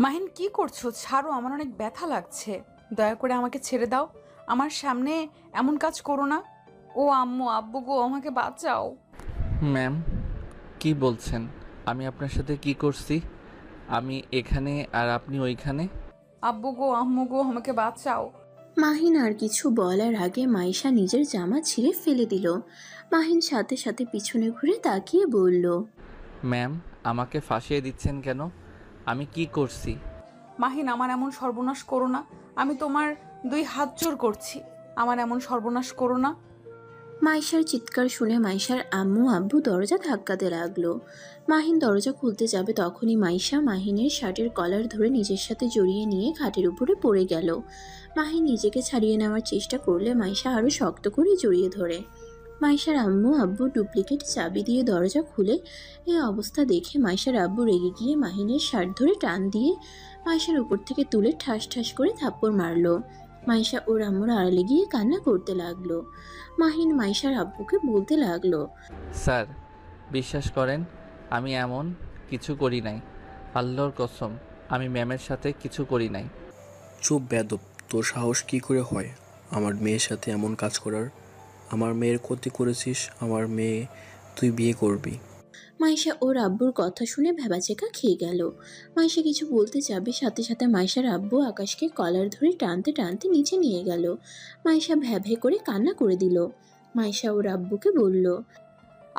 মাহিন, কি করছো? ছাড়ো, আমার অনেক ব্যথা লাগছে। দয়া করে আমাকে ছেড়ে দাও। আমার সামনে এমন কাজ করো না। ও আম্মু, আব্বু গো, আমাকে বাঁচাও। ম্যাম, কি বলছেন? আমি আপনার সাথে কি করছি? আমি এখানে আর আপনি ওইখানে? আব্বু গো, আম্মু গো, আমাকে বাঁচাও। মাহিন আর কিছু বলার আগে মাইশা নিজের জামা ছিঁড়ে ফেলে দিল। মাহিন সাথে সাথে পিছনে ঘুরে তাকিয়ে বলল, ম্যাম, আমাকে ফাঁসিয়ে দিচ্ছেন কেন? আমি কি করছি? মাহিন, আমার এমন সর্বনাশ করো না। আমি তোমার 2 হাত জোড় করছি। আমার এমন সর্বনাশ করো না। মাইশার চিৎকার শুনে মাইশার আম্মু আব্বু দরজা ধাক্কাতে লাগলো। মাহিন দরজা খুলতে যাবে তখনই মাইশা মাহিনের শার্টের কলার ধরে নিজের সাথে জড়িয়ে নিয়ে খাটের উপরে পড়ে গেল। মাহিন নিজেকে ছাড়িয়ে নেওয়ার চেষ্টা করলে মাইশা আরো শক্ত করে জড়িয়ে ধরে। মাইশার আম্মু আব্বু ডুপ্লিকেট চাবি দিয়ে দরজা খুলে এই অবস্থা দেখে মাইশার আব্বু রেগে গিয়ে মাহিনের শার্ট ধরে টান দিয়ে মাইশার উপর থেকে তুলে ঠাস ঠাস করে থাপ্পড় মারলো। মাইশা ওর আম্মুর আড়ালে গিয়ে কান্না করতে লাগলো। মাহিন মাইশার আব্বুকে বলতে লাগলো, স্যার, বিশ্বাস করেন, আমি এমন কিছু করি নাই। আল্লাহর কসম, আমি ম্যামের সাথে কিছু করি নাই। চুপ বেয়াদব! তোর সাহস কি করে হয় আমার মেয়ের সাথে এমন কাজ করার? আমার মেয়ের ক্ষতি করেছিস, আমার মেয়ে তুই বিয়ে করবি? মাইশা ওর আব্বুর কথা শুনে ভ্যাবাচেকা খেয়ে গেল। মাইশা কিছু বলতে যাবে, সাথে সাথে মাইশার আব্বু আকাশকে কলার ধরে টানতে টানতে নিচে নিয়ে গেল। মাইশা ভ্যা ভ্যা করে কান্না করে দিল। মাইশা ওর আব্বুকে বলল,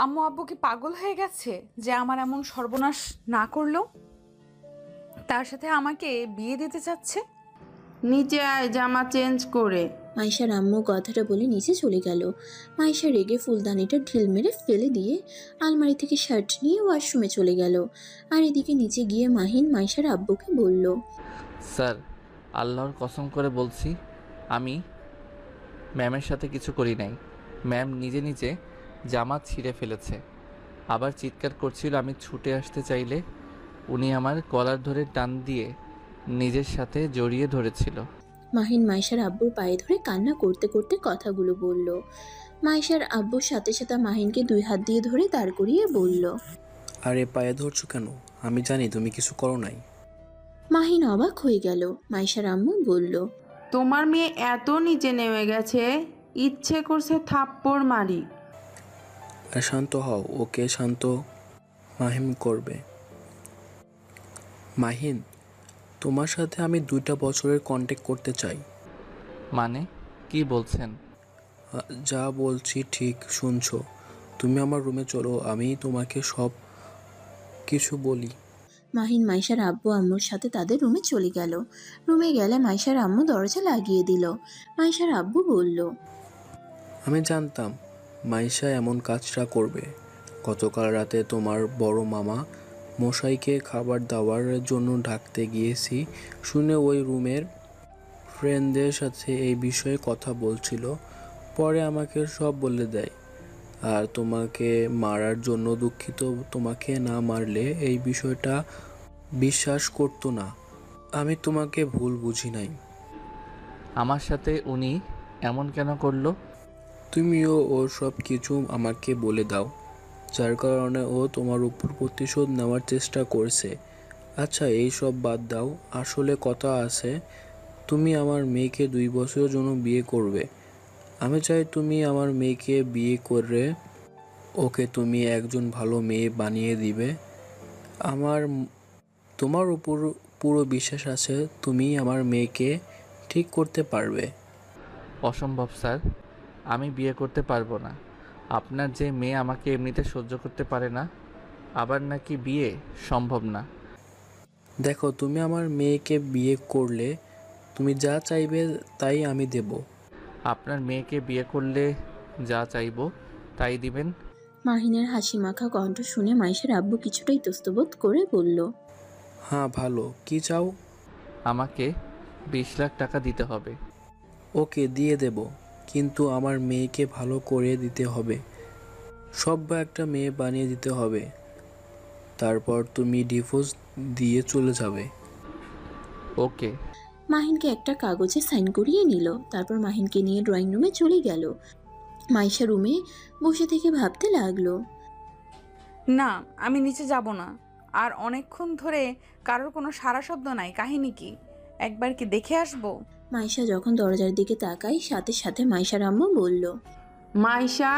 আম্মু আব্বু কি পাগল হয়ে গেছে যে আমার এমন সর্বনাশ না করলো? তার সাথে আমাকে বিয়ে দিতে চাচ্ছে। নিচে আয় জামা চেঞ্জ করে। মাইশার আম্মু কথাটা বলে নিচে চলে গেল। মাইশা রেগে ফুলদানিটা ঢিল মেরে ফেলে দিয়ে আলমারি থেকে শার্ট নিয়ে ওয়াশরুমে চলে গেল। আর এদিকে নিচে গিয়ে মাহিন মাইশার আব্বুকে বলল, স্যার, আল্লাহর কসম করে বলছি, আমি ম্যামের সাথে কিছু করি নাই। ম্যাম নিজে নিজে জামা ছিঁড়ে ফেলেছে। আবার চিৎকার করছিল। আমি ছুটে আসতে চাইলে উনি আমার কলার ধরে টান দিয়ে নিজের সাথে জড়িয়ে ধরেছিল। মাহিন মাইশার আব্বুর পায়ে ধরে কান্না করতে করতে কথাগুলো বলল। মাইশার আব্বুর সাথে সাথে মাহিনকে 2 হাত দিয়ে ধরে দাঁড় করিয়ে বলল। আরে পায়ে ধরছো কেন? আমি জানি তুমি কিছু করো নাই। মাহিন অবাক হয়ে গেল। মাইশার আম্মু বলল, তোমার মেয়ে এত নিচে নেমে গেছে, ইচ্ছে করছে থাপ্পড় মারি। আর শান্ত হও, ওকে শান্ত। মাহিম করবে। মাহিন, তোমার সাথে আমি 2টা বছরের কন্ট্যাক্ট করতে চাই। মানে কি বলছেন? যা বলছি ঠিক শুনছো? তুমি আমার রুমে চলো, আমি তোমাকে সব কিছু বলি। মাহিন মাইশার আব্বু আম্মুর সাথে তাদের রুমে চলে গেল। রুমে গেলে মাইশার আম্মু দরজা লাগিয়ে দিল। মাইশার আব্বু বলল, আমি জানতাম মাইশা এমন কাজটা করবে। গতকাল রাতে তোমার বড় মামা মশাইকে খাবার দাবার জন্য ডাকতে গিয়েছি শুনে ওই রুমের ফ্রেন্ডদের সাথে এই বিষয়ে কথা বলছিল। পরে আমাকে সব বলে দেয়। আর তোমাকে মারার জন্য দুঃখিত। তোমাকে না মারলে এই বিষয়টা বিশ্বাস করতো না। আমি তোমাকে ভুল বুঝি নাই। আমার সাথে উনি এমন কেন করলো? তুমিও ওর সব কিছু আমাকে বলে দাও, যার কারণে ও তোমার উপর প্রতিশোধ নেওয়ার চেষ্টা করছে। আচ্ছা, এই সব বাদ দাও। আসলে কথা আছে, তুমি আমার মেয়েকে 2 বছরের জন্য বিয়ে করবে। আমি চাই তুমি আমার মেয়েকে বিয়ে করে ওকে তুমি একজন ভালো মেয়ে বানিয়ে দিবে। আমার তোমার উপর পুরো বিশ্বাস আছে তুমি আমার মেয়েকে ঠিক করতে পারবে। অসম্ভব স্যার, আমি বিয়ে করতে পারবো না। আপনার যে মেয়ে আমাকে এমনিতে সহ্য করতে পারে না, আবার নাকি বিয়ে সম্ভব না। দেখো, তুমি আমার মেয়েকে বিয়ে করলে তুমি যা চাইবে তাই আমি দেব। আপনার মেয়েকে বিয়ে করলে যা চাইবো তাই দিবেন? মাহিনের হাসি মাখা কণ্ঠ শুনে মাইশার আব্বু কিছুটা ইতস্তত করে বলল, হ্যাঁ, ভালো। কি চাও? আমাকে 20 লাখ টাকা দিতে হবে। ওকে, দিয়ে দেব, কিন্তু আমার মেয়েকে ভালো করে দিতে হবে। সভ্য একটা মেয়ে বানিয়ে দিতে হবে। তারপর তুমি ডিভোর্স দিয়ে চলে যাবে। ওকে। মাহিনকে একটা কাগজে সাইন করিয়ে নিল। তারপর মাহিনকে নিয়ে ড্রয়িং রুমে চলে গেল। মাইশা রুমে বসে থেকে ভাবতে লাগলো, না, আমি নিচে যাব না। আর অনেকক্ষণ ধরে কারোর কোনো সাড়া শব্দ নাই, কাহিনী কি? একবার কি দেখে আসবো? মাইশা যখন দরজার দিকে তাকায় সাথে সাথে মাইশার আম্মু বলল, মাইশা,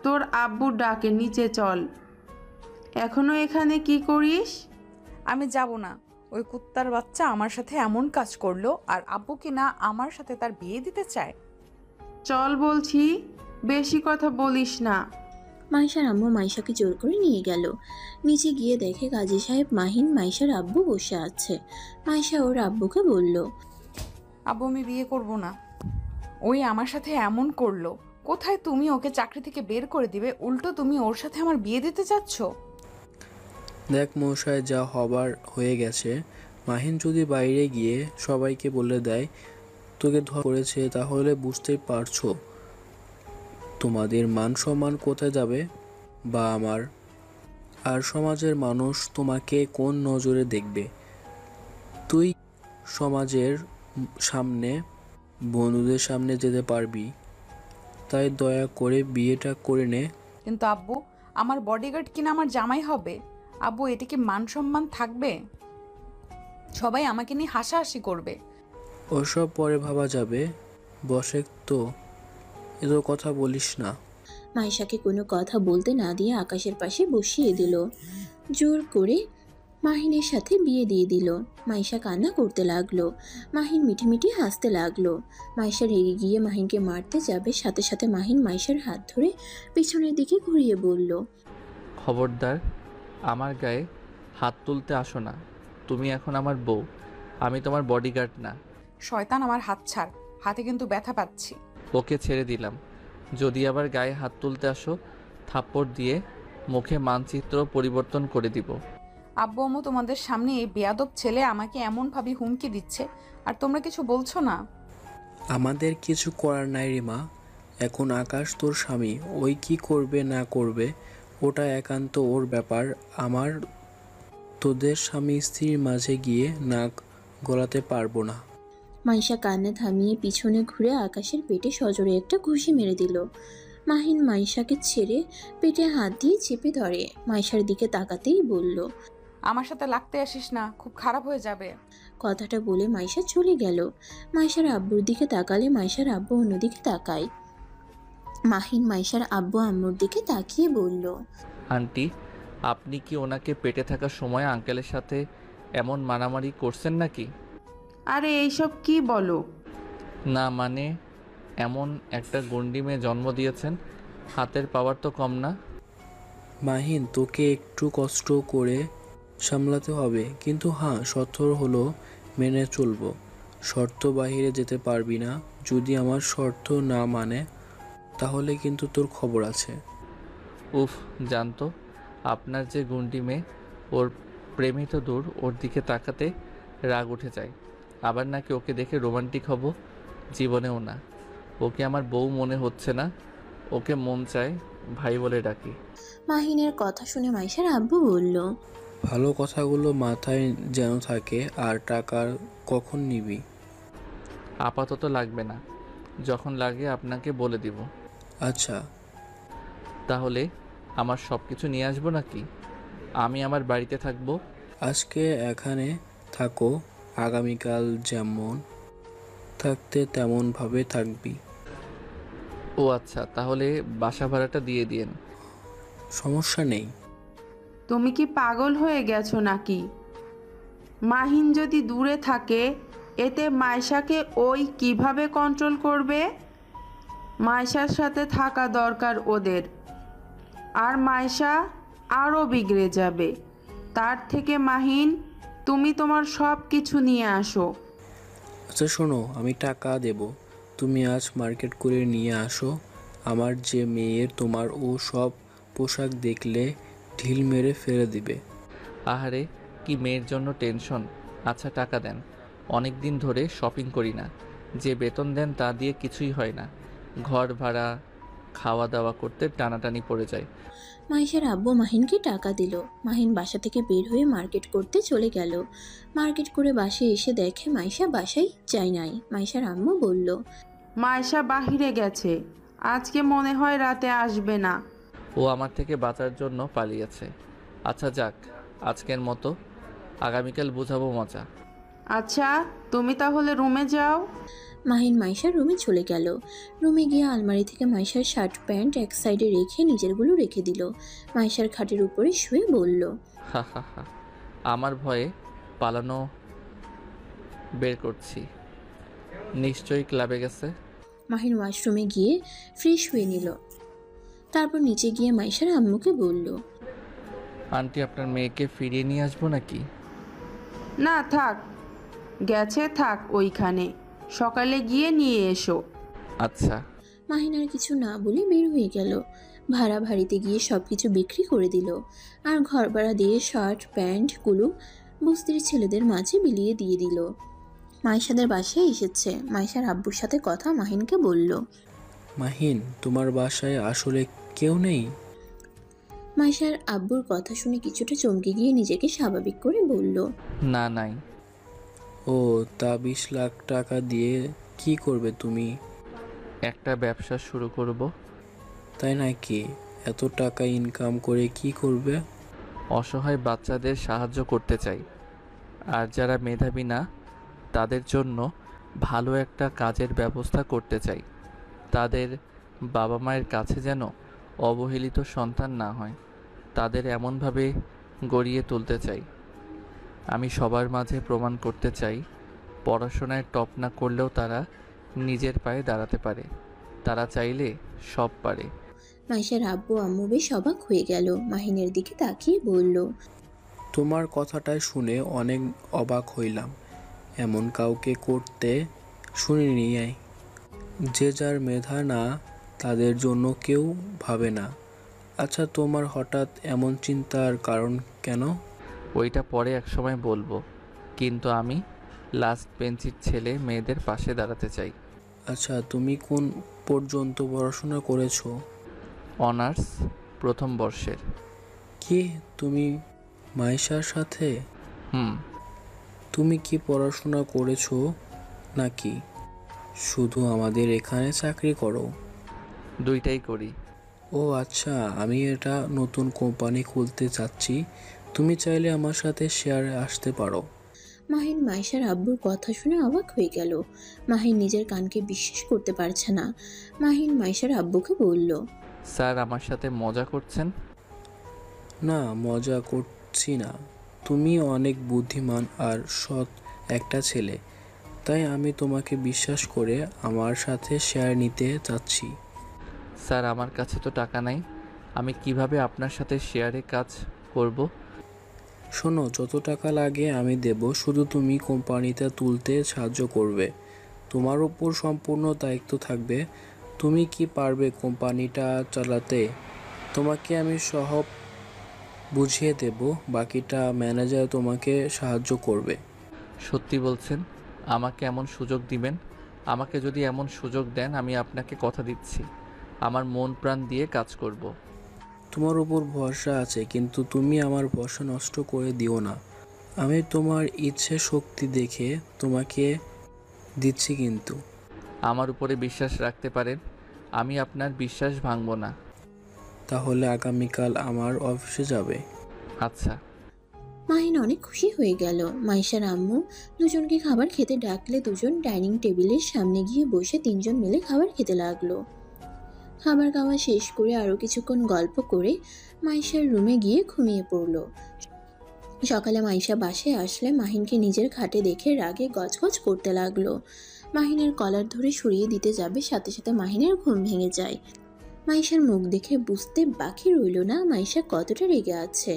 তোর আব্বুর ডাকে নিচে চল। এখনো এখানে কি করিস? আমি যাব না। ওই কুত্তার বাচ্চা আমার সাথে এমন কাজ করলো, আর আব্বু কি না আমার সাথে তার বিয়ে দিতে চায়? চল বলছি, বেশি কথা বলিস না। মাইশার আম্মু মাইশাকে জোর করে নিয়ে গেল। নিচে গিয়ে দেখে কাজী সাহেব মাহিন মাইশার আব্বু বসে আছে। মাইশা ওর আব্বুকে বলল, আব্বু, আমি বিয়ে করব না। ওই আমার সাথে এমন করলো। কোথায় তুমি ওকে চাকরি থেকে বের করে দিবে, উল্টো তুমি ওর সাথে আমার বিয়ে দিতে চাচ্ছ? দেখ মশাই, যা হবার হয়ে গেছে। মাহিন যদি বাইরে গিয়ে সবাইকে বলে দেয় তোকে করেছে, তাহলে বুঝতেই পারছো তোমাদের মান সম্মান কোথায় যাবে, বা আমার। আর সমাজের মানুষ তোমাকে কোন নজরে দেখবে। তুই সমাজের সামনে, বন্ধুদের সামনে যেতে পারবি। তাই দয়া করে বিয়েটা করে নে। কিন্তু আব্বু, আমার বডিগার্ড কিনা আমার জামাই হবে। আব্বু, এটা কি মান সম্মান থাকবে? সবাই আমাকে নিয়ে হাসাহাসি করবে। ওসব পরে ভাবা যাবে। বসে তো, এত কথা বলিস না। মাইশাকে কোনো কথা বলতে না দিয়ে আকাশের পাশে বসিয়ে দিল। জোর করে মাহিনের সাথে বিয়ে দিয়ে দিল। মাইশা কান্না করতে লাগলো। মাহিন মিটিমিটি হাসতে লাগলো। মাইশা রেগে গিয়ে মাহিনকে মারতে যাবে, সাথে সাথে মাহিন মাইশার হাত ধরে পিছনের দিকে ঘুরিয়ে বলল, খবরদার আমার গায়ে হাত তুলতে আসো না। তুমি এখন আমার বউ, আমি তোমার বডিগার্ড না। শয়তান, আমার হাত ছাড়। হাতে কিন্তু ব্যথা পাচ্ছি। ওকে ছেড়ে দিলাম। যদি আবার গায়ে হাত তুলতে আসো, থাপ্পড় দিয়ে মুখে মানচিত্র পরিবর্তন করে দিব। আব্বু আম্মু, তোমাদের সামনে এই বেয়াদব ছেলে আমাকে এমনভাবে হুমকি দিচ্ছে, আর তোমরা কিছু বলছো না। আমাদের কিছু করার নাই রে মা। এখন আকাশ তোর স্বামী, ওই কি করবে না করবে ওটা একান্ত ওর ব্যাপার। আমার তোদের স্বামী স্ত্রীর মাঝে গিয়ে নাক গলাতে পারবো না। মাইশা কান্না থামিয়ে পিছনে ঘুরে আকাশের পেটে সজোরে একটা ঘুষি মেরে দিল। মাহিন মাইশাকে ছেড়ে পেটে হাত দিয়ে চেপে ধরে মাইশার দিকে তাকাতেই বলল, আমার সাথে লাগতে আসিস না, খুব খারাপ হয়ে যাবে। কথাটা বলে মাইশা চলে গেল। মাইশার আব্বুর দিকে তাকালে মাইশার আব্বু অন্যদিকে তাকায়। মাহিন মাইশার আব্বু আম্মুর দিকে তাকিয়ে বলল, আন্টি, আপনি কি ওনাকে পেটে থাকার সময় আঙ্কেলের সাথে এমন মারামারি করছেন নাকি? আরে এইসব কি বলো? না মানে, এমন একটা গন্ডি মেয়ে জন্ম দিয়েছেন, হাতের পাওয়ার তো কম না। মাহিন, তোকে একটু কষ্ট করে সামলাতে হবে, কিন্তু হ্যাঁ, শর্ত হলো মেনে চলবো। শর্ত বাহিরে যেতে পারবি না। যদি আমার শর্ত না মানে তাহলে কিন্তু তোর খবর আছে। উফ, জানতো আপনার যে গুন্ডি মেয়ে, ওর প্রেমে তো দূর, ওর দিকে তাকাতে রাগ উঠে যায়। আবার নাকি ওকে দেখে রোমান্টিক হব, জীবনেও না। ওকে আমার বউ মনে হচ্ছে না, ওকে মন চায় ভাই বলে ডাকি। মাহিনের কথা শুনে মাইশার আব্বু বলল, ভালো কথাগুলো মাথায় যেন থাকে। আর টাকা কখন নিবি? আপাতত লাগবে না, যখন লাগে আপনাকে বলে দিব। আচ্ছা। তাহলে আমার সব কিছু নিয়ে আসবো নাকি? আমি আমার বাড়িতে থাকবো। আজকে এখানে থাকো, আগামীকাল যেমন থাকতে তেমনভাবে থাকবি। ও আচ্ছা, তাহলে বাসা ভাড়াটা দিয়ে দিন। সমস্যা নেই। তুমি কি পাগল হয়ে গেছো নাকি? মাহিন যদি দূরে থাকে, এতে মাইশাকে ওই কিভাবে কন্ট্রোল করবে? মাইশার সাথে থাকা দরকার ওদের। আর মাইশা আরও বিগড়ে যাবে। তার থেকে মাহিন, তুমি তোমার সব কিছু নিয়ে আসো। আচ্ছা শোনো, আমি টাকা দেব, তুমি আজ মার্কেট করে নিয়ে আসো। আমার যে মেয়ের, তোমার ও সব পোশাক দেখলে ঢিল মেরে ফেলে দিবে। আহারে, কি মেয়ের জন্য টেনশন। আচ্ছা টাকা দেন, অনেক দিন ধরে শপিং করি না। যে বেতন দেন তা দিয়ে কিছুই হয় না, ঘর ভাড়া, খাওয়া দাওয়া করতে টানাটানি পড়ে যায়। মাইশার আব্বু মাহিনকে টাকা দিল। মাহিন বাসা থেকে বের হয়ে মার্কেট করতে চলে গেল। মার্কেট করে বাসায় এসে দেখে মাইশা বাসায় যায় নাই। মাইশার আম্মু বলল, মাইশা বাহিরে গেছে, আজকে মনে হয় রাতে আসবে না। ও আমার থেকে বাঁচার জন্য পালিয়েছে। আচ্ছা যাক, আজকের মতো, আগামীকাল বোঝাবো মজা। আচ্ছা, তুমি তাহলে রুমে যাও। মাহিন মাইশার রুমে চলে গেল। রুমে গিয়ে আলমারি থেকে মাইশার শার্ট প্যান্ট এক সাইডে রেখে নিজেরগুলো রেখে দিল। মাইশার খাটের উপরে শুয়ে বলল, হা হা হা, আমার ভয়ে পালানো বের করছি। নিশ্চয়ই ক্লাবে গেছে। মাহিন ওয়াশরুমে গিয়ে ফ্রেশ হয়ে নিল। তারপর নিচে গিয়ে মাইশার আম্মুকে বলল, আন্টি, আপনার মেয়েকে ফিরিয়ে নিয়ে আসবো নাকি? না থাক, গেছে থাক ওইখানে, সকালে গিয়ে নিয়ে এসো। আচ্ছা। মাহিন আর কিছু না বলে বের হয়ে গেল। ভাড়া বাড়িতে গিয়ে সব কিছু বিক্রি করে দিল আর ঘর ভাড়া দিয়ে শার্ট প্যান্টগুলো বস্তির ছেলেদের মাঝে বিলিয়ে দিয়ে দিল। মাইশাদের বাসায় এসেছে। মাইশার আব্বুর সাথে কথা মাহিনকে বলল। মাহিন, তোমার বাসায় আসলে কেউ নেই? মাইশার আব্বুর কথা শুনে কিছুটা চমকে গিয়ে নিজেকে স্বাভাবিক করে বলল, না, নাই। ও, তা 20 লাখ টাকা দিয়ে কি করবে তুমি? একটা ব্যবসা শুরু করব। তাই নাকি? এত টাকা ইনকাম করে কি করবে? অসহায় বাচ্চাদের সাহায্য করতে চাই, আর যারা মেধাবী না তাদের জন্য ভালো একটা কাজের ব্যবস্থা করতে চাই। তাদের বাবা মায়ের কাছে যেন অবহেলিত সন্তান না হয়, তাদের এমনভাবে গড়িয়ে তুলতে চাই। আমি সবার মাঝে প্রমাণ করতে চাই, পড়াশোনায় টপ না করলেও তারা নিজের পায়ে দাঁড়াতে পারে। তারা চাইলে সব পারে। মাইশার আব্বু আম্মু বেশ অবাক হয়ে গেল। মাহিনের দিকে তাকিয়ে বলল, তোমার কথাটা শুনে অনেক অবাক হইলাম। এমন কাউকে করতে শুনিনি। যে যার মেধা না তাদের জন্য কেউ ভাবে না। আচ্ছা, তোমার হঠাৎ এমন চিন্তার কারণ কেন? ওইটা পরে একসময় বলবো, কিন্তু আমি লাস্ট বেঞ্চির ছেলে মেয়েদের পাশে দাঁড়াতে চাই। আচ্ছা, তুমি কোন পর্যন্ত পড়াশোনা করেছো? অনার্স প্রথম বর্ষের। কি, তুমি মাইশার সাথে? হুম। তুমি কি পড়াশোনা করেছো নাকি শুধু আমাদের এখানে চাকরি করো? দুইটাই করি। ও আচ্ছা, আমি এটা নতুন কোম্পানি খুলতে চাচ্ছি। তুমি চাইলে আমার সাথে শেয়ারে আসতে পারো। মাহিন মাইশার আব্বুর কথা শুনে অবাক হয়ে গেল। মাহিন নিজের কানকে বিশ্বাস করতে পারছে না। মাহিন মাইশার আব্বুকে বলল, স্যার আমার সাথে মজা করছেন? না, মজা করছি না। তুমি অনেক বুদ্ধিমান আর সৎ একটা ছেলে, তাই আমি তোমাকে বিশ্বাস করে আমার সাথে শেয়ার নিতে চাচ্ছি। স্যার আমার কাছে তো টাকা নাই, আমি কিভাবে আপনার সাথে শেয়ারে কাজ করব? শোনো, যত টাকা লাগে আমি দেব, শুধু তুমি কোম্পানিটা তুলতে সাহায্য করবে। তোমার উপর সম্পূর্ণ দায়িত্ব থাকবে। তুমি কি পারবে কোম্পানিটা চালাতে? তোমাকে আমি সব বুঝিয়ে দেব, বাকিটা ম্যানেজার তোমাকে সাহায্য করবে। সত্যি বলছেন? আমাকে এমন সুযোগ দিবেন? আমাকে যদি এমন সুযোগ দেন, আমি আপনাকে কথা দিচ্ছি আমার মন প্রাণ দিয়ে কাজ করব। তোমার উপর ভরসা আছে, কিন্তু তুমি আমার ভরসা নষ্ট করে দিও না। আমি তোমার ইচ্ছে শক্তি দেখে তোমাকে দিচ্ছি কিন্তু। আমার উপরে বিশ্বাস রাখতে পারেন, আমি আপনার বিশ্বাস ভাঙব না। তাহলে আগামীকাল আমার অফিসে যাবে। আচ্ছা। মাহিন অনেক খুশি হয়ে গেল। মাইশার আম্মু দুজনকে খাবার খেতে ডাকলে দুজন ডাইনিং টেবিলের সামনে গিয়ে বসে তিনজন মিলে খাবার খেতে লাগলো। খাবার খাওয়া শেষ করে আরও কিছুক্ষণ গল্প করে মাইশার রুমে গিয়ে ঘুমিয়ে পড়ল। সকালে মাইশা বাসায় আসলে মাহিনকে নিজের খাটে দেখে রাগে গজগজ করতে লাগলো। মাহিনের কলার ধরে সরিয়ে দিতে যাবে, সাথে সাথে মাহিনের ঘুম ভেঙে যায়। মাইশার মুখ দেখে বুঝতে বাকি রইল না মাইশা কতটা রেগে আছে।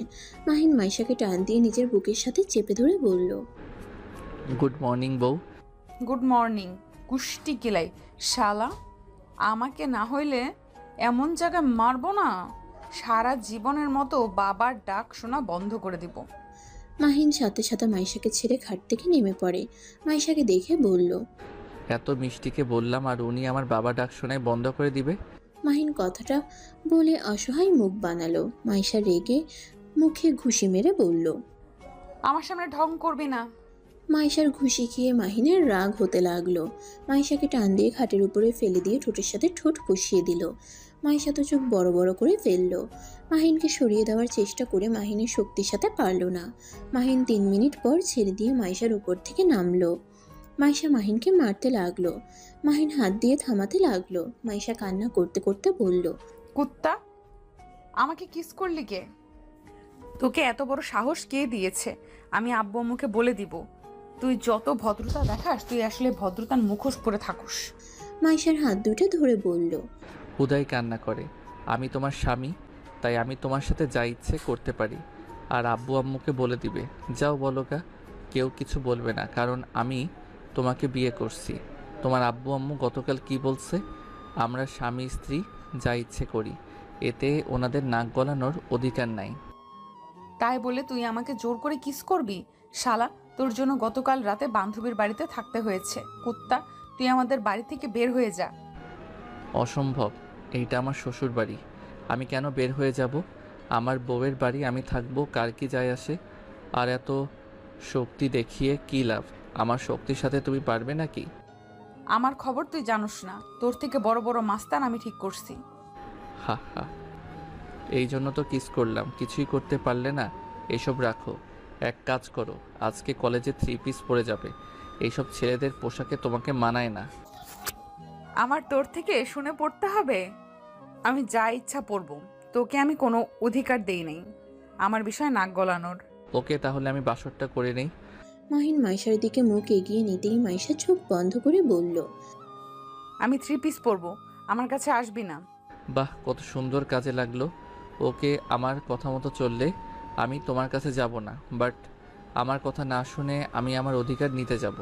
মাহিন মাইশাকে টান দিয়ে নিজের বুকের সাথে চেপে ধরে বলল, গুড মর্নিং বউ। গুড মর্নিং কুষ্টি কিলাই শালা, আমাকে না হইলে এমন জায়গায় মারবো না, সারা জীবনের মতো বাবার ডাক শোনা বন্ধ করে দিব। মাহিন সাথে সাথে মাইশাকে ছেড়ে খাট থেকে নেমে পড়ে। মাইশাকে দেখে বলল, এত মিষ্টিকে বললাম আর উনি আমার বাবা ডাক শোনায় বন্ধ করে দিবে? মাহিন কথাটা বলে অসহায় মুখ বানালো। মাইশা রেগে মুখে ঘুষি মেরে বলল, আমার সামনে ঢং করবি না। মাইশার ঘুষি খেয়ে মাহিনের রাগ হতে লাগলো। মাইশাকে টান দিয়ে খাটের উপরে ফেলে দিয়ে ঠোঁটের সাথে ঠোঁট কষিয়ে দিল। মাইশা তো চোখ বড় বড় করে ফেললো। মাহিনকে সরিয়ে দেওয়ার চেষ্টা করে মাহিনের শক্তির সাথে পারল না। মাহিন 3 মিনিট পর ছেড়ে দিয়ে মাইশার উপর থেকে নামলো। মাইশা মাহিনকে মারতে লাগলো। মাহিন হাত দিয়ে থামাতে লাগলো। মাইশা কান্না করতে করতে বলল, কুত্তা, আমাকে কিস করলি কে? তোকে এত বড় সাহস কে দিয়েছে? আমি আব্বু আম্মুকে বলে দিব। তুই যত ভদ্রতা দেখাস, তুই আসলে ভদ্রতার মুখোশ পরে থাকুস। মাইশার হাত দুটো ধরে বলল, হুদাই কান্না করে। আমি তোমার স্বামী, তাই আমি তোমার সাথে যা ইচ্ছে করতে পারি। আর আব্বু আম্মুকে বলে দিবে। যাও বলোগা, কেউ কিছু বলবে না, কারণ আমি তোমাকে বিয়ে করছি। তোমার আব্বু আম্মু গতকাল কি বলছে? আমরা স্বামী স্ত্রী যা ইচ্ছে করি, এতে ওনাদের নাক গলানোর অধিকার নাই। তাই বলে তুই আমাকে জোর করে কিস করবি? শালা, তোর জন্য গতকাল রাতে বান্ধবীর বাড়িতে থাকতে হয়েছে। কুত্তা, তুই আমাদের বাড়ি থেকে বের হয়ে যা। অসম্ভব, এইটা আমার শ্বশুর বাড়ি। আমি কেন বের হয়ে যাব? আমার বউয়ের বাড়ি, আমি থাকবো, কার কি যায় আসে? আর এত শক্তি দেখিয়ে কী লাভ? আমার শক্তির সাথে তুমি পারবে নাকি? আমার খবর তুই জানোস না। তোর থেকে বড় বড় মাস্তান আমি ঠিক করছি। হা হা, এই জন্য তো কিস করলাম। কিছুই করতে পারলে না। এসব রাখো, এক কাজ করো, আজকে কলেজে 3 পিস পরে যাবে। এইসব ছেলেদের পোশাকে তোমাকে মানায় না। আমার তোর থেকে শুনে পড়তে হবে? আমি যা ইচ্ছা পড়ব। তোকে আমি কোনো অধিকার দেই নাই আমার বিষয়ে নাক গলানোর। ওকে, তাহলে আমি বাসরটা করে নেই। মাহিন মাইশার দিকে মুখ এগিয়ে নিতেই মাইশা চোখ বন্ধ করে বলল, আমি 3 পিস পরবো, আমার কাছে আসবি না। বাহ, কত সুন্দর কাজে লাগলো। ওকে, আমার কথা মতো চললে আমি তোমার কাছে যাব না, বাট আমার কথা না শুনে আমি আমার অধিকার নিতে যাব।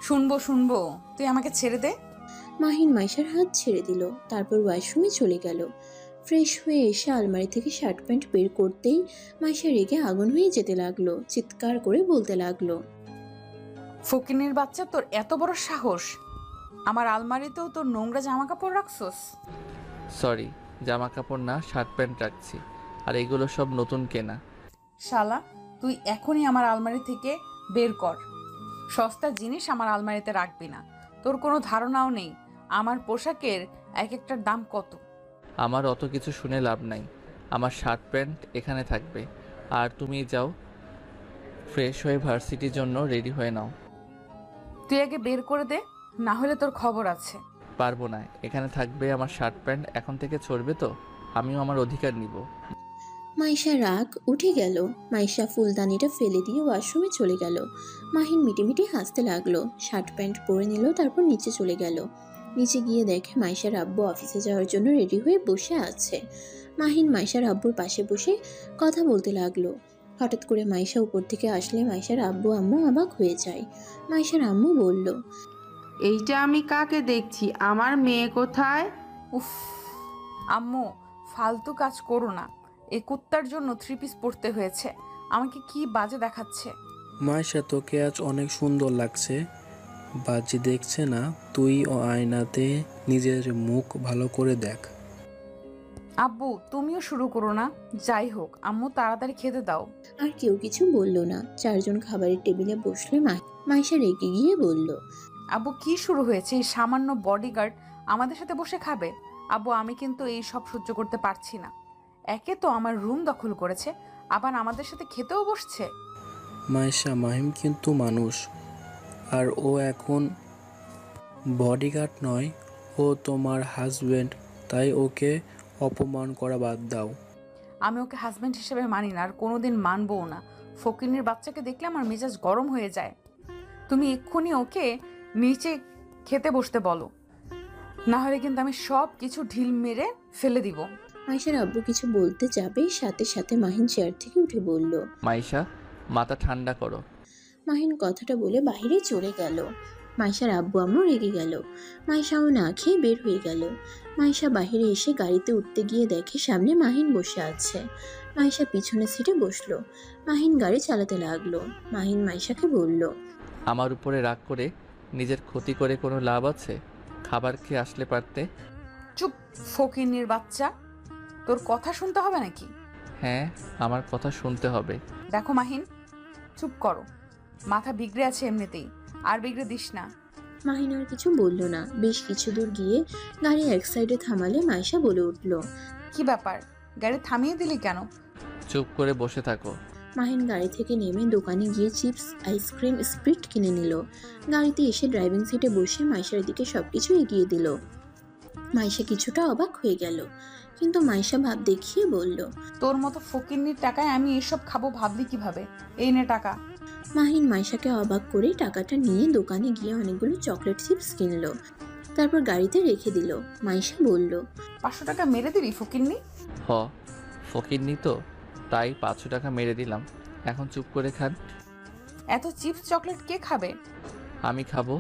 শুনবো শুনবো, তুই আমাকে ছেড়ে দে। মাহিন মাইশার হাত ছেড়ে দিল। তারপর ওয়াশরুমে চলে গেল। ফ্রেশ হয়ে এসে আলমারি থেকে শার্ট প্যান্ট বের করতেই মাইশা রেগে আগুন হয়ে যেতে লাগলো। চিৎকার করে বলতে লাগলো, ফকিনীর বাচ্চা, তোর এত বড় সাহস! আমার আলমারিতেও তোর নোংরা জামা কাপড় রাখছস? সরি, জামা কাপড় না, শার্ট প্যান্ট রাখছি। আর এগুলো সব নতুন কেনা। শালা, তুই এখনই আমার আলমারি থেকে বের কর। সস্তা জিনিস আমার আলমারিতে রাখবি না। তোর কোনো ধারণাও নেই আমার পোশাকের এক একটার দাম কত। আমার অত কিছু শুনে লাভ নাই। আমার শার্ট প্যান্ট এখানে থাকবে। আর তুমি যাও, ফ্রেশ হয়ে ভার্সিটির জন্য রেডি হয়ে নাও। তুই আগে বের করে দে, না হলে তোর খবর আছে। পারবো না, এখানে থাকবে আমার শার্ট প্যান্ট। এখন থেকে চলবে তো? আমিও আমার অধিকার নিব। মাইশা রাগ উঠে গেল। মাইশা ফুলদানিটা ফেলে দিয়ে ওয়াশরুমে চলে গেল। মাহিন মিটিমিটি হাসতে লাগলো। শার্ট প্যান্ট পরে নিল, তারপর নিচে চলে গেল। নিচে গিয়ে দেখে মাইশার আব্বু অফিসে যাওয়ার জন্য রেডি হয়ে বসে আছে। মাহিন মাইশার আব্বুর পাশে বসে কথা বলতে লাগলো। হঠাৎ করে মাইশা উপর থেকে আসলে মাইশার আব্বু আম্মু অবাক হয়ে যায়। মাইশার আম্মু বলল, এইটা আমি কাকে দেখছি? আমার মেয়ে কোথায়? উফ, আম্মু, ফালতু কাজ করো না। এই কুত্তার জন্য 3 পিস পরতে হয়েছে। আমাকে কি বাজে দেখাচ্ছে। মাইশা, তোকে আজ অনেক সুন্দর লাগছে। বাজি দেখছে না? তুই ও আয়নাতে নিজের মুখ ভালো করে দেখ। আব্বু, তুমিও শুরু করো না। যাই হোক, আম্মু তাড়াতাড়ি খেতে দাও। আর কেউ কিছু বলল না। 4 জন খাবারের টেবিলে বসলে মাইশা রেগে গিয়ে বলল, আব্বু, কি শুরু হয়েছে? এই সামান্য বডিগার্ড আমাদের সাথে বসে খাবে? আব্বু, আমি কিন্তু এই সব সহ্য করতে পারছি না। একে তো আমার রুম দখল করেছে, আবার আমাদের সাথে খেতেও বসছে। মাইশা, মাহিম কিন্তু মানুষ। আর ও এখন বডিগার্ড নয়, ও তোমার হাজবেন্ড। তাই ওকে অপমান করা বাদ দাও। আমি ওকে হাজব্যান্ড হিসেবে মানি না, আর কোনোদিন মানবও না। ফকিনীর বাচ্চাকে দেখলে আমার মেজাজ গরম হয়ে যায়। তুমি এক্ষুনি ওকে নিচে খেতে বসতে বলো, না হলে কিন্তু আমি সব কিছু ঢিল মেরে ফেলে দিব। মাইশার আব্বু কিছু বলতে যাবে, সাথে সাথে মাহিন চেয়ার থেকে উঠে বলল, মাইশা, মাথা ঠান্ডা করো। মাহিন কথাটা বলে বাইরে চলে গেল। মাইশার আব্বু আম্মু রেগে গেল। মাইশাও না খেয়ে বের হয়ে গেল। মাইশা বাইরে এসে গাড়িতে উঠতে গিয়ে দেখে সামনে মাহিন বসে আছে। মাইশা পিছনের সিটে বসলো। মাহিন গাড়ি চালাতে লাগলো। মাহিন মাইশাকে বলল, আমার উপরে রাগ করে নিজের ক্ষতি করে কোনো লাভ আছে? খাবার খেয়ে আসলে পারতে। চুপ, ফকিনীর বাচ্চা, তোর কথা শুনতে হবে নাকি? হ্যাঁ, আমার কথা শুনতে হবে। দেখো মাহিন, চুপ করো। মাথা বিগড়ে আছে এমনিতেই, আর বিগড়ে দিস না। মাহিন আর কিছু বলল না। বেশ কিছু দূর গিয়ে গাড়ি এক সাইডে থামালে মাইশা বলে উঠল। কি ব্যাপার, গাড়ি থামিয়ে দিলি কেন? চুপ করে বসে থাকো। মাহিন গাড়ি থেকে নেমে দোকানে গিয়ে চিপস, আইসক্রিম, স্প্রিট কিনে নিল। গাড়িতে এসে ড্রাইভিং সিটে বসে মাইশার দিকে সবকিছু এগিয়ে দিল। মাইশা কিছুটা অবাক হয়ে গেল, কিন্তু মাইশা ভাব দেখিয়ে বলল। তোর মতো ফকিন্নির টাকায় আমি এসব খাবো ভাবলি কিভাবে? এই নে টাকা। মাহিন মাইশাকে অবাক করে টাকাটা নিয়ে দোকানে গিয়ে অনেকগুলো চকলেট চিপস কিনলো। তারপর গাড়িতে রেখে দিল। মাইশা বলল। 500 টাকা মেরে দিলি ফকিন্নি? হ, ফকিরনি তো, তাই 500 টাকা মেরে দিলাম। এখন চুপ করে খান। এত চিপস চকলেট কে খাবে? আমি খাবো।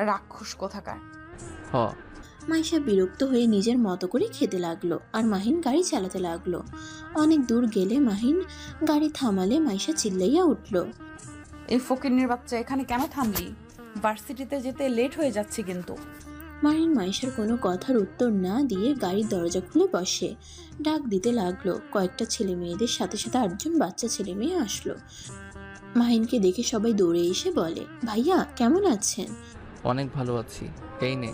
রাক্ষস কোথাকার। হ। মাইশা বিরক্ত হয়ে নিজের মতো করে খেতে লাগলো, আর মাহিন গাড়ি চালাতে লাগলো। অনেক দূর গেলে মাহিন গাড়ি থামালে মাইশা চিল্লাইয়া উঠল। এই ফকিন্নির বাচ্চা, এখানে কেন থামলি? ভার্সিটিতে যেতে লেট হয়ে যাচ্ছে কিন্তু। মাহিন মাইশার কোনো কথার উত্তর না দিয়ে গাড়ির দরজা খুলে বসে। ডাক দিতে লাগলো। কয়েকটা ছেলে মেয়েদের সাথে সাথে 8জন বাচ্চা ছেলে মেয়ে আসলো। মাহিনকে দেখে সবাই দৌড়ে এসে বলে, ভাইয়া কেমন আছেন? অনেক ভালো আছি। এই নে,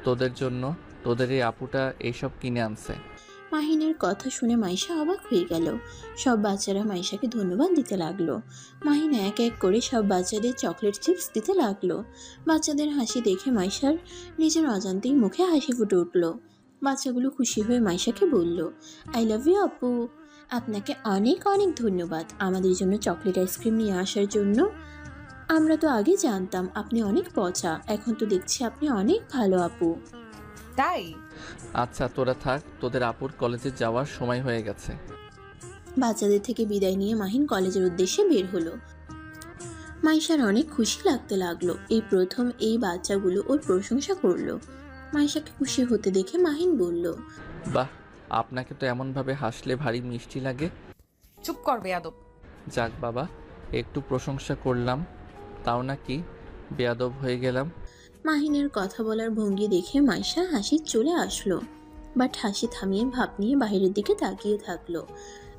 তোদের জন্য তোদের এই আপুটা এইসব কিনে আনছে। মাহিনের কথা শুনে মাইশা অবাক হয়ে গেল। সব বাচ্চারা মাইশাকে ধন্যবাদ দিতে লাগলো। মাহিন এক এক করে সব বাচ্চাদের চকলেট চিপস দিতে লাগলো। বাচ্চাদের হাসি দেখে মাইশার নিজের অজান্তেই মুখে হাসি ফুটে উঠল। বাচ্চাগুলো খুশি হয়ে মাইশাকে বলল, আই লাভ ইউ আপু। আপনাকে অনেক অনেক ধন্যবাদ আমাদের জন্য চকলেট আইসক্রিম নিয়ে আসার জন্য। আমরা তো আগে জানতাম আপনি অনেক পচা, এখন তো দেখছি আপনি অনেক ভালো আপু। তাই? আচ্ছা তোরা থাক, তোদের আপুর কলেজে যাওয়ার সময় হয়ে গেছে। বাচ্চাদের থেকে বিদায় নিয়ে মাহিন কলেজের উদ্দেশ্যে বের হলো। মাইশার অনেক খুশি লাগতে লাগলো। এই প্রথম এই বাচ্চাগুলো ওর প্রশংসা করলো। মাইশাকে খুশি হতে দেখে মাহিন বলল, বাহ, আপনাকে তো এমনভাবে হাসলে ভারী মিষ্টি লাগে। চুপ কর বেয়াদব। যাক বাবা, একটু প্রশংসা করলাম, তাও নাকি বেয়াদব হয়ে গেলাম। মাহিনের কথা বলার ভঙ্গি দেখে মাইশা হাসি চলে আসলো, বাট হাসি থামিয়ে ভাব নিয়ে বাইরের দিকে তাকিয়ে থাকলো।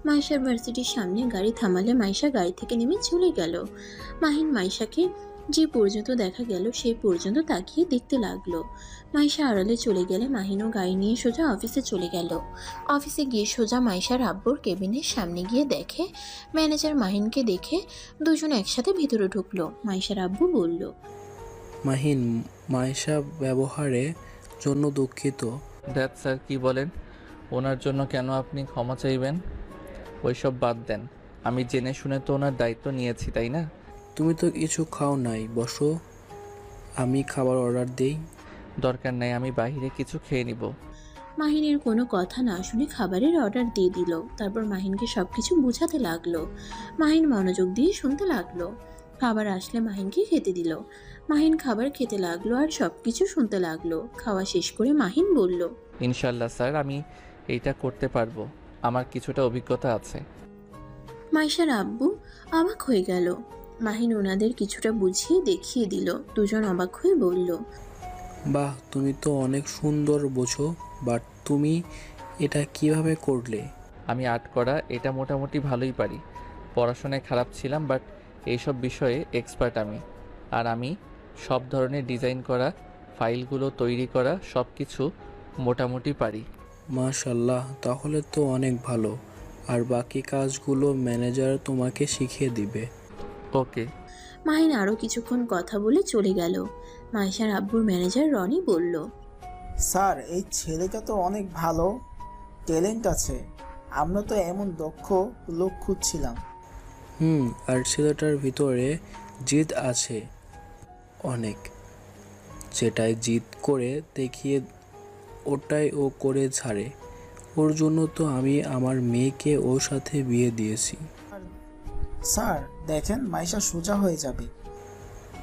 মাইশার ভার্সিটির সামনে গাড়ি থামালে মাইশা গাড়ি থেকে নেমে চলে গেল। মাহিন মাইশাকে যে পর্যন্ত দেখা গেল সেই পর্যন্ত তাকিয়ে দেখতে লাগলো। মাইশা আড়ালে চলে গেলে মাহিনও গাড়ি নিয়ে সোজা অফিসে চলে গেল। অফিসে গিয়ে সোজা মাইশার আব্বুর কেবিনের সামনে গিয়ে দেখে ম্যানেজার মাহিনকে দেখে দুজন একসাথে ভিতরে ঢুকলো। মাইশার আব্বু বলল, মাহিন, মাইশা ব্যবহারের জন্য দুঃখিত। দ্যাট স্যার কি বলেন? ওনার জন্য কেন আপনি ক্ষমা চাইবেন? ওইসব বাদ দেন, আমি জেনে শুনে তো ওনার দায়িত্ব নিয়েছি, তাই না? তুমি তো কিছু খাও নাই, বসো, আমি খাবার অর্ডার দেই। দরকার নাই, আমি বাইরে কিছু খেয়ে নিব। মাহিনের কোনো কথা না শুনে খাবারের অর্ডার দিয়ে দিল। তারপর মাহিনকে সবকিছু বোঝাতে লাগলো। মাহিন মনোযোগ দিয়ে শুনতে লাগলো। খাবার আসলে মাহিনকে খেতে দিল। মাহিন খাবার খেতে লাগলো আর সবকিছু শুনতে লাগলো। খাওয়া শেষ করে মাহিন বলল, ইনশাল্লাহ স্যার, আমি এইটা করতে পারবো, আমার কিছুটা অভিজ্ঞতা আছে। মাইশার আব্বু অবাক হয়ে গেল। মাহিন ওনাদের কিছুটা বুঝিয়ে দেখিয়ে দিল। দুজন অবাক হয়ে বলল, বাহ, তুমি তো অনেক সুন্দর বোঝো, বাট তুমি এটা কিভাবে করলে? আমি আর্ট করা এটা মোটামুটি ভালোই পারি। পড়াশোনায় খারাপ ছিলাম, বাট এইসব বিষয়ে এক্সপার্ট আমি। আর আমি সব ধরনের ডিজাইন করা, ফাইলগুলো তৈরি করা সব কিছু মোটামুটি পারি। মাশাল্লাহ, তাহলে তো অনেক ভালো। আর বাকি কাজগুলো ম্যানেজার তোমাকে শিখিয়ে দিবে। ওকে। মাহিন আরও কিছুক্ষণ কথা বলে চলে গেল। মাইশার আব্বুর ম্যানেজার রনি বলল, স্যার, এই ছেলেটা তো অনেক ভালো ট্যালেন্ট আছে। আমরা তো এমন দক্ষ লোক খুঁজছিলাম। আর ছেলেটার ভিতরে জিদ আছে অনেক, যেটাই জিদ করে দেখিয়ে ওটাই ও করে ছাড়ে। ওর জন্য তো আমি আমার মেয়েকে ওর সাথে বিয়ে দিয়েছি। স্যার দেখেন, মাইশা সোজা হয়ে যাবে।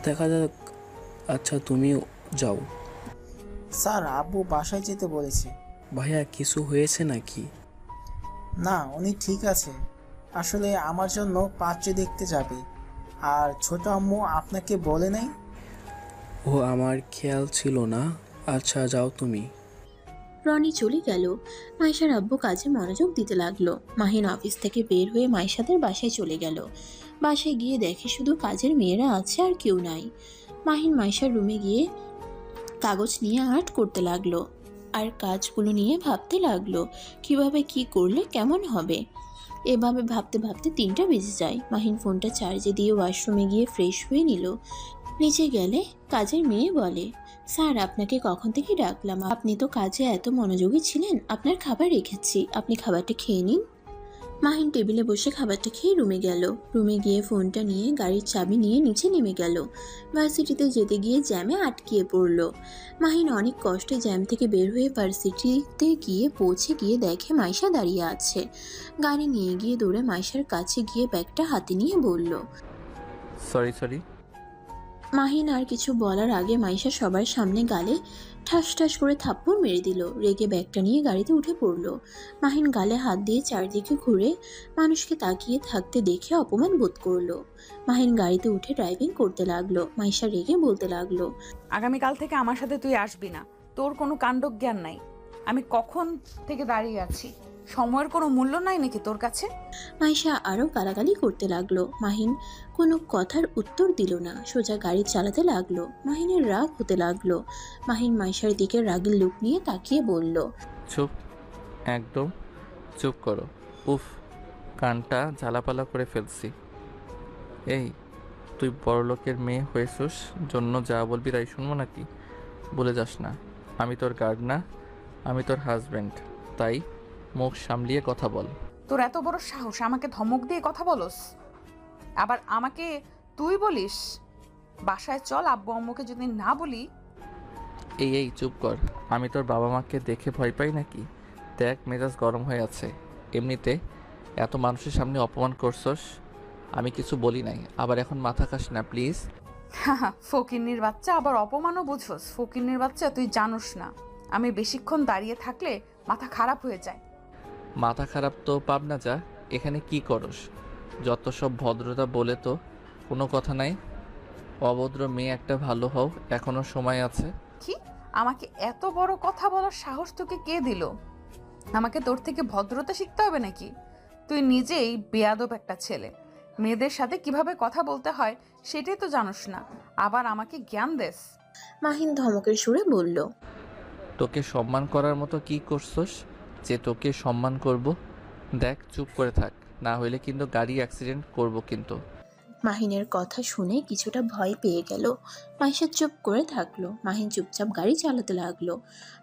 দেখা যাক। আচ্ছা তুমি যাও। স্যার, আব্বু বাসায় যেতে বলেছে। ভাইয়া, কিছু হয়েছে নাকি? না, উনি ঠিক আছে। আসলে আমার জন্য পাত্রী দেখতে যাবে। আর ছোট আম্মু আপনাকে বলে নাই? ও আমার খেয়াল ছিল না। আচ্ছা যাও তুমি। রনি চলে গেল। মাইশার আব্বু কাজে মনোযোগ দিতে লাগলো। মাহিন অফিস থেকে বের হয়ে মাইশাদের বাসায় চলে গেল। বাসায় গিয়ে দেখে শুধু কাজের মেয়েরা আছে আর কেউ নাই। মাহিন মাইশার রুমে গিয়ে কাগজ নিয়ে আর্ট করতে লাগলো আর কাজগুলো নিয়ে ভাবতে লাগলো কিভাবে কি করলে কেমন হবে। এভাবে ভাবতে ভাবতে 3টা বেজে যায়। মাহিন ফোনটা চার্জে দিয়ে ওয়াশরুমে গিয়ে ফ্রেশ হয়ে নিল। নিচে গেলে কাজের মেয়ে বলে, স্যার আপনাকে কখন থেকে ডাকলাম, আপনি তো কাজে এত মনোযোগী ছিলেন, আপনার খাবার রেখেছি, আপনি খাবারটা খেয়ে নিন। মাহিন টেবিলে বসে খাবারটা খেয়ে রুমে গেল। রুমে গিয়ে ফোনটা নিয়ে গাড়ির চাবি নিয়ে নিচে নেমে গেল। ভার্সিটিতে যেতে গিয়ে জ্যামে আটকিয়ে পড়ল। মাহিন অনেক কষ্টে জ্যাম থেকে বের হয়ে ভার্সিটিতে গিয়ে পৌঁছে গিয়ে দেখে মাইশা দাঁড়িয়ে আছে। গাড়ি নিয়ে গিয়ে দৌড়ে মাইশার কাছে গিয়ে ব্যাগটা হাতে নিয়ে বলল। সরি। মাহিন আর কিছু বলার আগে মাইশা সবার সামনে গালে ঠাস ঠাস করে থাপ্পড় মেরে দিল। রেগে ব্যাগটা নিয়ে গাড়িতে উঠে পড়ল। মাহিন গালে হাত দিয়ে চারদিকে ঘুরে মানুষকে তাকিয়ে থাকতে দেখে অপমান বোধ করলো। মাহিন গাড়িতে উঠে ড্রাইভিং করতে লাগলো। মাইশা রেগে বলতে লাগলো, আগামীকাল থেকে আমার সাথে তুই আসবি না, তোর কোনো কাণ্ডজ্ঞান নাই। আমি কখন থেকে দাঁড়িয়ে আছি, সময়ের কোনো মূল্য নাই নাকি তোর কাছে? মাইশা আরও গালাগালি করতে লাগলো। মাহিন কোনো কথার উত্তর দিল না, সোজা গাড়ি চালাতে লাগলো। মাহিনের রাগ হতে লাগলো। মাহিন মাইশার দিকে রাগের লুক নিয়ে তাকিয়ে বলল, চুপ, একদম চুপ করো। উফ, কানটা ঝালাপালা করে ফেলছি। এই, তুই বড়লোকের মেয়ে হয়েছিস জন্য যা বলবি তাই শুনবো নাকি? বলে যাস না, আমি তোর গার্ড না, আমি তোর হাজব্যান্ড। তাই মুখ সামলিয়ে কথা বল। তোর এত বড় সাহস আমাকে ধমক দিয়ে কথা বলস, আবার আমাকে তুই বলিস? বাসায় চল, আব্বু আম্মুকে যদি না বলি। এই চুপ কর। আমি তোর বাবা মাকে দেখে ভয় পাই নাকি? দেখ মেজাজ গরম হয়ে আছে। এমনিতে এত মানুষের সামনে অপমান করছস, আমি কিছু বলি নাই, আবার এখন মাথা খাস না প্লিজ। ফকিন্নির বাচ্চা, আবার অপমানও বুঝোস? ফকিন্নির বাচ্চা, তুই জানোস না আমি বেশিক্ষণ দাঁড়িয়ে থাকলে মাথা খারাপ হয়ে যায়। মাথা খারাপ তো পাবনা যা, এখানে কি করস? যত সব ভদ্রতা বলে তো কোনো কথা নাই। অভদ্র মেয়ে একটা ভালো হও, এখনো সময় আছে। কি? আমাকে এত বড় কথা বলার সাহস তোকে কে দিল? আমাকে তোর থেকে ভদ্রতা শিখতে হবে নাকি? তুই নিজেই বেয়াদব একটা ছেলে। মেয়েদের সাথে কিভাবে কথা বলতে হয় সেটাই তো জানোস না, আবার আমাকে জ্ঞান দেস। মাহিন ধমকের সুরে বলল, তোকে সম্মান করার মতো কি করছস যে তোকে সম্মান করব? দেখ চুপ করে থাক, না হইলে কিন্তু গাড়ি অ্যাক্সিডেন্ট করব কিন্তু। মাহিনের কথা শুনে কিছুটা ভয় পেয়ে গেল। মাইশা চুপ করে থাকলো। মাহিন চুপচাপ গাড়ি চালাতে লাগলো।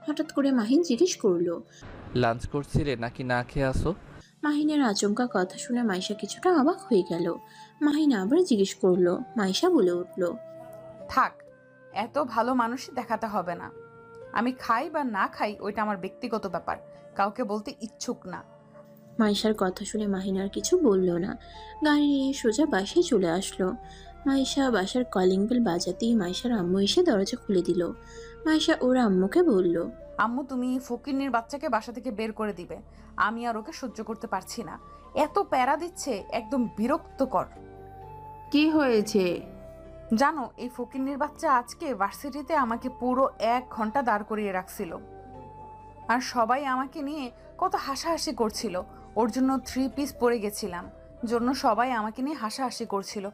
হঠাৎ করে মাহিন জিজ্ঞেস করলো, লাঞ্চ করছিলে নাকি না খেয়ে আসো? মাহিনের আচমকা কথা শুনে মাইশা কিছুটা অবাক হয়ে গেল। মাহিন আবার জিজ্ঞেস করলো। মাইশা বলে উঠল, থাক, এত ভালো মানুষই দেখাতে হবে না। আমি খাই বা না খাই ওইটা আমার ব্যক্তিগত ব্যাপার, কাউকে বলতে ইচ্ছুক না। মাইশার কথা শুনে মাহিন আর কিছু বলল না। গাড়ি নিয়ে সোজা বাসায় চলে আসলো। মাইশা বাসার কলিং বেল বাজাতেই মাইশার আম্মু এসে দরজা খুলে দিল। মাইশা ওর আম্মুকে বলল, আম্মু, তুমি ফকিন্নির বাচ্চাকে বাসা থেকে বের করে দিবে। আমি আর ওকে সহ্য করতে পারছি না, এত প্যারা দিচ্ছে, একদম বিরক্তকর। কি হয়েছে? জানো, এই ফকিন্নির বাচ্চা আজকে ভার্সিটিতে আমাকে পুরো 1 ঘন্টা দাঁড় করিয়ে রাখছিল, আর সবাই আমাকে নিয়ে কত হাসাহাসি করছিল। ওর জন্য 3 পিস পরে গেছিলাম, জন্য সবাই আমাকে নিয়ে হাসাহাসি করছিল।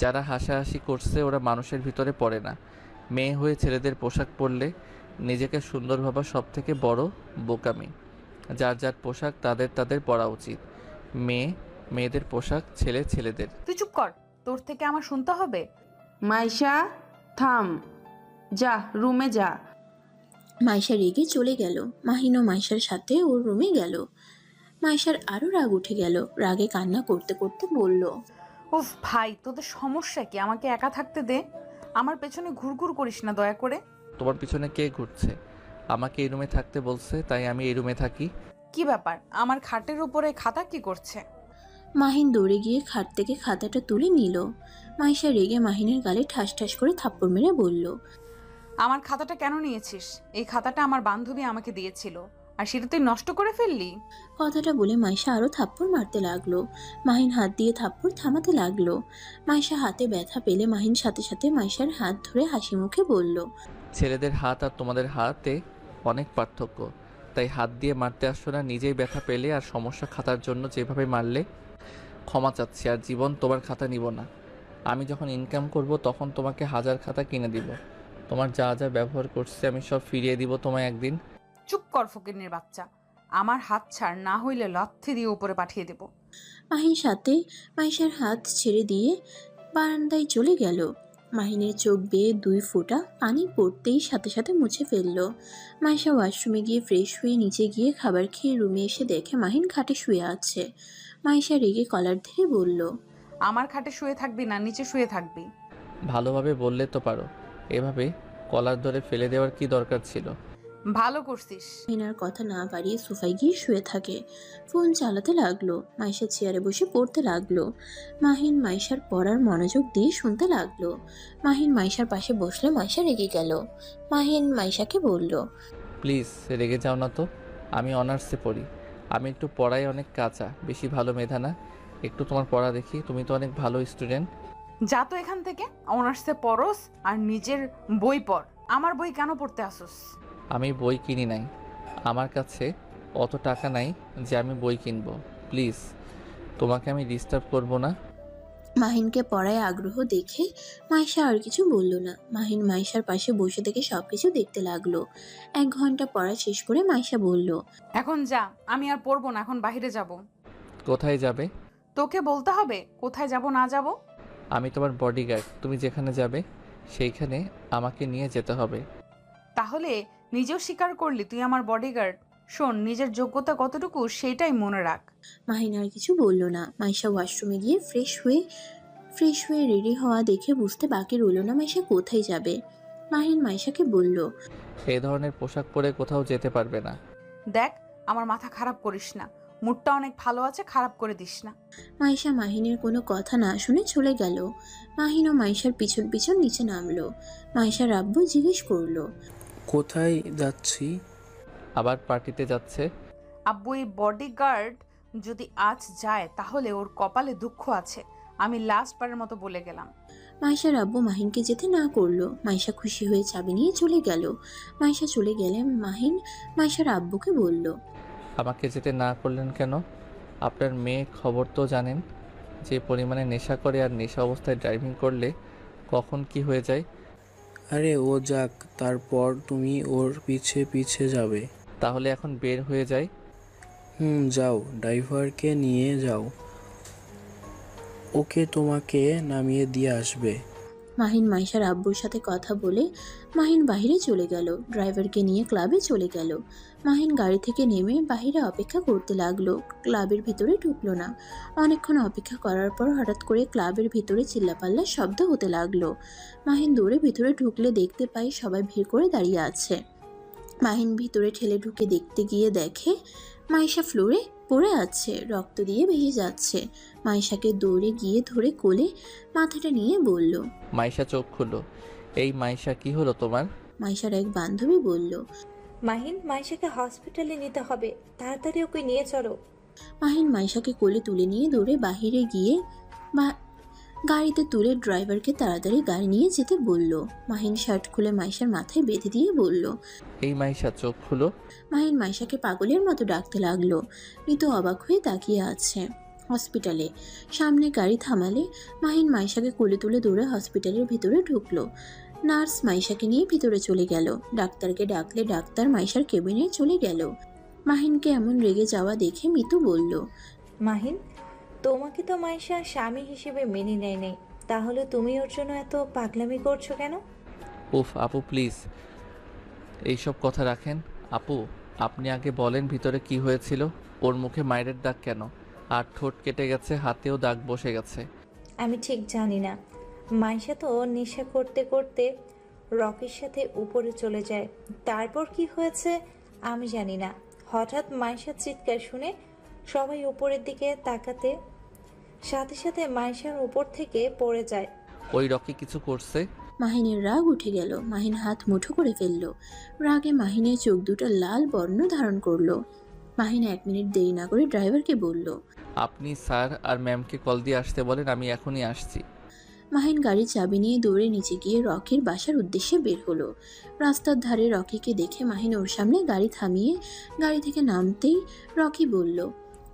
যারা হাসাহাসি করছে ওরা মানুষের ভিতরে পড়ে না। মেয়ে হয়ে ছেলেদের পোশাক পরলে নিজেকে সুন্দর ভাবা সব থেকে বড় বোকামি। যার যার পোশাক তাদের তাদের পরা উচিত। মেয়ে মেয়েদের পোশাক, ছেলে ছেলেদের। তুই চুপ কর, তোর থেকে আমার শুনতে হবে? মাইশা থাম, যা রুমে যা। মাইশা রেগে চলে গেল। মাহিনও মাইশার সাথে ওর রুমে গেল। মাইশার আরও রাগ উঠে গেল। রাগে কান্না করতে করতে বলল, উফ ভাই, তোদের সমস্যা কি? আমাকে একা থাকতে দে, আমার পেছনে ঘুরঘুর করিস না দয়া করে। তোমার পিছনে কে ঘুরছে? আমাকে এই রুমে থাকতে বলছে, তাই আমি এই রুমে থাকি। কি ব্যাপার? আমার খাটের উপরে খাতা কি করছে? মাহিন দৌড়ে গিয়ে খাট থেকে খাতাটা তুলে নিল। মাইশা রেগে মাহিনের গালে ঠাস ঠাস করে থাপ্পড় মেরে বলল, আমার খাতাটা কেন নিয়েছিস? এই খাতাটা আমার বান্ধবী আমাকে দিয়েছিল, আর সেটা তুই নষ্ট করে ফেললি। কথাটা বলে মাইশা আরও থাপ্পড় মারতে লাগলো। মাহিন হাত দিয়ে থাপ্পড় থামাতে লাগলো। মাইশা হাতে ব্যথা পেলে মাহিন সাথে সাথে মাইশার হাত ধরে হাসি মুখে বলল, ছেলেদের হাত আর তোমাদের হাতে অনেক পার্থক্য, তাই হাত দিয়ে মারতে আসছো না। নিজেই ব্যথা পেলে আর সমস্যা খাতার জন্য যেভাবে মারলে, ক্ষমা চাচ্ছি, আর জীবন তোমার খাতা নিব না। আমি যখন ইনকাম করব তখন তোমাকে 1000 খাতা কিনে দিব। তোমার যা যা ব্যবহার করছি আমি সব ফিরিয়ে দিব তোমায় একদিন। চুপ কর ফকিন্নির বাচ্চা, আমার হাত ছাড়, না হইলে লাথি দিয়ে উপরে পাঠিয়ে দেব। মাহিন সাথে মাইশার হাত ছেড়ে দিয়ে বারান্দায় চলে গেল। মাহিনের চোখ বেয়ে 2 ফোঁটা পানি পড়তেই সাথে সাথে মুছে ফেলল। মাইশা ওয়াশরুমে গিয়ে ফ্রেশ হয়ে নিচে গিয়ে খাবার খেয়ে রুমে এসে দেখে মাহিন খাটে শুয়ে আছে। মাইশা রেগে কলার ধরে বলল, আমার খাটে শুয়ে থাকবি না নিচে শুয়ে থাকবি? ভালোভাবে বললে তো পারো, এভাবে কলার ধরে ফেলে দেওয়ার কি দরকার ছিল? ভালো করছিস। মাহিনার কথা না বাড়িয়ে সোফায় গিয়ে শুয়ে থাকে। ফোন চালাতে লাগলো। মাইশা চেয়ারে বসে পড়তে লাগলো। মাহিন মাইশার পড়ার মনোযোগ দিয়ে শুনতে লাগলো। মাহিন মাইশার পাশে বসলে মাইশা রেগে গেল। মাহিন মাইশাকে বলল, প্লিজ রেগে যাও না তো, আমি অনার্সে পড়ি। আমি একটু পড়াই অনেক কাঁচা, বেশি ভালো মেধা না। একটু তোমার পড়া দেখি, তুমি তো অনেক ভালো স্টুডেন্ট। যা তো এখান থেকে, অনার্সে পড়স আর নিজের বই পড়। আমার বই কেন পড়তে আসোস? আমি বই কিনি নাই, আমার কাছে অত টাকা নাই যে আমি বই কিনবো। প্লিজ, তোমাকে আমি ডিস্টার্ব করব না। মাহিনকে পড়ায় আগ্রহ দেখে মাইশা আর কিছু বলল না। মাহিন মাইশার পাশে বসে থেকে সবকিছু দেখতে লাগলো। 1 ঘন্টা পড়া শেষ করে মাইশা বলল, এখন যা, আমি আর পড়বো না, এখন বাইরে যাব। কোথায় যাবে? তোকে বলতে হবে কোথায় যাব না যাব? আমি তোমার বডিগার্ড, তুমি যেখানে যাবে সেইখানে আমাকে নিয়ে যেতে হবে। তাহলে নিজেও স্বীকার করলি তুই আমার বডিগার্ড। শোন, নিজের যোগ্যতা কতটুকু সেটাই মনে রাখ। মাহিন আর কিছু বলল না। মাইশা ওয়াশরুমে গিয়ে ফ্রেশ হয়ে রেডি হওয়া দেখে বুঝতে বাকি রইল না মাইশা কোথায় যাবে। মাহিন মাইশাকে বলল, এই ধরনের পোশাক পরে কোথাও যেতে পারবে না। দেখ, আমার মাথা খারাপ করিস না, মুডটা অনেক ভালো আছে, খারাপ করে দিস না। মাইশা মাহিনের কোনো কথা না শুনে চলে গেল। মাহিন ও মাইশার পিছন পিছন নিচে নামলো। মাইশার আব্বু জিজ্ঞেস করলো, কোথায় যাচ্ছি? আবার পার্টিতে যাচ্ছে। আব্বু, এই বডিগার্ড যদি আজ যায় তাহলে ওর কপালে দুঃখ আছে। আমি লাস্ট বারের মতো বলে গেলাম। মাইশার আব্বু মাহিনকে যেতে না করলো। মাইশা খুশি হয়ে চাবি নিয়ে চলে গেল। মাইশা চলে গেলে মাহিন মাইশার আব্বুকে বলল, আমাকে যেতে না করলেন কেন? আপনার মেয়ে খবর তো জানেন, যে পরিমাণে নেশা করে আর নেশা অবস্থায় ড্রাইভিং করলে কখন কি হয়ে যায়। আরে ও যাক, তারপর তুমি ওর পিছে পিছে যাবে? তাহলে এখন বের হয়ে যায়। যাও, ড্রাইভারকে নিয়ে যাও, ওকে তোমাকে নামিয়ে দিয়ে আসবে। মাহিন মাইশার আব্বুর সাথে কথা বলে মাহিন বাইরে চলে গেল। ড্রাইভারকে নিয়ে ক্লাবে চলে গেল। মাহিন গাড়ি থেকে নেমে বাইরে অপেক্ষা করতে লাগলো। ক্লাবের ভিতরে ঢুকলো না। অনেকক্ষণ অপেক্ষা করার পর হঠাৎ করে ক্লাবের ভিতরে চিল্লাপাল্লার শব্দ হতে লাগলো। মাহিন দৌড়ে ভিতরে ঢুকলে দেখতে পাই সবাই ভিড় করে দাঁড়িয়ে আছে। মাহিন ভিতরে ঠেলে ঢুকে দেখতে গিয়ে দেখে মাইশা ফ্লোরে পড়ে আছে, রক্ত দিয়ে ভেসে যাচ্ছে। মাইশাকে দৌড়ে গিয়ে ধরে কোলে মাথাটা নিয়ে বলল, মাইশা চোখ খুলো। এই মাইশা, কি হলো তোমার? মাইশার এক বান্ধবী বলল। মাহিন, মাইশাকে হসপিটালে নিতে হবে, তাড়াতাড়ি ওকে নিয়ে চলো। মাহিন মাইশাকে কোলে তুলে নিয়ে দৌড়ে বাহিরে গিয়ে গাড়িতে তুলে ড্রাইভারকে তাড়াতাড়ি গাড়ি নিয়ে যেতে বলল। মাহিন শার্ট খুলে মাইশার মাথায় বেঁধে দিয়ে বলল, এই মাইশা চোখ খুলো। মাহিন মাইশাকে পাগলের মতো ডাকতে লাগলো। মৃত অবাক হয়ে তাকিয়ে আছে। হসপিটালে সামনে গাড়ি থামালে মাহিন মাইশাকে কোলে তুলে দৌড়ে হসপিটালের ভিতরে ঢুকলো। নার্স মাইশাকে নিয়ে ভিতরে চলে গেল। ডাক্তারকে ডাকলে ডাক্তার মাইশার কেবিনে চলে গেল। মাহিনকে এমন রেগে যাওয়া দেখে মিতু বলল, মাহিন, তোমাকে তো মাইশা স্বামী হিসেবে মেনে নেয় নাই, তাহলে তুমি ওর জন্য এত পাগলামি করছো কেন? উফ আপু, প্লিজ এইসব কথা রাখেন। আপু, আপনি আগে বলেন ভিতরে কি হয়েছিল? ওর মুখে মায়ের দাগ কেন? আর ঠোঁট কেটে গেছে, হাতেও দাগ বসে গেছে। আমি ঠিক জানি না। মাইশা তো নেশা করতে করতে রকির সাথে উপরে চলে যায়, তারপর কি হয়েছে আমি জানি না। হঠাৎ মাইশার চিৎকার শুনে সবাই উপরের দিকে তাকাতে সাথে সাথে মাইশার উপর থেকে পড়ে যায়। ওই রকি কিছু করছে? মাহিনের রাগ উঠে গেল। মাহিন হাত মুঠো করে ফেলল। রাগে মাহিনের চোখ দুটো লাল বর্ণ ধারণ করলো। মাহিন 1 মিনিট দেরি না করে ড্রাইভারকে বলল, আপনি স্যার আর ম্যামকে কল দিয়ে আসতে বলেন, আমি এখনই আসছি। মাহিন গাড়ির চাবি নিয়ে দৌড়ে নিচে গিয়ে রকির বাসার উদ্দেশ্যে বের হলো। রাস্তার ধারে রকিকে দেখে মাহিন ওর সামনে গাড়ি থামিয়ে গাড়ি থেকে নামতেই রকি বলল,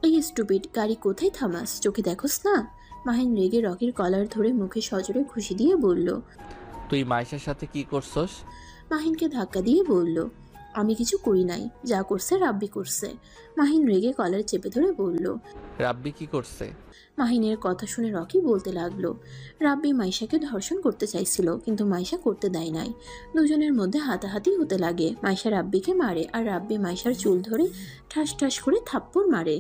এই স্টুপিড, গাড়ি কোথায় থামাস, চোখে দেখোস না? মাহিন রেগে রকির কলার ধরে মুখে সজোরে খুশি দিয়ে বলল। তুই মাইশার সাথে কি করছস? মাহিনকে ধাক্কা দিয়ে বলল, আমি কিছু করি নাই, যা করছে রাব্বি করছে। মাহিন রেগে কলার চেপে ধরে বলল। রাব্বি কি করছে? মাহিনের কথা শুনে রকি বলতে লাগলো, রাব্বি মাইশাকে ধর্ষণ করতে চাইছিল, কিন্তু মাইশা করতে দেয় নাই। দুজনের মধ্যে হাতাহাতি হতে লাগে। মাইশা রাব্বিকে মারে আর রাব্বি মাইশার চুল ধরে ঠাস ঠাস করে থাপ্পড় মারে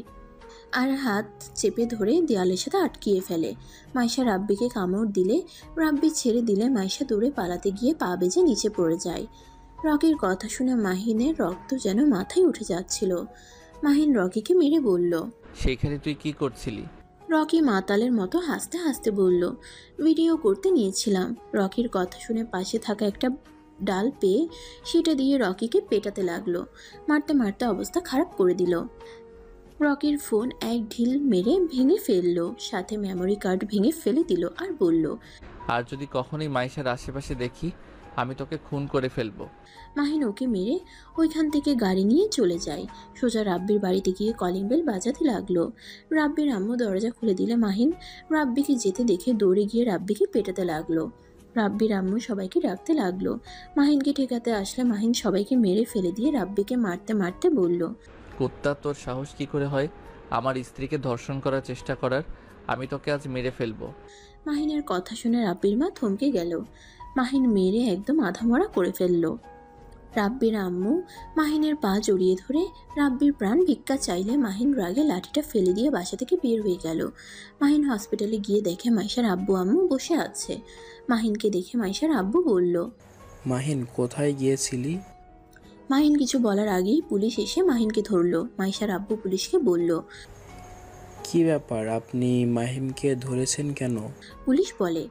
আর হাত চেপে ধরে দেয়ালের সাথে আটকিয়ে ফেলে। মাইশা রাব্বিকে কামড় দিলে, রাব্বি ছেড়ে দিলে মাইশা দৌড়ে পালাতে গিয়ে পা বেজে নিচে পড়ে যায়। রকির কথা শুনে মাহিনের রক্ত যেন মাথায় উঠে যাচ্ছিল। মাহিন রকিকে মেরে বলল। সেইখানে তুই কি করছিলি? রকি মাতালের মতো হাসতে হাসতে বলল, ভিডিও করতে নিয়েছিলাম। রকির কথা শুনে পাশে থাকা একটা ডাল পেয়ে সেটা দিয়ে রকিকে পেটাতে লাগলো। মারতে মারতে অবস্থা খারাপ করে দিল। রকির ফোন এক ঢিল মেরে ভেঙে ফেললো, সাথে মেমোরি কার্ড ভেঙে ফেলে দিল আর বলল, আর যদি কখনোই মাইশার আশেপাশে দেখি, আমি তোকে খুন করে ফেলবো। মাহিন ওকে মেরে ওইখান থেকে গাড়ি নিয়ে চলে যায়। সোজা রাব্বির বাড়িতে গিয়ে কলিং বেল বাজাতে লাগলো। রাব্বির আম্মু দরজা খুলে দিলে মাহিন রাব্বিকে যেতে দেখে দৌড়ে গিয়ে রাব্বিকে পেটাতে লাগলো। রাব্বির আম্মু সবাইকে ডাকতে লাগলো। মাহিনকে ঠেকাতে আসলে মাহিন সবাইকে মেরে ফেলে দিয়ে রাব্বিকে মারতে মারতে বলল, কুত্তা, তোর সাহস কি করে হয় আমার স্ত্রীকে ধর্ষণ করার চেষ্টা করার? আমি তোকে আজ মেরে ফেলবো। মাহিনের কথা শুনে রাব্বির মা থমকে গেল। মাহিন মেরে একদম আধামরা করে ফেলল। রাব্বির আম্মু মাহিনের পা জড়িয়ে ধরে রাব্বির প্রাণ ভিক্ষা চাইলে মাহিন রাগে লাঠিটা ফেলে দিয়ে বাসা থেকে বের হয়ে গেল। মাহিন হসপিটালে গিয়ে দেখে মাইশার আব্বু আম্মু বসে আছে। মাহিনকে দেখে মাইশার আব্বু বলল, মাহিন কোথায় গিয়েছিলি? মাহিন কিছু বলার আগেই পুলিশ এসে মাহিনকে ধরলো। মাইশার আব্বু পুলিশকে বলল। কি ব্যাপার, আপনি মাহিমকে ধরেছেন কেন? পুলিশ বলে,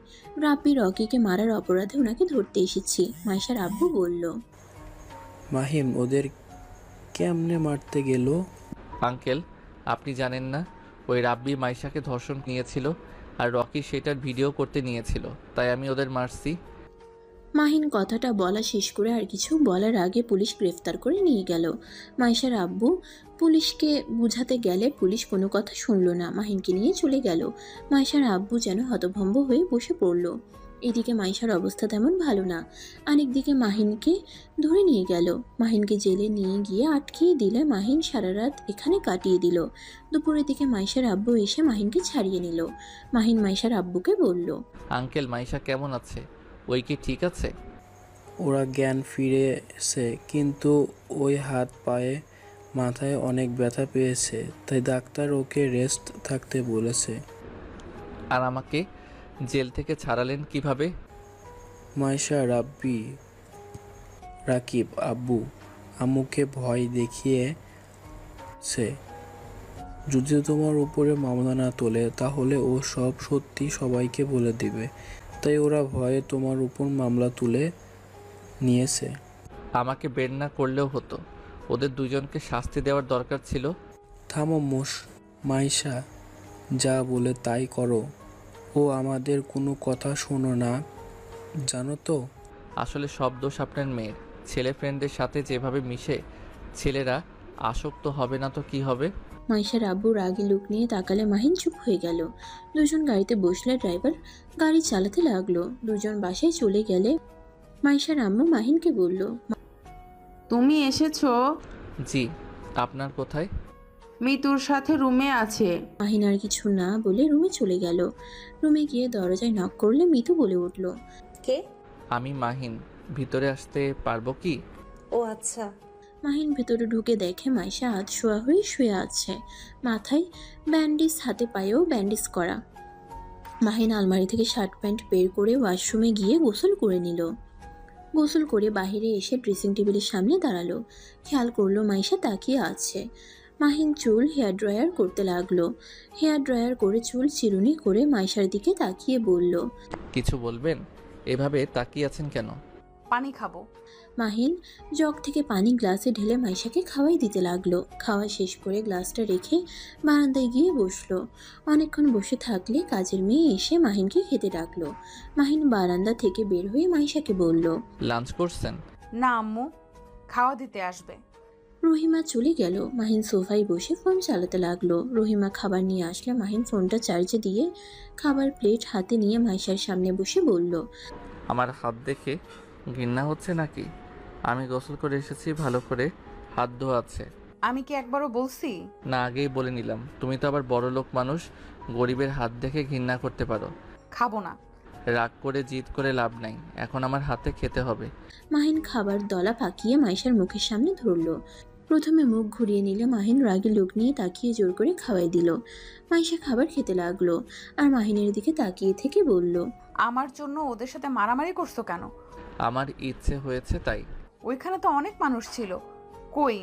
রাব্বি রকিকে মারার অপরাধে ওনাকে ধরতে এসেছি। মাইশার আব্বু বলল, মাহিম ওদের কেমনে মারতে গেল? আঙ্কেল, আপনি জানেন না, ওই রাব্বি মাইশাকে ধর্ষণ নিয়েছিল আর রকি সেটার ভিডিও করতে নিয়েছিল, তাই আমি ওদের মারছি। মাহিন কথাটা বলা শেষ করে আর কিছু বলার আগে পুলিশ গ্রেফতার করে নিয়ে গেল। মাইশার আব্বু পুলিশকে বুঝাতে গেলে পুলিশ কোনো কথা শুনল না, মাহিনকে নিয়ে চলে গেল। মাইশার আব্বু যেন হতভম্ব হয়ে বসে পড়ল। এদিকে মাইশার অবস্থা তেমন ভালো না। আরেকদিকে মাহিনকে ধরে নিয়ে গেল। মাহিনকে জেলে নিয়ে গিয়ে আটকিয়ে দিলে মাহিন সারা রাত এখানে কাটিয়ে দিল। দুপুরের দিকে মাইশার আব্বু এসে মাহিনকে ছাড়িয়ে নিল। মাহিন মাইশার আব্বুকে বলল, আঙ্কেল, মাইশা কেমন আছে? ওই কি ঠিক আছে? ওরা জ্ঞান ফিরেছে, কিন্তু ওই হাত পায়ে মাথায় অনেক ব্যথা পেয়েছে, তাই ডাক্তার ওকে রেস্ট থাকতে বলেছে। আর আমাকে জেল থেকে ছাড়ালেন কিভাবে? মাইশা রাব্বি রাকিব আব্বু আম্মুকে ভয় দেখিয়েছে। যদি তোমার উপরে মামলা না তোলে তাহলে ও সব সত্যি সবাইকে বলে দিবে, তাই ওরা ভয়ে তোমার উপর মামলা তুলে নিয়েছে। আমাকে বের না করলেও হতো, ওদের দুজনকে শাস্তি দেওয়ার দরকার ছিল। থামো মাইশা, যা বলে তাই করো। ও আমাদের কোনো কথা শোনো না, জানো তো। আসলে সব দোষ আপনার মেয়ের। ছেলে ফ্রেন্ডদের সাথে যেভাবে মিশে, ছেলেরা আসক্ত হবে না তো কি হবে? মাইশার আব্বু রাগী লুক নিয়ে তাকালে মাহিন চুপ হয়ে গেল। দুজন গাড়িতে বসলে ড্রাইভার গাড়ি চালাতে লাগলো। দুজন বাসায় চলে গেলে মাইশার আম্মু মাহিনকে বলল, তুমি এসেছো? জি, আপনার কোথায়? মিতুর সাথে রুমে আছে। মাহিন আর কিছু না বলে রুমে চলে গেল। রুমে গিয়ে দরজায় নক করলে মিতু বলে উঠল, কে? আমি মাহিন, ভিতরে আসতে পারবো কি? ও আচ্ছা। মাহিন ভেতরে ঢুকে দেখে মাইশা হাত শোয়া হয়ে শুয়ে আছে, মাথায় ব্যান্ডেজ, হাতে পায়েও ব্যান্ডেজ করা। মাহিন আলমারি থেকে শার্ট প্যান্ট বের করে ওয়াশরুমে গিয়ে গোসল করে নিল। গোসল করে বাইরে এসে ড্রেসিং টেবিলের সামনে দাঁড়ালো। খেয়াল করলো মাইশা তাকিয়ে আছে। মাহিন চুল হেয়ার ড্রায়ার করতে লাগলো। হেয়ার ড্রায়ার করে চুল চিরুনি করে মাইশার দিকে তাকিয়ে বলল, কিছু বলবেন? এভাবে তাকিয়ে আছেন কেন? পানি খাবো। মাহিন জগ থেকে পানি গ্লাসে ঢেলে মাইশাকে খাওয়াই দিতে লাগলো। খাওয়া শেষ করে গ্লাসটা রেখে বারান্দায় গিয়ে বসলো। অনেকক্ষণ বসে থাকলে কাজের মেয়ে এসে মাহিনকে খেতে ডাকলো। মাহিন বারান্দা থেকে বের হয়ে মাইশাকে বলল, লাঞ্চ করছেন? না আম্মু, খাওয়া দিতে আসবে। রহিমা চলে গেল। মাহিন সোফায় বসে ফোন চালাতে লাগলো। রহিমা খাবার নিয়ে আসলে মাহিন ফোনটা চার্জে দিয়ে খাবার প্লেট হাতে নিয়ে মাইশার সামনে বসে বলল, আমার হাত দেখে ঘৃণা হচ্ছে নাকি? আমি গোসল করে এসেছি, ভালো করে হাত ধোয়া আছে। আমি কি একবারও বলছি? না, আগেই বলে নিলাম, তুমি তো আবার বড় লোক মানুষ, গরিবের হাত দেখে ঘৃণা করতে পারো। খাবো না। রাগ করে জিদ করে লাভ নাই, এখন আমার হাতে খেতে হবে। মাহিন খাবার দলা পাকিয়ে মাইশার মুখের সামনে ধরলো। প্রথমে মুখ ঘুরিয়ে নিলে মাহিন রাগী লোক নিয়ে তাকিয়ে জোর করে খাওয়াই দিল। মাইশা খাবার খেতে লাগলো আর মাহিনের দিকে তাকিয়ে থেকে বলল, আমার জন্য ওদের সাথে মারামারি করছো কেন? আমার ইচ্ছে হয়েছে তাই। ওইখানে তো অনেক মানুষ ছিল। কই,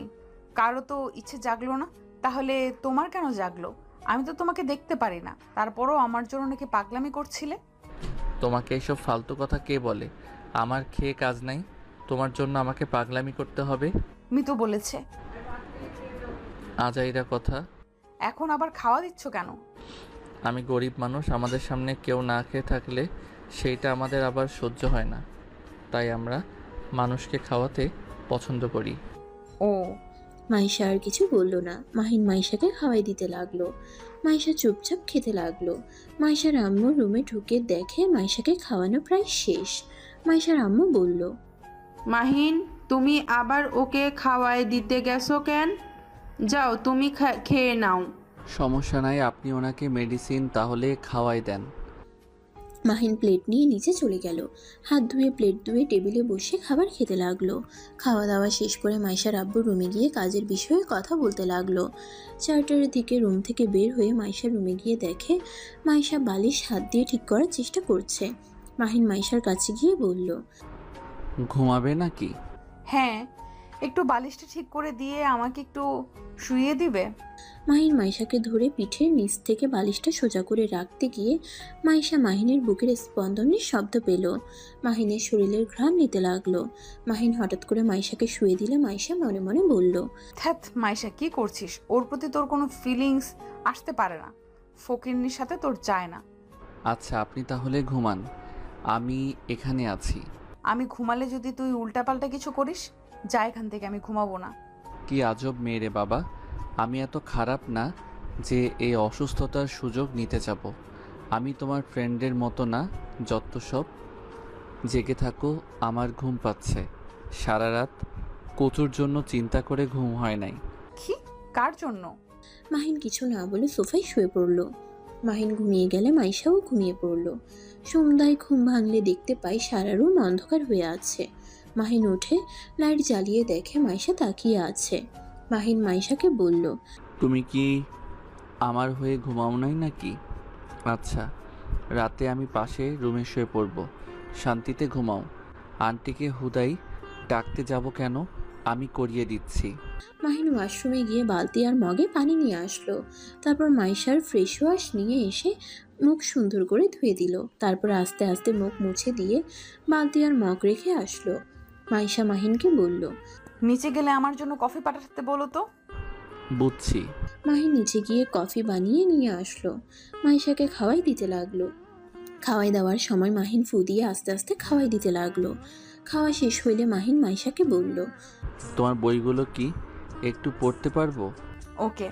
কারো তো ইচ্ছে জাগলো না। তাহলে তোমার কেন জাগলো? আমি তো তোমাকে দেখতে পারি না, তারপরও আমার জন্য নাকি পাগলামি করছিলে। তোমাকে এইসব ফালতু কথা কে বলে? আমার খেয়ে কাজ নাই, তোমার জন্য আমাকে পাগলামি করতে হবে? মিতু বলেছে। আজাইরা কথা। এখন আবার খাওয়া দিচ্ছ কেন? আমি গরিব মানুষ, আমাদের সামনে কেউ না খেয়ে থাকলে সেইটা আমাদের আবার সহ্য হয় না, তাই আমরা মানুষকে খাওয়াতে পছন্দ করি। ও। মাইশা আর কিছু বলল না। মাহিন মাইশাকে খাওয়াই দিতে লাগলো। মাইশা চুপচাপ খেতে লাগলো। মাইশার আম্মু রুমে ঢুকে দেখে মাইশাকে খাওয়ানো প্রায় শেষ। মাইশার আম্মু বলল, মাহিন, তুমি আবার ওকে খাওয়াই দিতে গেছো কেন? যাও, তুমি খেয়ে নাও। সমস্যা নাই, আপনি ওনাকে মেডিসিন তাহলে খাওয়াই দেন। মাহিন প্লেট নিয়ে নিচে চলে গেল। হাত ধুয়ে প্লেট ধুয়ে টেবিলে বসে খাবার খেতে লাগলো। খাওয়া দাওয়া শেষ করে মাইশার আব্বু রুমে গিয়ে কাজের বিষয়ে কথা বলতে লাগলো। 4টার দিকে রুম থেকে বের হয়ে মাইশা রুমে গিয়ে দেখে মাইশা বালিশ হাত দিয়ে ঠিক করার চেষ্টা করছে। মাহিন মাইশার কাছে গিয়ে বলল, ঘুমাবে নাকি? হ্যাঁ, একটু বালিশটা ঠিক করে দিয়ে আমাকে একটু শুইয়ে দিবে? মাহিন মাইশাকে ধরে পিঠের নিচ থেকে বালিশটা সোজা করে রাখতে গিয়ে মাইশা মাহিনের বুকের স্পন্দনের শব্দ পেল। মাহিনের শরীরের ঘ্রাণ নিতে লাগলো। মাহিন হঠাৎ করে মাইশাকে শুয়ে দিলে মাইশা মনে মনে বলল, ধ্যাত মাইশা, কি করছিস? ওর প্রতি তোর কোনো ফিলিংস আসতে পারে না। ফকিন্নির সাথে তোর যায় না। আচ্ছা, আপনি তাহলে ঘুমান, আমি এখানে আছি। আমি ঘুমালে যদি তুই উল্টাপাল্টা কিছু করিস, যা এখান থেকে, আমি ঘুমাবো না। কি আজব মেয়ে রে বাবা, আমি এত খারাপ না যে এই অসুস্থতার সুযোগ নিতে যাব। আমি তোমার ফ্রেন্ডের মতো না, যত সব। জেগে থাকো, আমার ঘুম পাচ্ছে। সারা রাত কচুর জন্য চিন্তা করে ঘুম হয় নাই। কি? কার জন্য? মাহিন কিছু না বলে সোফায় শুয়ে পড়ল। মাহিন ঘুমিয়ে গেলে মাইশাও ঘুমিয়ে পড়ল। সন্ধ্যায় ঘুম ভাঙলে দেখতে পাই সারা রুম অন্ধকার হয়ে আছে। মাহিন উঠে লাইট জ্বালিয়ে দেখে মাইশা তাকিয়ে আছে। মাহিন মাইশাকে বলল, তুমি কি আমার হয়ে ঘুমাও নাই নাকি? আচ্ছা, রাতে আমি পাশে রুমে শুয়ে পড়ব, শান্তিতে ঘুমাও। আন্টিকে হুদাই ডাকতে যাব কেন? আমি করিয়ে দিচ্ছি। মাহিন ওয়াশরুমে গিয়ে বালতি আর মগে পানি নিয়ে আসলো। তারপর মাইশার ফ্রেশ ওয়াশ নিয়ে এসে মুখ সুন্দর করে ধুয়ে দিল। তারপর আস্তে আস্তে মুখ মুছে দিয়ে বালতি আর মগ রেখে আসলো। মাইশা মাহিনকে বলল, নিচে গেলে আমার জন্য কফি পাঠাতে বলো তো। বুঝছি। মাহিন নিচে গিয়ে কফি বানিয়ে নিয়ে আসলো। মাইশাকে খাওয়াই দিতে লাগলো। খাওয়াই দেওয়ার সময় মাহিন ফু দিয়ে আস্তে আস্তে খাওয়াই দিতে লাগলো। খাওয়া শেষ হইলে মাহিন মাইশাকে বলল, তোমার বইগুলো কি একটু পড়তে পারবো? ওকে।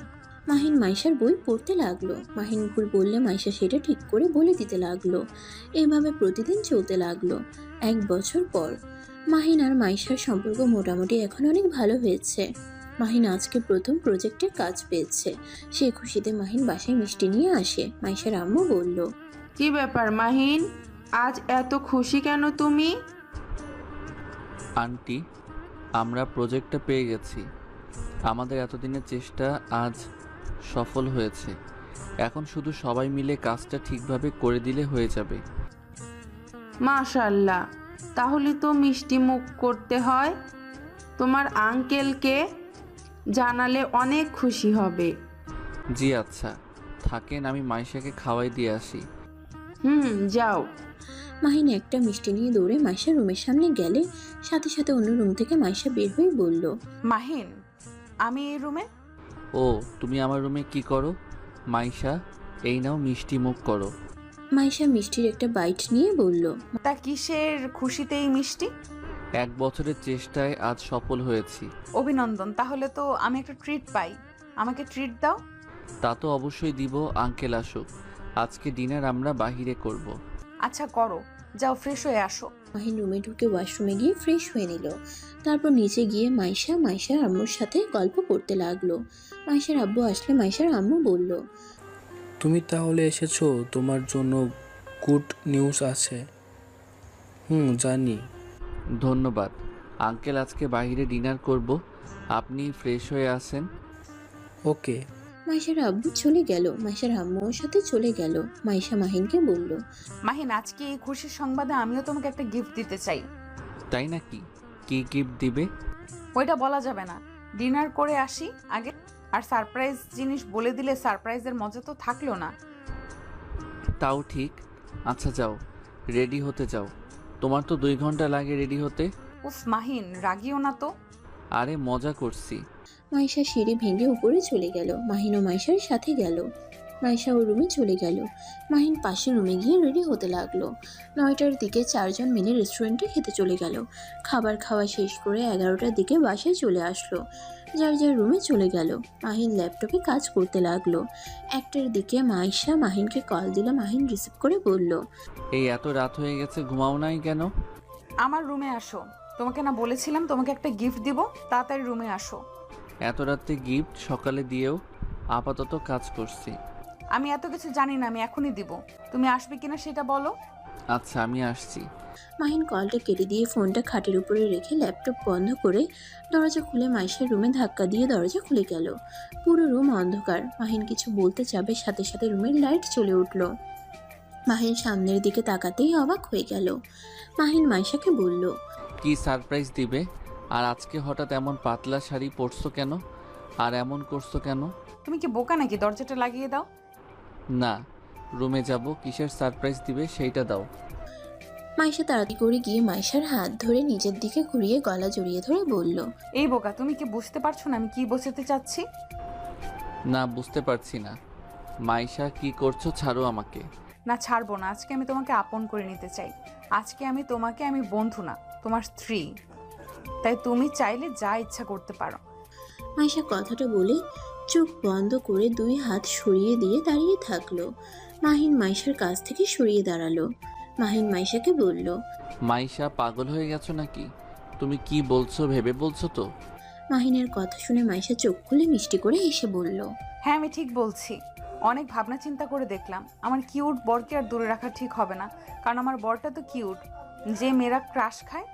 মাহিন মাইশার বই পড়তে লাগলো। মাহিন ভুল বললে মাইশা সেটা ঠিক করে বলে দিতে লাগলো। এভাবে প্রতিদিন চলতে লাগলো। 1 বছর পর মাহিন আর মাইশার সম্পর্ক মোটামুটি এখন অনেক ভালো হয়েছে। মাহিন আজকে প্রথম প্রজেক্টের কাজ পেয়েছে। সে খুশিতে মাহিন বাসায় মিষ্টি নিয়ে আসে। মাইশার আম্মু বলল, কি ব্যাপার মাহিন, আজ এত খুশি কেন তুমি? আন্টি, আমরা প্রজেক্টটা পেয়ে গেছি। আমাদের এতদিনের চেষ্টা আজ সফল হয়েছে। এখন শুধু সবাই মিলে কাজটা ঠিকভাবে করে দিলে হয়ে যাবে। মাশাআল্লাহ, তাহলে তো মিষ্টি মুখ করতে হয়। তোমার আঙ্কেলকে জানালে অনেক খুশি হবে। জি আচ্ছা, থাকেন, আমি মাইশাকে খাওয়াই দিয়ে আসি। যাও। মাহিন একটা মিষ্টি নিয়ে দৌড়ে মাইশার রুমের সামনে গেলে সাথে সাথে অন্য রুম থেকে মাইশা বের হয়ে বলল, মাহিন, আমি এই রুমে। ও, তুমি আমার রুমে কি করো? মাইশা, এই নাও মিষ্টি মুখ করো। মাইশা মিষ্টির একটা বাইট নিয়ে বলল, তা কিসের খুশিতে এই মিষ্টি? 1 বছরের চেষ্টায় আজ সফল হয়েছি। অভিনন্দন। তাহলে তো আমি একটা ট্রিট পাই। আমাকে ট্রিট দাও। তা তো অবশ্যই দিব, আঙ্কেল আসুক। আজকে ডিনার আমরা বাহিরে করব। আচ্ছা করো, যাও ফ্রেশ হয়ে আসো। মাহিন রুমে ঢুকে ওয়াশরুমে গিয়ে ফ্রেশ হয়ে নিল। তারপর নিচে গিয়ে মাইশার আম্মুর সাথে গল্প করতে লাগলো। মাইশার আব্বু আসলে মাইশার আম্মু বলল, তুমি তাহলে এসেছো, তোমার জন্য গুড নিউজ আছে। জানি। ধন্যবাদ আঙ্কেল, আজকে বাইরে ডিনার করব। আপনি ফ্রেশ হয়ে আসেন। ওকে। মাইশার আব্বু চলে গেল। মাইশার আম্মুর সাথে চলে গেল। মাইশা মাহিনকে বলল, মাহিন, আজকে এই খুশির সংবাদে আমিও তোমাকে একটা গিফট দিতে চাই। তাই নাকি? কি গিফট দিবে? ওইটা বলা যাবে না, ডিনার করে আসি আগে। আর সারপ্রাইজ জিনিস বলে দিলে সারপ্রাইজের মজা তো থাকলো না। তাও ঠিক। আচ্ছা যাও, রেডি হতে যাও। তোমার তো 2 ঘন্টা লাগে রেডি হতে। উফ মাহিন, রাগিও না তো। আরে মজা করছি। মাইশা সিঁড়ি ভেঙে উপরে চলে গেল। মাহিনও মাইশার সাথে গেল। মাইশা ওর রুমে চলে গেল। মাহিন পাশের রুমে গিয়ে রেডি হতে লাগলো। 9টার দিকে 4জন মিলে রেস্টুরেন্টে খেতে চলে গেল। খাবার খাওয়া শেষ করে 11টার দিকে বাসায় চলে আসলো। যার যার রুমে চলে গেল। মাহিন ল্যাপটপে কাজ করতে লাগলো। 1টার দিকে মাইশা মাহিনকে কল দিল। মাহিন রিসিভ করে বলল, এই এত রাত হয়ে গেছে, ঘুমাও নাই কেন? আমার রুমে আসো। তোমাকে না বলেছিলাম তোমাকে একটা গিফট দিব? তাড়াতাড়ি রুমে আসো। এত রাতে গিফট সকালে দিয়েও? আপাতত কাজ করছি। আমি এত কিছু জানি না, আমি এখনই দিব। তুমি আসবে কিনা সেটা বলো। আচ্ছা আমি আসছি। মাহিন কলটা কেটে দিয়ে ফোনটা খাটের উপরে রেখে ল্যাপটপ বন্ধ করে দরজা খুলে মাইশার রুমে ধাক্কা দিয়ে দরজা খুলে গেল। পুরো রুম অন্ধকার। মাহিন কিছু বলতে যাবে, সাথে সাথে রুমের লাইট জ্বলে উঠল। মাহিন সামনের দিকে তাকাতেই অবাক হয়ে গেল। মাহিন মাইশাকে বলল, কি সারপ্রাইজ দিবে? আর আজকে হঠাৎ এমন পাতলা শাড়ি পরছো কেন? আর এমন করছো কেন? তুমি কি বোকা নাকি? দরজাটা লাগিয়ে দাও। না, রুমে যাব। কিসের সারপ্রাইজ দিবে সেইটা দাও। মাইশা তাড়াতাড়ি করে গিয়ে মাইশার হাত ধরে নিজের দিকে ঘুরিয়ে গলা জড়িয়ে ধরে বলল, এই বোকা, তুমি কি বুঝতে পারছো না আমি কি বোঝাতে চাচ্ছি? না, বুঝতে পারছি না। মাইশা কি করছো? ছাড়ো আমাকে। না, ছাড়বো না। আজকে আমি তোমাকে আপন করে নিতে চাই। আজকে আমি তোমাকে, আমি বন্ধু না, তোমার স্ত্রী। তাই তুমি চাইলে যা ইচ্ছা করতে পারো। মাইশা কথাটা বলে চোখ বন্ধ করে 2 হাত সরিয়ে দিয়ে দাঁড়িয়ে থাকলো। মাহিন মাইশার কাছ থেকে সরিয়ে দাঁড়ালো। মাহিন মাইশাকে বলল, মাইশা পাগল হয়ে গেছো নাকি? তুমি কি বলছো ভেবে বলছো তো? মাহিনের কথা শুনে মাইশা চোখ খুলে মিষ্টি করে হেসে বলল, হ্যাঁ, আমি ঠিক বলছি। অনেক ভাবনা চিন্তা করে দেখলাম, আমার কিউট বরকে আর দূরে রাখা ঠিক হবে না। কারণ আমার বরটা তো কিউট, যে মেয়েরা ক্রাশ খায়।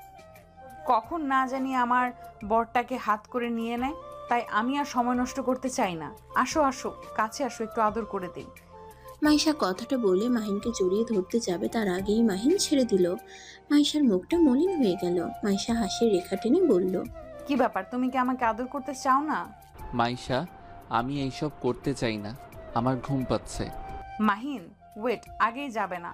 কখন না জানি আমার বরটাকে হাত করে নিয়ে নেয়। তাই আমি আর সময় নষ্ট করতে চাই না। আসো আসো, কাছে আসো, একটু আদর করে দিই। মাইশা কথাটা বলে মাহিনকে জড়িয়ে ধরতে যাবে, তার আগেই মাহিন ছেড়ে দিল। মাইশার মুখটা মলিন হয়ে গেল। মাইশা হাসির রেখা টেনে বলল, কি ব্যাপার, তুমি কি আমাকে আদর করতে চাও না? মাইশা, আমি এইসব করতে চাই না। আমার ঘুম পাচ্ছে। মাহিন, ওয়েট, আগেই যাবে না।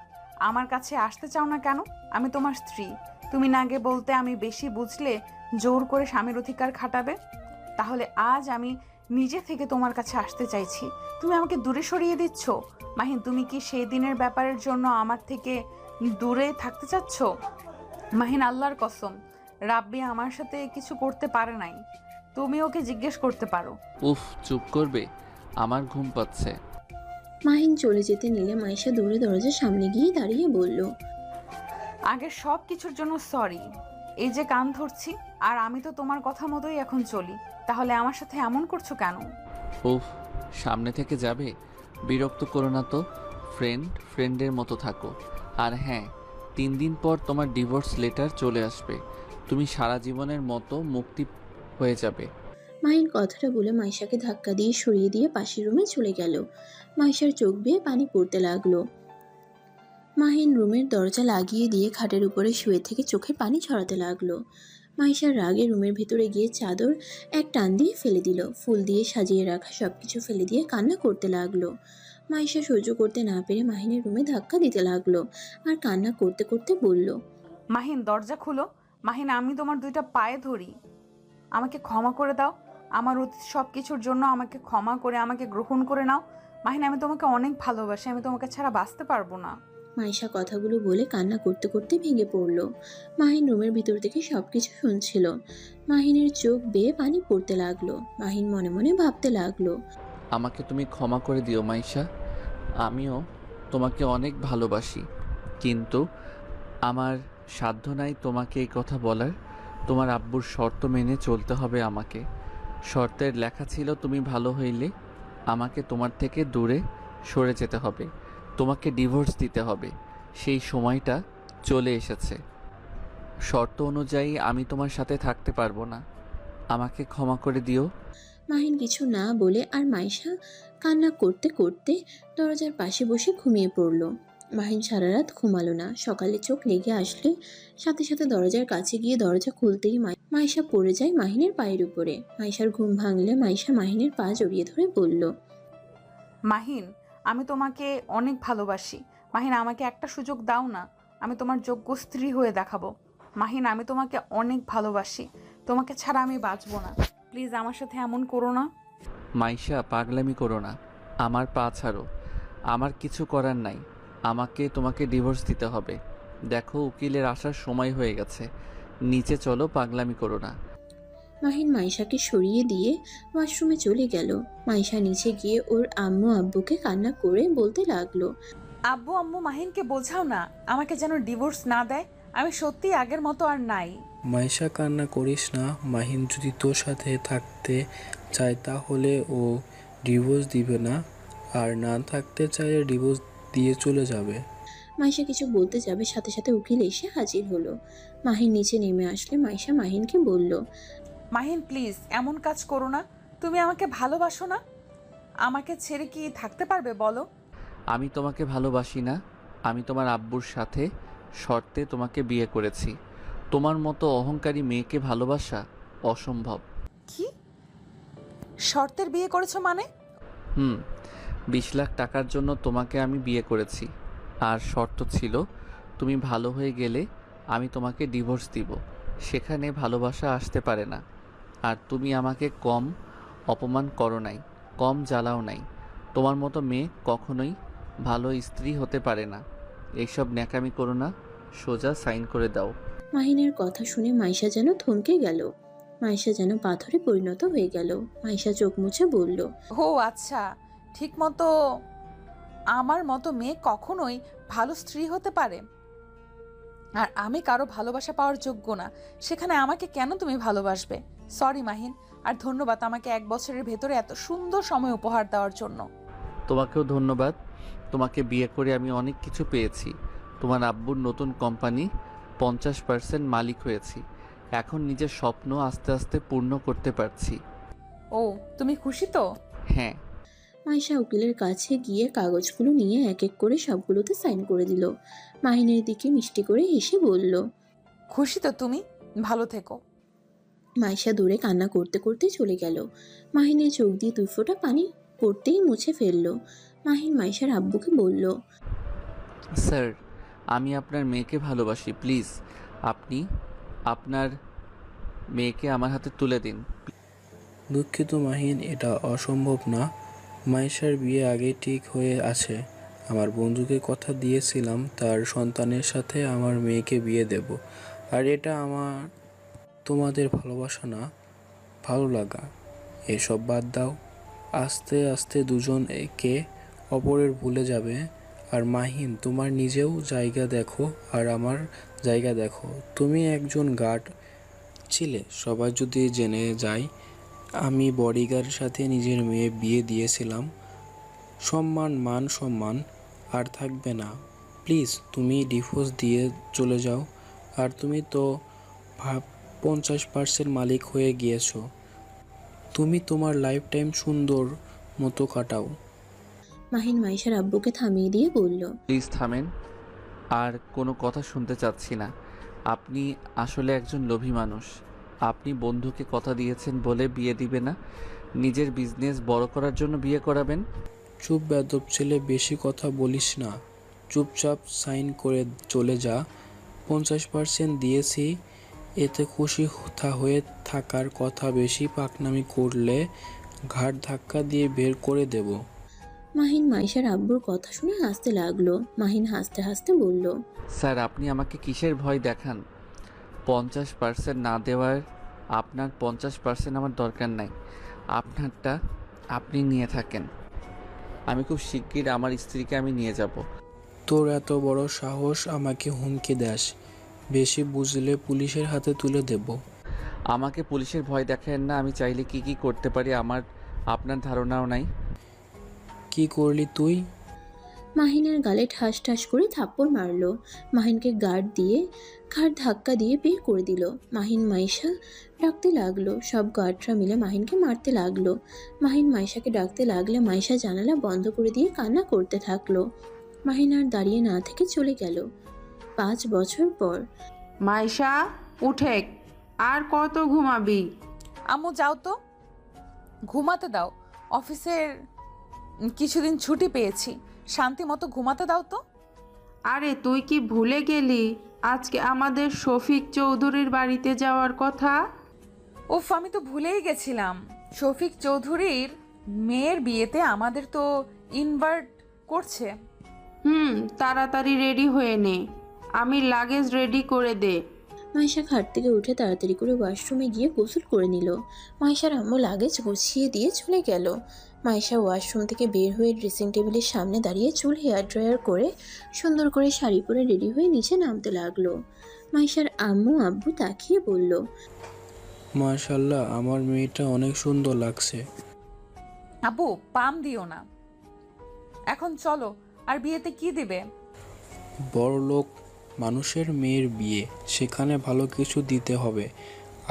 আমার কাছে আসতে চাও না কেন? আমি তোমার স্ত্রী। তুমি না আগে বলতে আমি বেশি বুঝলে জোর করে স্বামীর অধিকার খাটাবে। তাহলে আজ আমি নিজে থেকে তোমার কাছে আসতে চাইছি। তুমি আমাকে দূরে সরিয়ে দিচ্ছ। মাহিন, তুমি কি সেই দিনের ব্যাপারের জন্য আমার থেকে দূরে থাকতে চাচ্ছ? মাহিন, আল্লাহর কসম, রাব্বি আমার সাথে কিছু করতে পারে নাই। তুমি ওকে জিজ্ঞেস করতে পারো। উফ, চুপ করবে? আমার ঘুম পাচ্ছে। মাহিন চলে যেতে নিলে মাইশা দৌড়ে দরজার সামনে গিয়ে দাঁড়িয়ে বলল, আগে সব কিছুর জন্য সরি। এই যে কান ধরছি, আর আমি তো তোমার কথা মতোই এখন চলি। তাহলে আমার সাথে এমন করছো কেন? উফ, সামনে থেকে যাবে? বিরক্ত করো না তো। ফ্রেন্ডের মতো থাকো। আর হ্যাঁ, 3 দিন পর তোমার ডিভোর্স লেটার চলে আসবে। তুমি সারা জীবনের মতো মুক্তি হয়ে যাবে। মাহিন কথাটা বলে মাইশাকে ধাক্কা দিয়ে সরিয়ে দিয়ে পাশের রুমে চলে গেল। মাইশার চোখ বেয়ে পানি পড়তে লাগলো। মাহিন রুমের দরজা লাগিয়ে দিয়ে খাটের উপরে শুয়ে থেকে চোখে পানি ছড়াতে লাগলো। মাইশার রাগে রুমের ভেতরে গিয়ে চাদর এক টান দিয়ে ফেলে দিল। ফুল দিয়ে সাজিয়ে রাখা সবকিছু ফেলে দিয়ে কান্না করতে লাগলো। মাইশা সহ্য করতে না পেরে মাহিনের রুমে ধাক্কা দিতে লাগলো আর কান্না করতে করতে বলল, মাহিন, দরজা খুলো। মাহিন, আমি তোমার 2টা পায়ে ধরি। আমাকে ক্ষমা করে দাও। আমার অতীত সব কিছুর জন্য আমাকে ক্ষমা করে আমাকে গ্রহণ করে নাও। মাহিন, আমি তোমাকে অনেক ভালোবাসি। আমি তোমাকে ছাড়া বাঁচতে পারবো না। মাইশা কথাগুলো বলে কান্না করতে করতে ভেঙে পড়ল। মাহিন রুমের ভিতর থেকে সবকিছু শুনছিল। মাহিনের চোখ বেয়ে পানি পড়তে লাগলো। মাহিন মনে মনে ভাবতে লাগলো, আমাকে তুমি ক্ষমা করে দিও মাইশা। আমিও তোমাকে অনেক ভালোবাসি, কিন্তু আমার সাধ্য নাই তোমাকে এই কথা বলার। তোমার আব্বুর শর্ত মেনে চলতে হবে আমাকে। শর্তের লেখা ছিল তুমি ভালো হইলে আমাকে তোমার থেকে দূরে সরে যেতে হবে, তোমাকে ডিভোর্স দিতে হবে। সেই সময়টা চলে এসেছে। শর্ত অনুযায়ী আমি তোমার সাথে থাকতে পারবো না। আমাকে ক্ষমা করে দিও। মাহিন কিছু না বলে আর মাইশা কান্না করতে করতে দরজার পাশে বসে ঘুমিয়ে পড়ল। মাহিন সারা রাত ঘুমালো না। সকালে চোখ লেগে আসলে সাথে সাথে দরজার কাছে গিয়ে দরজা খুলতেই মাইশা পড়ে যায় মাহিনের পায়ের উপরে। মাইশার ঘুম ভাঙলে মাইশা মাহিনের পা জড়িয়ে ধরে বলল, মাহিন, আমি তোমাকে অনেক ভালোবাসি। মাহিন, আমাকে একটা সুযোগ দাও না, আমি তোমার যোগ্য স্ত্রী হয়ে দেখাবো। মাহিন, আমি তোমাকে অনেক ভালোবাসি, তোমাকে ছাড়া আমি বাঁচবো না। প্লিজ আমার সাথে এমন করো না। মাইশা, পাগলামি করো না। আমার পা ছাড়ো। আমার কিছু করার নাই। আমাকে তোমাকে ডিভোর্স দিতে হবে। দেখো, উকিলের আসার সময় হয়ে গেছে। নিচে চলো, পাগলামি করো না। মাহিন মাইশাকে সরিয়ে দিয়ে ওয়াশরুমে চলে গেল। মাইশা নিচে গিয়ে ওর আম্মু আব্বুকে কান্না করে বলতে লাগলো, আব্বু আম্মু, মাহিনকে বোঝাও না আমাকে যেন ডিভোর্স না দেয়। আমি সত্যি আগের মতো আর নাই। মাইশা, কান্না করিস না। মাহিন যদি তোর সাথে থাকতে চায় তাহলে ও ডিভোর্স দিবে না, আর না থাকতে চাইলে ডিভোর্স দিয়ে চলে যাবে। মাইশা কিছু বলতে যাবে, সাথে সাথে উকিল এসে হাজির হলো। মাহিন নিচে নেমে আসলে মাইশা মাহিনকে বলল, মাহিন প্লিজ এমন কাজ করো না। তুমি আমাকে ভালোবাসো না? আমাকে ছেড়ে কি থাকতে পারবে বলো? আমি তোমাকে ভালোবাসি না। আমি তোমার আব্বুর সাথে শর্তে তোমাকে বিয়ে করেছি। তোমার মতো অহংকারী মেয়েকে ভালোবাসা অসম্ভব। কি শর্তের বিয়ে করেছো মানে? 20 লাখ টাকার জন্য তোমাকে আমি বিয়ে করেছি। আর শর্ত ছিল, তুমি ভালো হয়ে গেলে আমি তোমাকে ডিভোর্স দিব। সেখানে ভালোবাসা আসতে পারে না। আর তুমি আমাকে কম অপমান করো নাই, কম জ্বালাও নাই। তোমার মতো মেয়ে কখনোই ভালো স্ত্রী হতে পারে না। এইসব ন্যাকামি করো না, সোজা সাইন করে দাও। মাহিনের কথা শুনে মাইশা যেন থমকে গেল। মাইশা যেন পাথরে পরিণত হয়ে গেল। মাইশা চোখ মুছে বলল, ও আচ্ছা, ঠিক মতো আমার মতো মেয়ে কখনোই ভালো স্ত্রী হতে পারে? আর আমি কারো ভালোবাসা পাওয়ার যোগ্য না, সেখানে আমাকে কেন তুমি ভালোবাসবে? সরি মাহিন, আর ধন্যবাদ আমাকে 1 বছরের ভেতরে এত সুন্দর সময় উপহার দেওয়ার জন্য। তোমাকেও ধন্যবাদ। তোমাকে বিয়ে করে আমি অনেক কিছু পেয়েছি। তোমার আব্বুর নতুন কোম্পানি 50% মালিক হয়েছি। এখন নিজের স্বপ্ন আস্তে আস্তে পূর্ণ করতে পারছি। ও, তুমি খুশি তো? হ্যাঁ। মাইশা উকিলের কাছে গিয়ে কাগজগুলো নিয়ে এক এক করে সবগুলোতে সাইন করে দিল। মাহিনের দিকে মিষ্টি করে হেসে বলল, খুশি তো তুমি? ভালো থেকো। মাইশা দূরে কান্না করতে করতে চলে গেল। মাহিনের চোখ দিয়ে 2 ফোঁটা পানি পড়তেই মুছে ফেলল। মাহিন মাইশার আব্বুকে বলল, স্যার, আমি আপনার মেয়েকে ভালোবাসি। প্লিজ আপনি আপনার মেয়েকে আমার হাতে তুলে দিন। দুঃখিত মাহিন, এটা অসম্ভব না। মাইশার বিয়ে আগে ঠিক হয়ে আছে। আমার বন্ধুকে কথা দিয়েছিলাম তার সন্তানের সাথে আমার মেয়েকে বিয়ে দেব। আর এটা আমার তোমাদের ভালোবাসা না, ভালো লাগা। এসব বাদ দাও। আস্তে আস্তে দুজন একে অপরের ভুলে যাবে। আর মাহিন, তোমার নিজেও জায়গা দেখো আর আমার জায়গা দেখো। তুমি একজন গার্ড ছিলে, সবাই যদি জেনে যায় আমি বডিগার্ডের সাথে নিজের মেয়ে বিয়ে দিয়েছিলাম, সম্মান মান সম্মান আর থাকবে না। প্লিজ তুমি ডিভোর্স দিয়ে চলে যাও। আর তুমি তো 50% মালিক হয়ে গিয়েছো। তুমি তোমার লাইফ টাইম সুন্দর মতো কাটাও। মাহিন মাইশার আব্বুকে থামিয়ে দিয়ে বলল, প্লিজ থামেন। আর কোনো কথা শুনতে চাচ্ছি না। আপনি আসলে একজন লোভী মানুষ। আপনি বন্ধুকে কথা দিয়েছেন বলে বিয়ে দিবে না, নিজের বিজনেস বড় করার জন্য বিয়ে করাবেন। চুপ বেদব ছেলে, বেশি কথা বলিস না। চুপচাপ সাইন করে চলে যা। 50% দিয়েছি, এতে খুশি হয়ে থাকার কথা। বেশি পাকনামি করলে ঘাড় ধাক্কা দিয়ে বের করে দেব। মাহিন মাইশার আব্বুর কথা শুনে হাসতে লাগলো। মাহিন হাসতে হাসতে বলল, স্যার আপনি আমাকে কিসের ভয় দেখান? 50% না দেওয়ার আপনার 50% আমার দরকার নাই। আপনারটা আপনি নিয়ে থাকেন। আমি খুব শিগগির আমার স্ত্রীকে আমি নিয়ে যাব। তোর এত বড় সাহস আমাকে হুমকি দেস? বেশি বুঝলে পুলিশের হাতে তুলে দেব। আমাকে পুলিশের ভয় দেখায়েন না। আমি চাইলে কি কি করতে পারি আপনার ধারণাও নাই। কি করলি তুই? মাহিনের গালে ঠাস ঠাস করে থাপ্পড় মারলো। মাহিনকে গার্ড দিয়ে ঘাড় ধাক্কা দিয়ে বের করে দিল। মাহিন মাইশা ডাকতে লাগলো। সব গার্ডরা মিলে মাহিনকে মারতে লাগলো। মাহিন মাইশাকে ডাকতে লাগলে মাইশা জানালা বন্ধ করে দিয়ে কান্না করতে থাকলো। মাহিন আর দাঁড়িয়ে না থেকে চলে গেল। 5 বছর পর। মাইশা উঠেক, আর কত ঘুমাবি? আম্মু যাও তো, ঘুমাতে দাও। অফিসের কিছুদিন ছুটি পেয়েছি, শান্তি মতো ঘুমাতে দাও তো। আরে তুই কি ভুলে গেলি আজকে আমাদের শফিক চৌধুরীর বাড়িতে যাওয়ার কথা? উফ, আমি তো ভুলেই গেছিলাম। শফিক চৌধুরীর মেয়ের বিয়েতে আমাদের তো ইনভাইট করছে। তাড়াতাড়ি রেডি হয়ে নে, আমি লাগেজ রেডি করে দে। মাইশা খাট থেকে উঠে তাড়াতাড়ি করে ওয়াশরুমে গিয়ে গোসল করে নিল। মাইশার আম্মু লাগেজ গুছিয়ে দিয়ে চলে গেল। মাইশা ওয়াশরুম থেকে বের হয়ে ড্রেসিং টেবিলের সামনে দাঁড়িয়ে চুল হেয়ার ড্রায়ার করে সুন্দর করে শাড়ি পরে রেডি হয়ে নিচে নামতে লাগলো। মাইশার আম্মু আব্বু তাকিয়ে বলল, মাশাআল্লাহ, আমার মেয়েটা অনেক সুন্দর লাগছে। আব্বু পাম দিও না, এখন চলো। আর বিয়েতে কি দিবে? বড়লোক মানুষের মেয়ের বিয়ে, সেখানে ভালো কিছু দিতে হবে।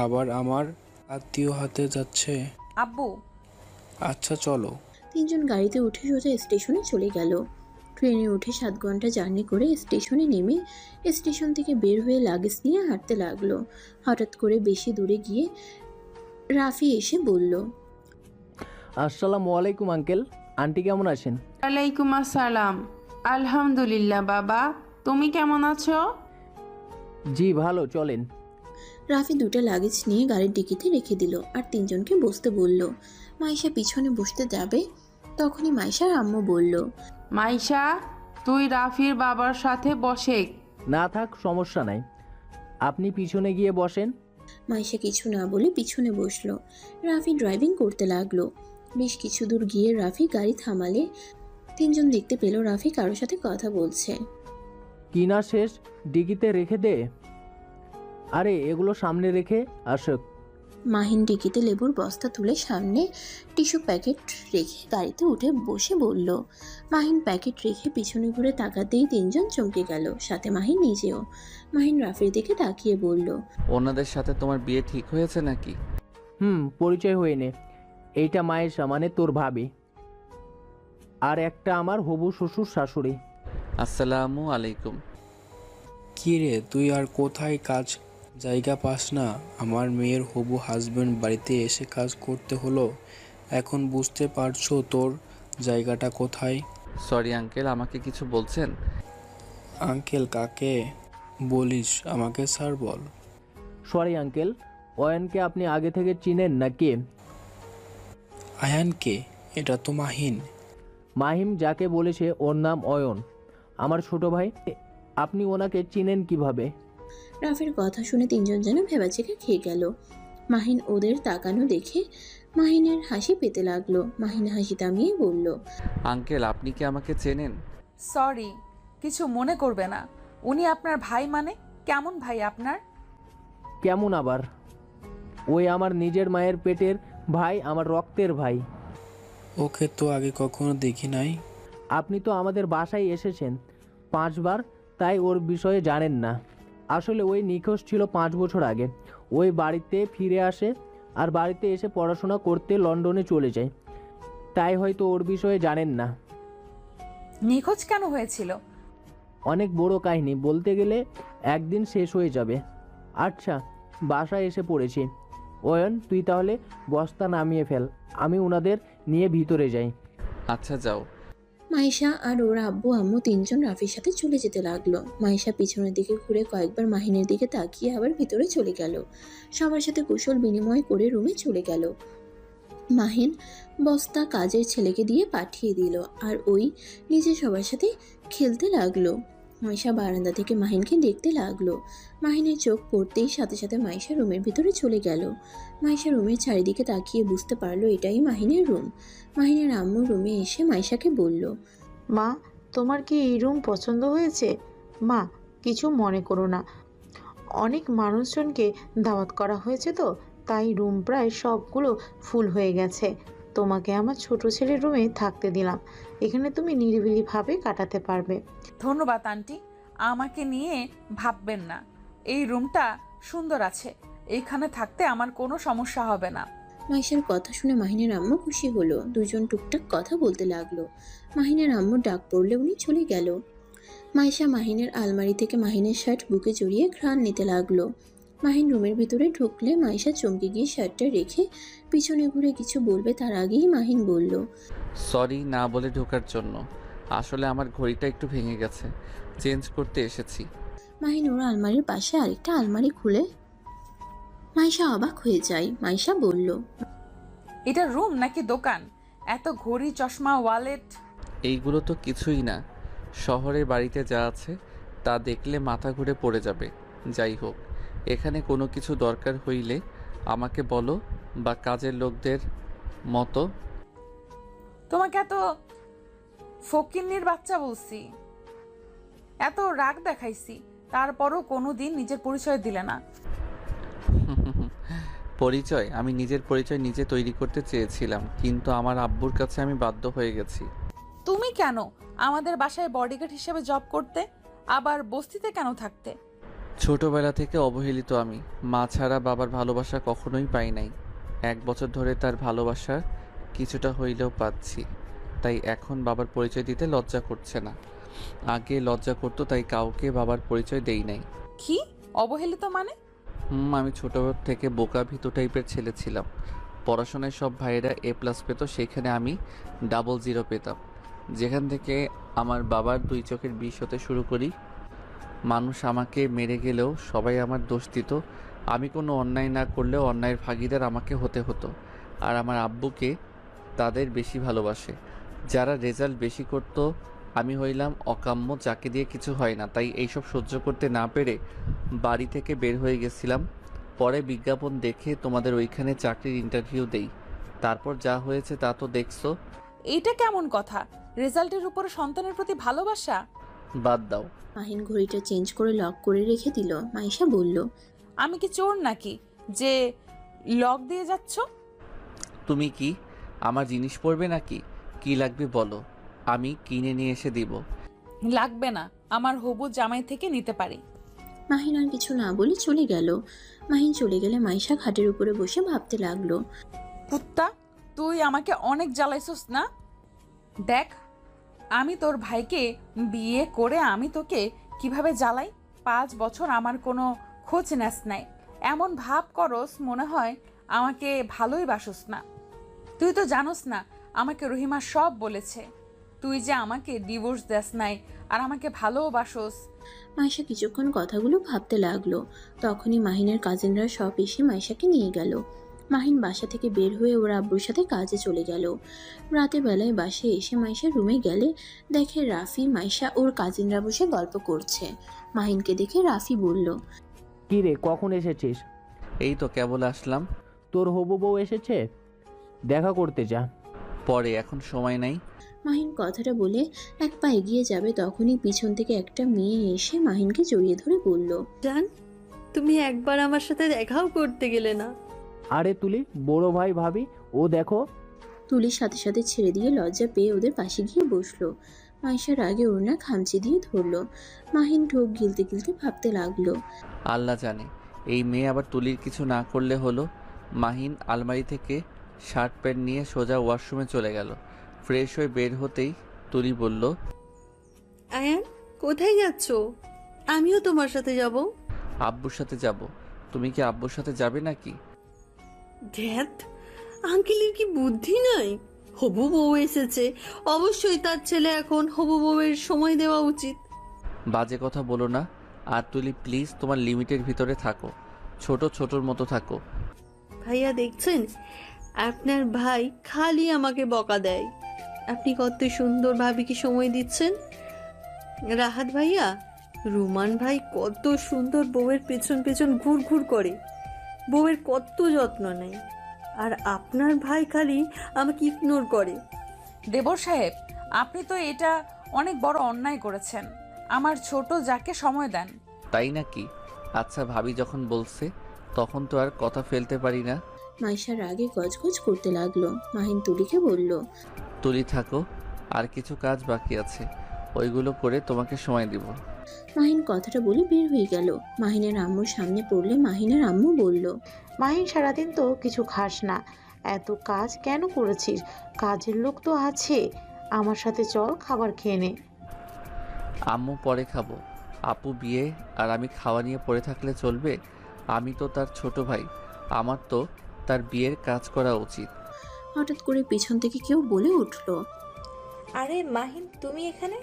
আবার আমার আত্মীয় হাতে যাচ্ছে। আব্বু আচ্ছা চলো। 3 জন গাড়িতে উঠে সোজা স্টেশনে চলে গেল। ট্রেনে উঠে 7 ঘন্টা জার্নি করে স্টেশনে নেমে স্টেশন থেকে বের হয়ে লাগেজ নিয়ে হাঁটতে লাগলো। হঠাৎ করে বেশি দূরে গিয়ে রাফি এসে বলল, আসসালামু আলাইকুম আঙ্কেল, আন্টি কেমন আছেন? ওয়ালাইকুম আসসালাম। আলহামদুলিল্লাহ বাবা, তুমি কেমন আছো? জি ভালো, চলেন। রাফি 2টা লাগেজ নিয়ে গাড়ির ডিকিতে রেখে দিল আর 3 জনকে বসতে বলল। মাইশা পিছনে বসতে যাবে, তখনই মাইশার আম্মু বলল, মাইশা তুই রাফির বাবার সাথে বসে। না থাক, সমস্যা নাই, আপনি পিছনে গিয়ে বসেন। মাইশা কিছু না বলে পিছনে বসলো। রাফি ড্রাইভিং করতে লাগলো। বেশ কিছু দূর গিয়ে রাফি গাড়ি থামালে 3 জন দেখতে পেল রাফি কারোর সাথে কথা বলছে। কিনা শেষ, ডিকিতে রেখে দে। আরে এগুলো সামনে রেখে আসক। মাহিন ডিকিতে লেবুর বস্তা তুলে সামনে টিস্যু প্যাকেট রেখে গাড়িতে উঠে বসে বলল। মাহিন প্যাকেট রেখে পিছনে ঘুরে তাকাতেই 3 জন চমকে গেল, সাথে মাহিন নিজেও। মাহিন রাফির দিকে তাকিয়ে বলল, ওনাদের সাথে তোমার বিয়ে ঠিক হয়েছে নাকি? পরিচয় হয়ে নে। এইটা মায়েশা, মানে তোর ভাবি, আর একটা আমার হবু শ্বশুর শাশুড়ি। আসসালামু আলাইকুম। কি রে, তুই আর কোথায় কাজ জায়গা পাস না? আমার মেয়ের হবু হাজবেন্ড বাড়িতে এসে কাজ করতে হলো। এখন বুঝতে পারছো তোর জায়গাটা কোথায়? সরি আঙ্কেল, আমাকে কিছু বলছেন? আঙ্কেল কাকে বলিস? আমাকে স্যার বল। সরি আঙ্কেল, অয়নকে আপনি আগে থেকে চিনেন নাকি? আয়ানকে? এটা তো মাহিন। মাহিম যাকে বলেছে ওর নাম অয়ন, আমার ছোট ভাই। আপনি ওনাকে চিনেন কিভাবে? রাফির কথা শুনে 3 জন যেন ভেবাচেকে খেয়ে গেল। মাহিন ওদের তাকানো দেখে মাহিনের হাসি পেতে লাগলো। মাহিন হাসি থামিয়ে বলল, আঙ্কেল আপনি কি আমাকে চেনেন? সরি, কিছু মনে করবে না। উনি আপনার ভাই? মানে কেমন ভাই আপনার? কেমন আবার? ওই আমার নিজের মায়ের পেটের ভাই, আমার রক্তের ভাই। ওকে তো আগে কখনো দেখি নাই। আপনি তো আমাদের বাসায় এসেছেন 5 বার, তাই ওর বিষয়ে জানেন না। আসলে ওই নিখোঁজ ছিল 5 বছর আগে। ওই বাড়িতে ফিরে আসে আর বাড়িতে এসে পড়াশোনা করতে লন্ডনে চলে যায়, তাই হয়তো ওর বিষয়ে জানেন না। নিখোঁজ কেন হয়েছিল? অনেক বড় কাহিনী, বলতে গেলে একদিন শেষ হয়ে যাবে। আচ্ছা, বাসায় এসে পড়েছি। অয়ন তুই তাহলে বস্তা নামিয়ে ফেল, আমি ওনাদের নিয়ে ভিতরে যাই। আচ্ছা যাও। মাইশা আর ওর আব্বু আম্মু 3 জন রাফির সাথে চলে যেতে লাগলো। মাইশা পিছনের দিকে ঘুরে কয়েকবার মাহিনের দিকে তাকিয়ে আবার ভিতরে চলে গেল। সবার সাথে কুশল বিনিময় করে রুমে চলে গেল। মাহিন বস্তা কাজের ছেলেকে দিয়ে পাঠিয়ে দিল আর ওই নিজে সবার সাথে খেলতে লাগলো। মাইশা বারান্দা থেকে মাহিনকে দেখতে লাগলো। মাহিনের চোখ পড়তেই সাথে সাথে মাইশা রুমের ভিতরে চলে গেল। মাইশা রুমের চারিদিকে তাকিয়ে বুঝতে পারলো এটাই মাহিনের রুম। মাহিনের আম্মু রুমে এসে মাইশাকে বলল, মা, তোমার কি এই রুম পছন্দ হয়েছে? মা, কিছু মনে করো না, অনেক মানুষজনকে দাওয়াত করা হয়েছে তো, তাই রুম প্রায় সবগুলো ফুল হয়ে গেছে। তোমাকে আমার ছোট ছেলের রুমে থাকতে দিলাম, এখানে তুমি নিরিবিলিভাবে কাটাতে পারবে। ধন্যবাদ আন্টি, আমাকে নিয়ে ভাববেন না। এই রুমটা সুন্দর আছে, এইখানে থাকতে আমার কোনো সমস্যা হবে না। মাইশার কথা শুনে মাহিনের আম্মু খুশি হলো। দুজন টুকটাক কথা বলতে লাগলো। মাহিনের আম্মু ডাক পড়লে উনি চলে গেল। মাইশা মাহিনের আলমারি থেকে মাহিনের শার্ট বুকে জড়িয়ে ঘ্রাণ নিতে লাগলো। মাহিন রুমের ভিতরে ঢুকলে মাইশা চমকে গিয়ে শার্টটা রেখে পিছনে ঘুরে কিছু বলবে তার আগেই মাহিন বলল, সরি না বলে ঢোকার জন্য। আসলে আমার ঘড়িটা একটু ভেঙে গেছে, চেঞ্জ করতে এসেছি। মাহিন ওর আলমারির পাশে আরেকটা আলমারি খুলে মাইশা অবাক হয়ে যায়। মাইশা বলল, এটা রুম নাকি দোকান? এত ঘড়ি, চশমা, ওয়ালেট। এইগুলো তো কিছুই না, শহরের বাড়িতে যা আছে তা দেখলে মাথা ঘুরে পড়ে যাবে। যাই হোক, এখানে কোনো কিছু দরকার হইলে আমাকে বলো, বা কাজের লোকদের মতো। তোমাকে এত ফকিন্নির বাচ্চা বলছি, এত রাগ দেখাইছি, তারপরও কোনোদিন নিজের পরিচয় দিলে না। পরিচয়? আমি নিজের পরিচয় নিজে তৈরি করতে চেয়েছিলাম, কিন্তু আমার আব্বুর কাছে আমি বাধ্য হয়ে গেছি। তুমি কেন আমাদের বাসায় বডিগার্ড হিসেবে জব করতে, আবার বস্তিতে কেন থাকতে? ছোটবেলা থেকে অবহেলিত আমি, মা ছাড়া বাবার ভালোবাসা কখনোই পাই নাই। 1 বছর ধরে তার ভালোবাসার কিছুটা হইলেও পাচ্ছি, তাই এখন বাবার পরিচয় দিতে লজ্জা করছে না। আগে লজ্জা করতো, তাই কাউকে বাবার পরিচয় দেই নাই। কি অবহেলিত মানে? আমি ছোট থেকে বোকা ভীতু টাইপের ছেলে ছিলাম। পড়াশোনায় সব ভাইয়েরা A+ পেত, সেখানে আমি 00 পেতাম। যেখান থেকে আমার বাবার 2 চোখের বিষ হতে শুরু করি। মানুষ আমাকে মেরে গেলেও সবাই আমার দোষ দিত। আমি কোনো অন্যায় না করলেও অন্যায়ের ভাগীদার আমাকে হতে হতো। আর আমার আব্বুকে তাদের বেশি ভালোবাসে, যারা রেজাল্ট বেশি করত। আমি হইলাম অকাম্য, যাকে দিয়ে কিছু হয় না। তাই এইসব সহ্য করতে না পেরে বাড়ি থেকে বের হয়ে গেছিলাম। পরে বিজ্ঞাপন দেখে তোমাদের ওইখানে চাকরির ইন্টারভিউ দেই। তারপর যা হয়েছে তা তো দেখছো। এইটা কেমন কথা? রেজাল্টের উপরে সন্তানের প্রতি ভালোবাসা? বাদ দাও। মাহিন ঘড়িটা চেঞ্জ করে লক করে রেখে দিল। মাইশা বলল, আমি কি চোর নাকি যে লক দিয়ে যাচ্ছ? তুমি কি আমার জিনিস পড়বে নাকি? কি লাগবে বলো, আমি কিনে নিয়ে এসে দিব। লাগবে না, আমার হবু জামাই থেকে নিতে পারি। মাহিন আর কিছু না বলে চলে গেল। মাহিন চলে গেলে মাইশা খাটের উপরে বসে ভাবতে লাগলো। কুত্তা, তুই আমাকে অনেক জ্বালাইছস না? দেখ, আমি তোর ভাইকে বিয়ে করে আমি তোকে কিভাবে জ্বালাই। 5 বছর আমার কোনো খোঁজ নেস নাই, এমন ভাব করস মনে হয় আমাকে ভালোই বাসস না। তুই তো জানোস না আমাকে রহিমা সব বলেছে, তুই যে আমাকে ডিভোর্স দেস নাই আর আমাকে ভালোবাসস। মাইশা কিছুক্ষণ কথাগুলো ভাবতে লাগলো। তখনই মাহিনের কাজিনরা সব এসে মাইশাকে নিয়ে গেল। মাহিন বাসা থেকে বের হয়ে ওর আব্বুর সাথে কাজে চলে গেল। রাতের বেলায় বাসায় এসে মাইশা রুমে গেলে দেখে রাফি, মাইশা ওর কাজিনরা বসে গল্প করছে। মাহিনকে দেখে রাফি বলল, কি রে, কখন এসেছিস? এই তো কেবল আসলাম। তোর হবু বউ এসেছে, দেখা করতে যা। পরে, এখন সময় নাই। মাহিন কথাটা বলে এক পা এগিয়ে যাবে, তখনই পিছন থেকে একটা মেয়ে এসে মাহিনকে জড়িয়ে ধরে বলল, জান, তুমি একবার আমার সাথে দেখাও করতে গেলে না। আরে তুলি, বড় ভাই ভাবি, ও দেখো। তুলির সাথে সাথে ছেড়ে দিয়ে লজ্জা পেয়ে ওদের পাশে গিয়ে বসলো। মাইশার আগে ওড়না খামচে দিয়ে ধরলো। মাহিন ঢোক গিলতে গিলতে ভাবতে লাগলো, আল্লাহ জানে এই মেয়ে আবার তুলির কিছু না করলে হলো। মাহিন আলমারি থেকে শার্ট প্যান্ট নিয়ে সোজা ওয়াশরুমে চলে গেল। ফ্রেশ হয়ে বের হতেই তুলি বলল, আয়ান, কোথায় যাচ্ছ? আমিও তোমার সাথে যাব। আব্বুর সাথে যাব। তুমি কি আব্বুর সাথে যাবে নাকি? ধ্যাত, আঙ্কেলের কি বুদ্ধি নাই? হবু বউ এসেছে, অবশ্যই তার ছেলে এখন হবু বউয়ের সময় দেওয়া উচিত। বাজে কথা বলো না। আর তুলি প্লিজ তোমার লিমিটের ভিতরে থাকো, ছোটোর মতো থাকো। ভাইয়া দেখছেন, আপনার ভাই খালি আমাকে বকা দেয়। আপনি কত সুন্দর ভাবিকে সময় দিচ্ছেন। রাহাত ভাইয়া, রুমান ভাই কত সুন্দর বউয়ের পেছন পেছন ঘুর ঘুর করে, বউয়ের কত যত্ন নেয়। আর আপনার ভাই খালি আমাকে ইগনোর করে। দেবর সাহেব, আপনি তো এটা অনেক বড় অন্যায় করেছেন। আমার ছোট যাকে সময় দেন। তাই নাকি? আচ্ছা, ভাবি যখন বলছে তখন তো আর কথা ফেলতে পারি না। মাইশা রাগে গজগজ করতে লাগলো। মাহিন তুলিকে বলল, তুলি থাকো, আর কিছু কাজ বাকি আছে, ওইগুলো করে তোমাকে সময় দিব। মাহিন কথাটা বলে বের হয়ে গেল। মাহিনের আম্মুর সামনে পড়লে মাহিনের আম্মু বলল, মাহিন সারাদিন তো কিছু খাস না, এত কাজ কেন করেছিস? কাজের লোক তো আছে, আমার সাথে চল খাবার খেয়ে নে। আম্মু পরে খাবো। আপু বিয়ে আর আমি খাওয়া নিয়ে পড়ে থাকলে চলবে? আমি তো তার ছোট ভাই, আমার তো তার বিয়ের কাজ করা উচিত। হঠাৎ করে পিছন থেকে কেউ বলে উঠল। আরে মাহিন, তুমি এখানে?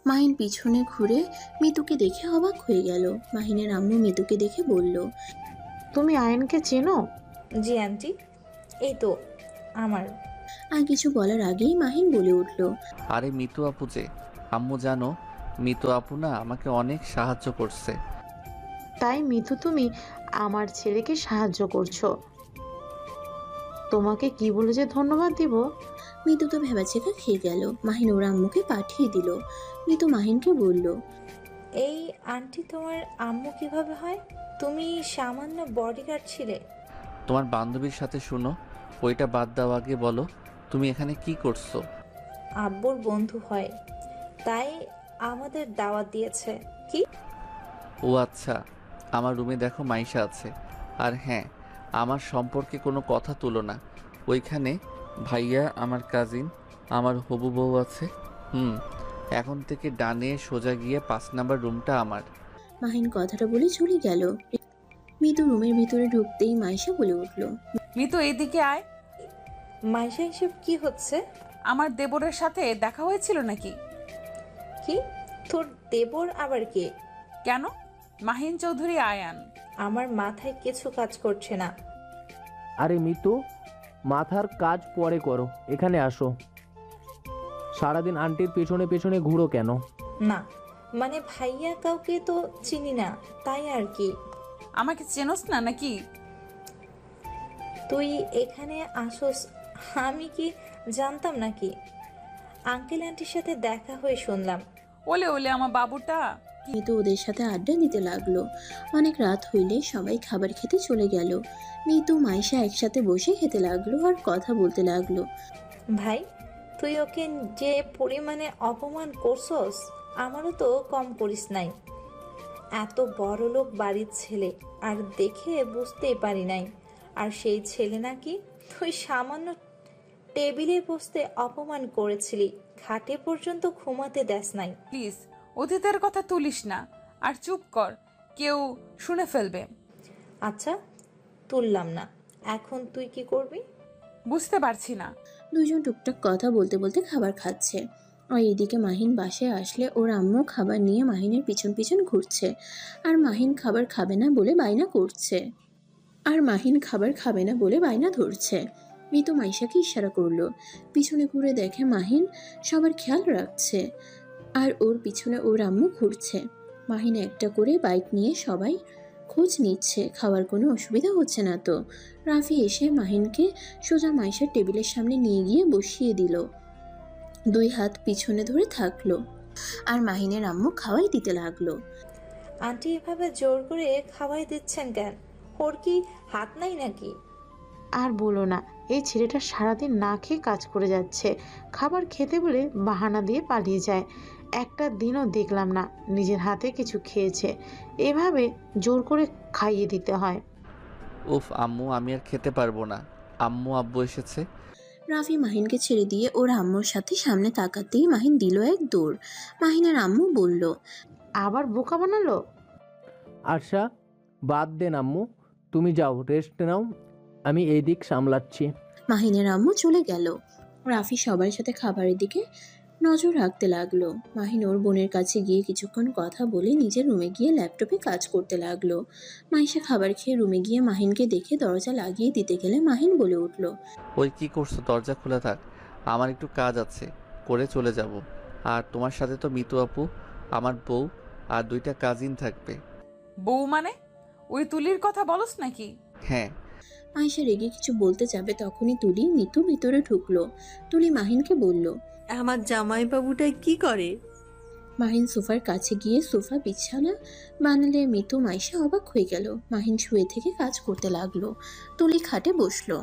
মাহিন পিছনে ঘুরে মিতুকে দেখে অবাক হয়ে গেল। মাহিনের আম্মু মিতুকে দেখে বলল, তুমি আয়নকে চেনো? জি আন্টি, এই তো আমার। আর কিছু বলার আগেই মাহিন বলে উঠল, আরে মিতু আপু যে। আম্মু জানো, মিতু আপু না আমাকে অনেক সাহায্য করছে। তাই মিতু, তুমি আমার ছেলেকে সাহায্য করছো? তোমাকে কি বলে যে ধন্যবাদ দিব। মিতু তো ভেবাচেকা খেয়ে গেল। মাহিন ওর আম্মুকে পাঠিয়ে দিল। মিতু মাহিনকে বলল, এই আন্টি তোমার আম্মু কিভাবে হয়? তুমি সামান্য বডিগার্ড ছিলে। তোমার বান্ধবীর সাথে শুনো, ওইটা বাদ দাও, আগে বলো তুমি এখানে কি করছো? আব্বুর বন্ধু হয়, তাই আমাদের দাওয়াত দিয়েছে। কি? ও আচ্ছা, আমার রুমে দেখো মাইশা আছে। আর হ্যাঁ, আমার সম্পর্কে কোনো কথা তুলো না। ওইখানে ভাইয়া, আমার কাজিন, আমার হবু বউ আছে। এখন থেকে ডানে সোজা গিয়ে 5 নাম্বার রুমটা আমার। মাহিন কথাটা বলে চলে গেল। মিতু রুমের ভিতরে ঢুকতেই মাইশা বলে উঠল, মিতু এইদিকে আয়। মাইশা, হিসেব কি হচ্ছে? আমার দেবরের সাথে দেখা হয়েছিল নাকি? কি? তোর দেবর আবার কে? কেন? মাহিন চৌধুরী আয়ান। আমার মাথায় কিছু কাজ করছে না। আরে মিতু, মাথার কাজ পরে করো, এখানে আসো। সারাদিন আন্টির পেছনে পেছনে ঘুরো কেন? না মানে ভাইয়া কাউকে তো চিনি না, তাই আর কি। আমাকে চেনোস না নাকি? তুই এখানে আসোস আমি কি জানতাম নাকি? আঙ্কেল আন্টির সাথে দেখা হয়ে শুনলাম। ওলে ওলে আমার বাবুটা। মিতু ওদের সাথে আড্ডা দিতে লাগলো। অনেক রাত হইলে সবাই খাবার খেতে চলে গেল। মিতু মাইশা একসাথে বসে খেতে লাগলো আর কথা বলতে লাগলো। ভাই, তুই ওকে যে পরিমাণে অপমান করছস, আমারও তো কম করিস নাই। এত বড় লোক বাড়ির ছেলে, আর দেখে বুঝতেই পারি নাই। আর সেই ছেলে নাকি তুই সামান্য টেবিলে বসতে অপমান করেছিলি, খাটে পর্যন্ত ঘুমাতে দেস নাই। প্লিজ অতীতের কথা তুলিস না, আর চুপ কর, কেউ শুনে ফেলবে। আচ্ছা, তুললাম না, এখন তুই কি করবি? বুঝতে পারছি না। দুজন টুকটাক কথা বলতে বলতে খাবার খাচ্ছে। আর এদিকে মাহিন বাসায় আসলে ওর আম্মু খাবার নিয়ে মাহিনের পিছন পিছন ঘুরছে। আর মাহিন খাবার খাবে না বলে বায়না ধরছে। মিতু মাইশাকে ইশারা করলো। পিছনে ঘুরে দেখে মাহিন সবার খেয়াল রাখছে, আর ওর পিছনে ওর আম্মু ঘুরছে। মাহিন একটা করে বাইক নিয়ে সবাই খোঁজ নিচ্ছে, খাওয়ার কোনো অসুবিধা হচ্ছে না তো। রাফি এসে মাহিনকে সোজা মাইশার টেবিলের সামনে নিয়ে গিয়ে বসিয়ে দিল। 2 হাত পিছনে ধরে থাকলো, আর মাহিনের আম্মু খাওয়াই দিতে লাগলো। আন্টি এভাবে জোর করে খাওয়াই দিচ্ছেন কেন? ওর কি হাত নাই নাকি? আর বলো না, এই ছেলেটা সারাদিন না খেয়ে কাজ করে যাচ্ছে, খাবার খেতে বলে বাহানা দিয়ে পালিয়ে যায়। একটা দিনও দেখলাম না নিজের হাতে কিছু খেয়েছে। এভাবে জোর করে খাইয়ে দিতে হয়। উফ আম্মু, আমি আর খেতে পারবো না। আম্মু আব্বু এসেছে। রাফি মাহিনকে ছেড়ে দিয়ে ওর আম্মুর সাথে সামনে তাকাতেই মাহিন দিল এক দৌড়। মাহিনের আম্মু বলল, আবার বোকা বানালো। আচ্ছা বাদ দেন আম্মু, তুমি যাও রেস্ট নাও, আমি এই দিক সামলাচ্ছি। মাহিনের আম্মু চলে গেল। রাফি সবার সাথে খাবারের দিকে নজর রাখতে লাগলো। মাহিন ওর বোনের কাছে গিয়ে কিছুক্ষণ কথা বলে নিজের রুমে গিয়ে ল্যাপটপে কাজ করতে লাগলো। মাইশা খাবার খেয়ে রুমে গিয়ে মাহিনকে দেখে দরজা লাগিয়ে দিতে গেলে মাহিন বলে উঠল, ওই কি করছো? দরজা খোলা থাক, আমার একটু কাজ আছে, করে চলে যাব। আর তোমার সাথে তো মিতু আপু, আমার বউ আর 2টা কাজিন থাকবে। বউ মানে ওই তুলির কথা বলস নাকি? হ্যাঁ। মাইশা রেগে কিছু বলতে যাবে তখনই তুলি মিতু ভিতরে ঢুকলো। তুলি মাহিনকে বলল। আমার জামাইবাবুটাই কি করে? মাহিন সোফার কাছে গিয়ে সোফা বিছানা বানালে মিতু মাইশা অবাক হয়ে গেল। মাহিন শুয়ে থেকে কাজ করতে লাগলো। তুলি খাটে বসলো।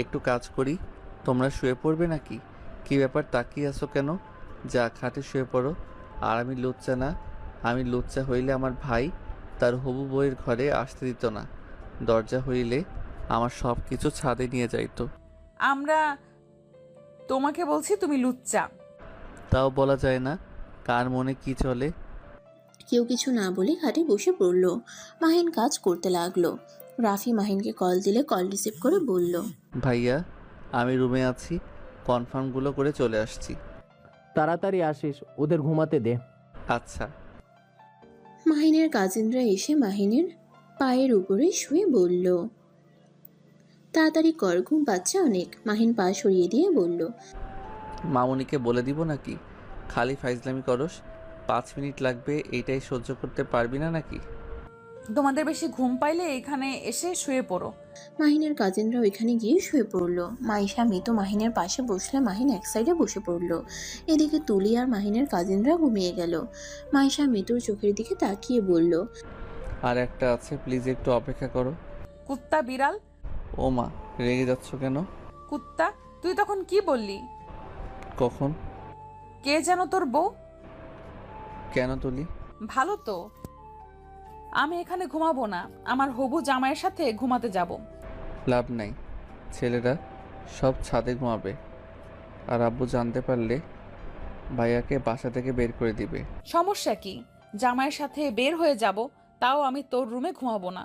একটু কাজ করি, তোমরা শুয়ে পড়বে নাকি? কি ব্যাপার, তাকিয়ে আছো কেন? যা খাটে শুয়ে পড়ো। আর আমি লুচ্চা না? আমি লুচ্চা হইলে আমার ভাই তার হবু বউয়ের ঘরে আসতে দিত না। দরজা হইলে আমার সব কিছু ছাদে নিয়ে যাইতো। আমরা তোমাকে বলছি তুমি লুচ্চা। তাও বলা যায় না কার মনে কি চলে। কেউ কিছু না বলে খাটে বসে পড়ল। মাহিন কাজ করতে লাগলো। রাফি মাহিনকে কল দিলে কল রিসিভ করে বলল, ভাইয়া আমি রুমে আছি, কনফার্মগুলো করে চলে আসছি। তাড়াতাড়ি আসিস, ওদের ঘুমাতে দে। আচ্ছা। মাহিনের কাজিনরা এসে মাহিনের পায়ের উপরে শুয়ে বলল, তাড়াতাড়ি কর, ঘুম পাচ্ছে অনেক। মাহিন পা সরিয়ে দিয়ে বলল, মামুনিকে বলে দিব নাকি? খালি ফাইজলামি করস। 5 মিনিট লাগবে, এইটাই সহ্য করতে পারবি না নাকি? তোমাদের বেশি ঘুম পাইলে এখানে এসে শুয়ে পড়ো। মাহিনের কাজিনরা ওইখানে গিয়ে শুয়ে পড়লো। মাইশা মিতু মাহিনের পাশে বসলে মাহিন এক সাইডে বসে পড়লো। এদিকে তুলি আর মাহিনের কাজিনরা ঘুমিয়ে গেল। মাইশা মিতুর চোখের দিকে তাকিয়ে বলল, আর একটা আছে, প্লিজ একটু অপেক্ষা করো। কুত্তা বিড়াল। ও মা, রেগে যাচ্ছ কেন? কুত্তা, তুই তখন কি বললি? কখন? কে যেন তোর বউ? কেন তুলি? ভালো তো। আমি এখানে ঘুমাবো না, আমার হবু জামাইয়ের সাথে ঘুমাতে যাব। লাভ নাই, ছেলেরা সব ছাদে ঘুমাবে। আর আব্বু জানতে পারলে ভাইয়াকে বাসা থেকে বের করে দিবে। সমস্যা কি? জামাইয়ের সাথে বের হয়ে যাব, তাও আমি তোর রুমে ঘুমাবো না।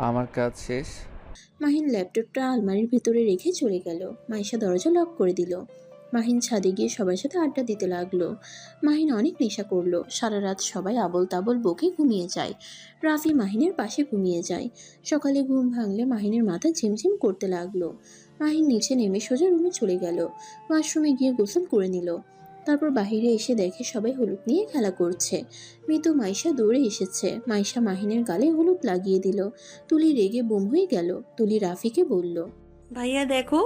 আমার কাজ শেষ। মাহিন ল্যাপটপটা আলমারির ভিতরে রেখে চলে গেল। মাইশা দরজা লক করে দিল। মাহিন ছাদে গিয়ে সবার সাথে আড্ডা দিতে লাগলো। মাহিন অনেক নেশা করলো। সারা রাত সবাই আবল তাবল বকে ঘুমিয়ে যায়। রাফি মাহিনের পাশে ঘুমিয়ে যায়। সকালে ঘুম ভাঙলে মাহিনের মাথা ঝিমঝিম করতে লাগলো। মাহিন নিচে নেমে সোজা রুমে চলে গেল। ওয়াশরুমে গিয়ে গোসল করে নিল। তারপর বাহিরে এসে দেখে সবাই হলুদ নিয়ে খেলা করছে। মিতু মাইশা দৌড়ে এসেছে। মাইশা মাহিনের গালে হলুদ লাগিয়ে দিল। তুলি রেগে বোম হয়ে গেল। তুলি রাফিকে বলল, ভাইয়া দেখো,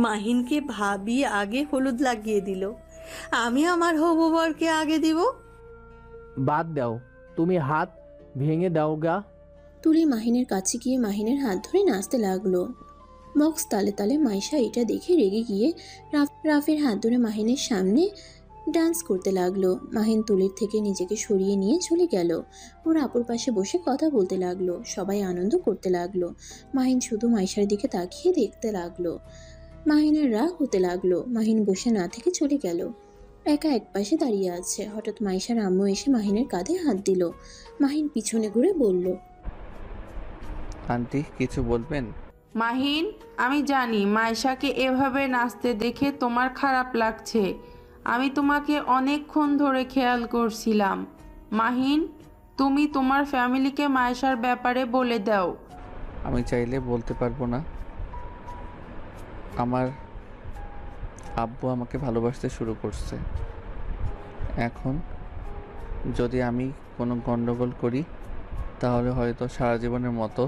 মাহিনকে ভাবি আগে হলুদ লাগিয়ে দিল, আমি আমার হবু বরকে আগে দিব। বাদ দাও, তুমি হাত ভেঙে দাও গা। তুলি মাহিনের কাছে গিয়ে মাহিনের হাত ধরে নাচতে লাগলো। বক্স তালে তালে মাইশা এটা দেখে রেগে গিয়ে রাফির হাত ধরে মাহিনের সামনে ডান্স করতে লাগলো। মাহিন তুলির থেকে নিজেকে সরিয়ে নিয়ে চলে গেল। ওর আপুর পাশে বসে কথা বলতে লাগলো। সবাই আনন্দ করতে লাগলো। মাহিন শুধু মাইশার দিকে তাকিয়ে দেখতে লাগলো। মাহিনের রাগ হতে লাগলো। মাহিন বসে না থেকে চলে গেল। একা এক পাশে দাঁড়িয়ে আছে। হঠাৎ মাইশার আম্মু এসে মাহিনের কাঁধে হাত দিল। মাহিন পিছনে ঘুরে বলল, আন্টি কিছু বলবেন? মাহিন, আমি জানি মাইশাকে এভাবে নাচতে দেখে তোমার খারাপ লাগছে। আমি তোমাকে অনেকক্ষণ ধরে খেয়াল করছিলাম। মাহিন, তুমি তোমার ফ্যামিলিকে মাইশার ব্যাপারে বলে দাও। আমি চাইলে বলতে পারবো না। আমার আব্বু আমাকে ভালোবাসতে শুরু করছে। এখন যদি আমি কোনো গন্ডগোল করি তাহলে হয়তো সারা জীবনের মতো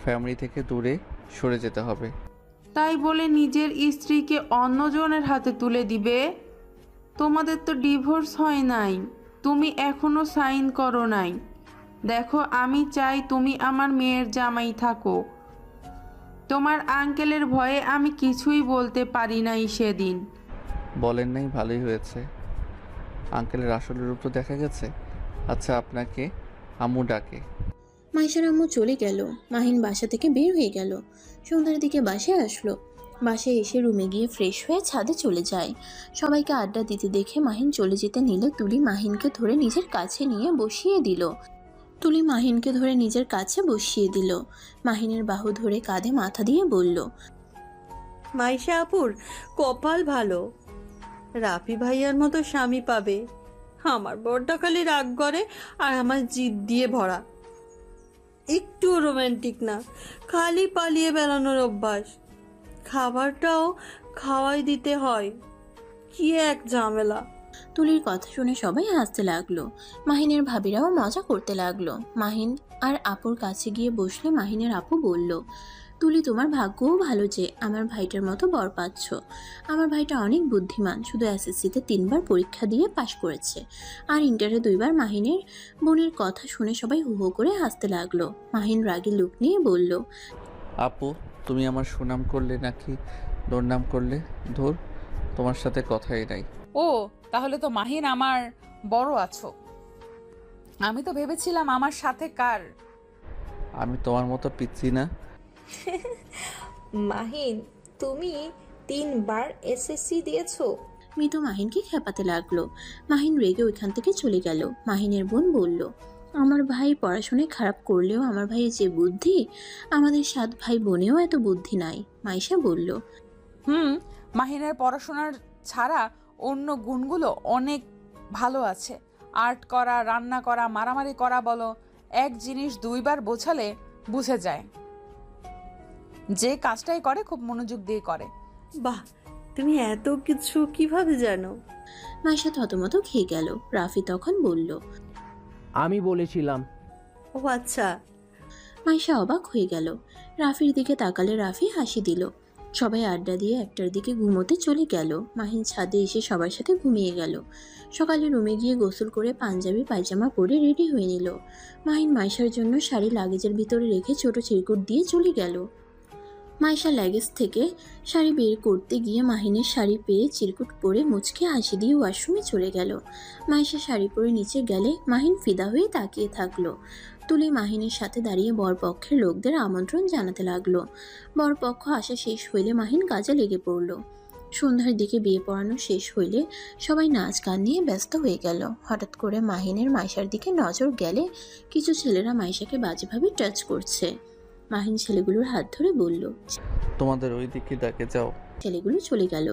ফ্যামিলি থেকে দূরে সরে যেতে হবে। তাই বলে নিজের স্ত্রীকে অন্যজনের হাতে তুলে দিবে? তোমাদের তো ডিভোর্স হয় নাই, তুমি এখনো সাইন করো নাই। দেখো, আমি চাই তুমি আমার মেয়ের জামাই থাকো। তোমার আঙ্কেলের ভয়ে আমি কিছুই বলতে পারি নাই সেদিন। বলেন নাই, ভালোই হয়েছে। আঙ্কেলের আসল রূপ তো দেখা গেছে। আচ্ছা, আপনাকে আম্মু ডাকে। মাইশার আম্মু চলে গেল। মাহিন বাসা থেকে বের হয়ে গেল। সন্ধ্যার দিকে বাসায় আসলো। বাসায় এসে রুমে গিয়ে ফ্রেশ হয়ে ছাদে চলে যায়। সবাইকে আড্ডা দিতে দেখে মাহিন চলে যেতে নিলে তুলি মাহিনকে ধরে নিজের কাছে নিয়ে বসিয়ে দিল। মাহিনের বাহু ধরে কাঁধে মাথা দিয়ে বলল, মাইশা আপুর কপাল ভালো, রাফি ভাইয়ার মতো স্বামী পাবে। আমার বরটা খালি রাগ করে আর আমার জিদ দিয়ে ভরা, একটুও রোমান্টিক না, খালি পালিয়ে বেড়ানোর অভ্যাস। খাবারটাও খাওয়াই দিতে হয়, কি এক ঝামেলা। তুলির কথা শুনে সবাই হাসতে লাগলো। মাহিনের ভাবিরাও মজা করতে লাগলো। মাহিন আর আপুর কাছে গিয়ে বসলে মাহিনের আপু বলল, তুলি তোমার ভাগ্যও ভালো যে আমার ভাইটার মতো বর পাচ্ছ। আমার ভাইটা অনেক বুদ্ধিমান, শুধু এসএসসিতে 3বার পরীক্ষা দিয়ে পাশ করেছে, আর ইন্টারে 2বার। মাহিনের বোনের কথা শুনে সবাই হু হু করে হাসতে লাগলো। মাহিন রাগী লুক নিয়ে বলল, আপু, তুমি আমার সুনাম করলে নাকি দুর্নাম করলে? ধুর, তোমার সাথে কথাই নাই। ও, তাহলে তো মাহিন আমার বড় আছো। আমি তো ভেবেছিলাম আমার সাথে কার। আমি তোমার মতো পিচ্ছি না। মাহিন, তুমি 3বার এসএসসি দিয়েছো? মিতু মাহিনকে খেপাতে লাগলো। মাহিন রেগে ওইখান থেকে চলে গেল। মাহিনের বোন বলল, আমার ভাই পড়াশোনায় খারাপ করলেও আমার ভাইয়ের যে বুদ্ধি, আমাদের 7 ভাই বোনেও এত বুদ্ধি নাই। মাইশা বলল, মাহিনের পড়াশোনার ছাড়া অন্য গুণগুলো অনেক ভালো আছে। আর্ট করা, রান্না করা, মারামারি করা বলো, এক জিনিস 2বার বোঝালে বুঝে যায়। যে কাজটাই করে খুব মনোযোগ দিয়ে করে। বাহ, তুমি এত কিছু কিভাবে জানো? মাইশা থতমত খেয়ে গেল। রাফি তখন বলল, আমি বলেছিলাম। ও আচ্ছা। মাইশা অবাক হয়ে গেল। রাফির দিকে তাকালে রাফি হাসি দিল। সবাই আড্ডা দিয়ে 1টার দিকে ঘুমোতে চলে গেল। মাহিন ছাদে এসে সবার সাথে ঘুমিয়ে গেল। সকালে রুমে গিয়ে গোসল করে পাঞ্জাবি পায়জামা পরে রেডি হয়ে নিল। মাহিন মাইশার জন্য শাড়ি লাগেজের ভিতরে রেখে ছোট চিরকুট দিয়ে চলে গেল। মাইশা লাগেজ থেকে শাড়ি বের করতে গিয়ে মাহিনের শাড়ি পেয়ে চিরকুট পরে মুচকে হাসি দিয়ে ওয়াশরুমে চলে গেল। মাইশা শাড়ি পরে নিচে গেলে মাহিন ফিদা হয়ে তাকিয়ে থাকলো। তুলি মাহিনের সাথে দাঁড়িয়ে বরপক্ষের লোকদের আমন্ত্রণ জানাতে লাগলো। বরপক্ষ আসা শেষ হইলে মাহিন কাজে লেগে পড়ল। সন্ধ্যার দিকে বিয়ে পড়ানো শেষ হইলে সবাই নাচ গান নিয়ে ব্যস্ত হয়ে গেল। হঠাৎ করে মাহিনের মাইশার দিকে নজর গেলে কিছু ছেলেরা মাইশাকে বাজেভাবে টাচ করছে। মাহিন ছেলেগুলোর হাত ধরে বলল, তোমাদের ওই দিকে ডাকে যাও। ছেলেগুলো চলে গেল।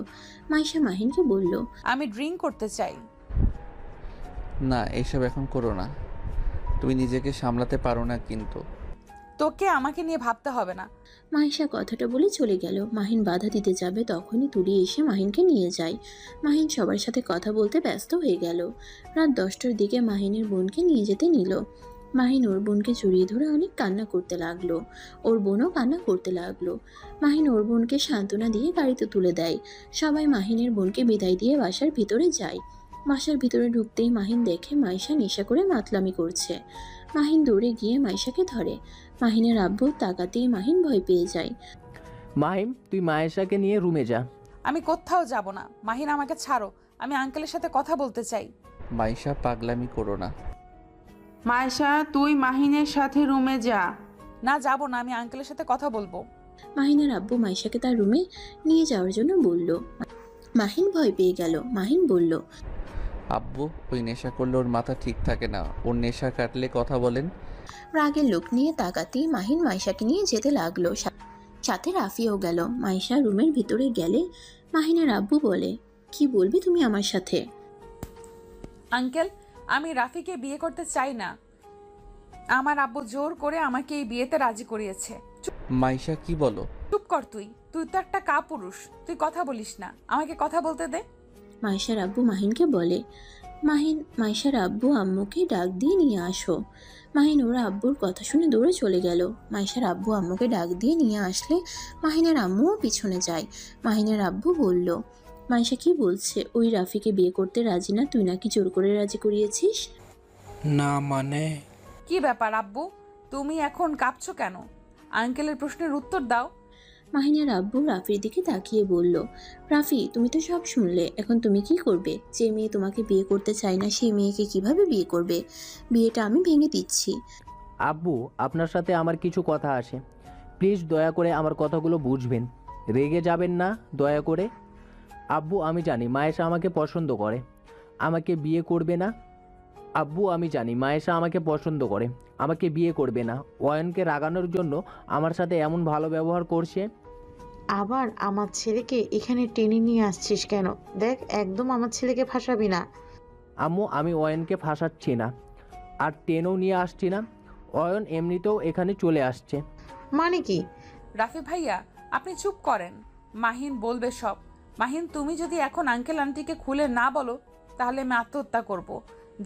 মাইশা মাহিনকে বলল, আমি ড্রিঙ্ক করতে চাই। না, এইসব এখন করো না, তুমি নিজেকে সামলাতে পারো না কিন্তু। তোকে আমাকে নিয়ে ভাবতে হবে না। মাইশা কথাটা বলে চলে গেল। মাহিন বাধা দিতে যাবে, তখনই তুলি এসে মাহিনকে নিয়ে যায়। মাহিন সবার সাথে কথা বলতে ব্যস্ত হয়ে গেল। রাত 10টার দিকে মাহিনের বোনকে নিয়ে যেতে নিল। মাহিন ওর বোনকে জড়িয়ে ধরে অনেক কান্না করতে লাগলো। ওর বোনও কান্না করতে লাগলো। মাহিন ওর বোনকে সান্ত্বনা দিয়ে গাড়িতে তুলে দেয়। সবাই মাহিনের বোনকে বিদায় দিয়ে বাসার ভিতরে যায়। বাসার ভিতরে ঢুকতেই মাহিন দেখে মাইশা নেশা করে মাতলামি করছে। মাহিন দৌড়ে গিয়ে মাইশাকে ধরে। মাহিনের আব্বু তাকাতেই মাহিন ভয় পেয়ে যায়। মাহিম, তুই মায়েশাকে নিয়ে রুমে যা। আমি কোথাও যাব না। মাহিন, আমাকে ছাড়ো, আমি আঙ্কেলের সাথে কথা বলতে চাই। মাইশা, পাগলামি করো না। মাইশা, তুই মাহিনের সাথে রুমে যা। না, যাব না, আমি আঙ্কেলের সাথে কথা বলবো। মাহিনের আব্বু মাইশাকে তার রুমে নিয়ে যাওয়ার জন্য বলল। মাহিন ভয় পেয়ে গেল। মাহিন বলল, আব্বু, ওই নেশা করলে ওর মাথা ঠিক থাকে না, ওর নেশা কাটলে কথা বলেন। রাগের লোক নিয়ে তাকাতেই মাহিন মাইশাকে নিয়ে যেতে লাগলো। সাথে রাফিও গেল। মাইশা রুমের ভিতরে গেলে মাহিনের আব্বু বলে, কি বলবি তুমি আমার সাথে? আঙ্কেল, আমি রাফিকে বিয়ে করতে চাই না। আমার আব্বু জোর করে আমাকে এই বিয়েতে রাজি করিয়েছে। মাইশা, কি বলো? চুপ কর তুই। তুই তো একটা কাপুরুষ, তুই কথা বলিস না। আমাকে কথা বলতে দে। মাইশার আব্বু মাহিনকে বলে। মাহিন মাইশার আব্বু আম্মুকে ডাক দিয়ে নিয়ে আসো। মাহিন ওর আব্বুর কথা শুনে দৌড়ে চলে গেল। মাইশার আব্বু আম্মুকে ডাক দিয়ে নিয়ে আসলে মাহিনের আম্মুও পিছনে যায়। মাহিনের আব্বু বলল, মাইশা কি বলছে? ওই রাফিকে বিয়ে করতে রাজি না, তুই নাকি জোর করে রাজি করিয়েছিস? না মানে? কি ব্যাপার আব্বু, তুমি এখন কাঁপছো কেন? আঙ্কেলের প্রশ্নের উত্তর দাও। মাহিনের আব্বু রাফির দিকে তাকিয়ে বলল, রাফি, তুমি তো সব শুনলে, এখন তুমি কি করবে? যে মেয়ে তোমাকে বিয়ে করতে চায় না সেই মেয়েকে কিভাবে বিয়ে করবে? বিয়েটা আমি ভেঙে দিচ্ছি। আব্বু, আপনার সাথে আমার কিছু কথা আছে, প্লিজ দয়া করে আমার কথাগুলো বুঝবেন, রেগে যাবেন না দয়া করে। আব্বু, আমি জানি মায়েশা আমাকে পছন্দ করে, আমাকে বিয়ে করবে না। আব্বু, আমি জানি মায়েশা আমাকে পছন্দ করে, আমাকে বিয়ে করবে না। অয়নকে রাগানোর জন্য আমার সাথে এমন ভালো ব্যবহার করছে। আবার আমার ছেলেকে এখানে টেনে নিয়ে আসছিস কেন? দেখ, একদম আমার ছেলেকে ফাঁসাবি না। আম্মু, আমি অয়নকে ফাঁসাচ্ছি না, আর টেনও নিয়ে আসছি না। অয়ন এমনিতেও এখানে চলে আসছে। মানে কি? রাফি ভাইয়া, আপনি চুপ করেন। মাহিন বলবে সব। মাহিন, তুমি যদি এখন আঙ্কেল আন্টিকে খুলে না বলো, তাহলে আমি আত্মহত্যা করব,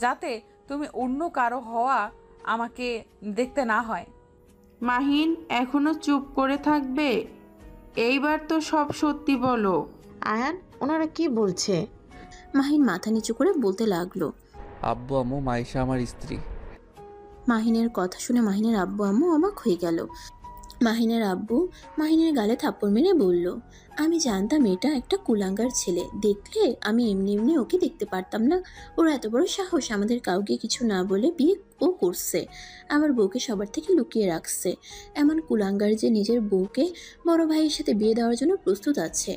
যাতে তুমি অন্য কারো হওয়া আমাকে দেখতে না হয়। মাহিন এখনো চুপ করে থাকবে? এইবার তো সব সত্যি বলো। আয়ান, ওনারা কি বলছে? মাহিন মাথা নিচু করে বলতে লাগলো। আব্বু আম্মু, মাইশা আমার স্ত্রী। মাহিনের কথা শুনে মাহিনের আব্বু আম্মু অবাক হয়ে গেল। মাহিনের আব্বু মাহিনের গালে থাপ্পড় মেরে বলল, আমি জানতাম এটা একটা কুলাঙ্গার ছেলে। দেখলে আমি এমনি এমনি ওকে দেখতে পারতাম না। ওর এত বড় সাহস আমাদের কাউকে কিছু না বলে বিয়ে ও করছে। আমার বউকে সবার থেকে লুকিয়ে রাখছে। এমন কুলাঙ্গার যে নিজের বউকে বড় ভাইয়ের সাথে বিয়ে দেওয়ার জন্য প্রস্তুত আছে।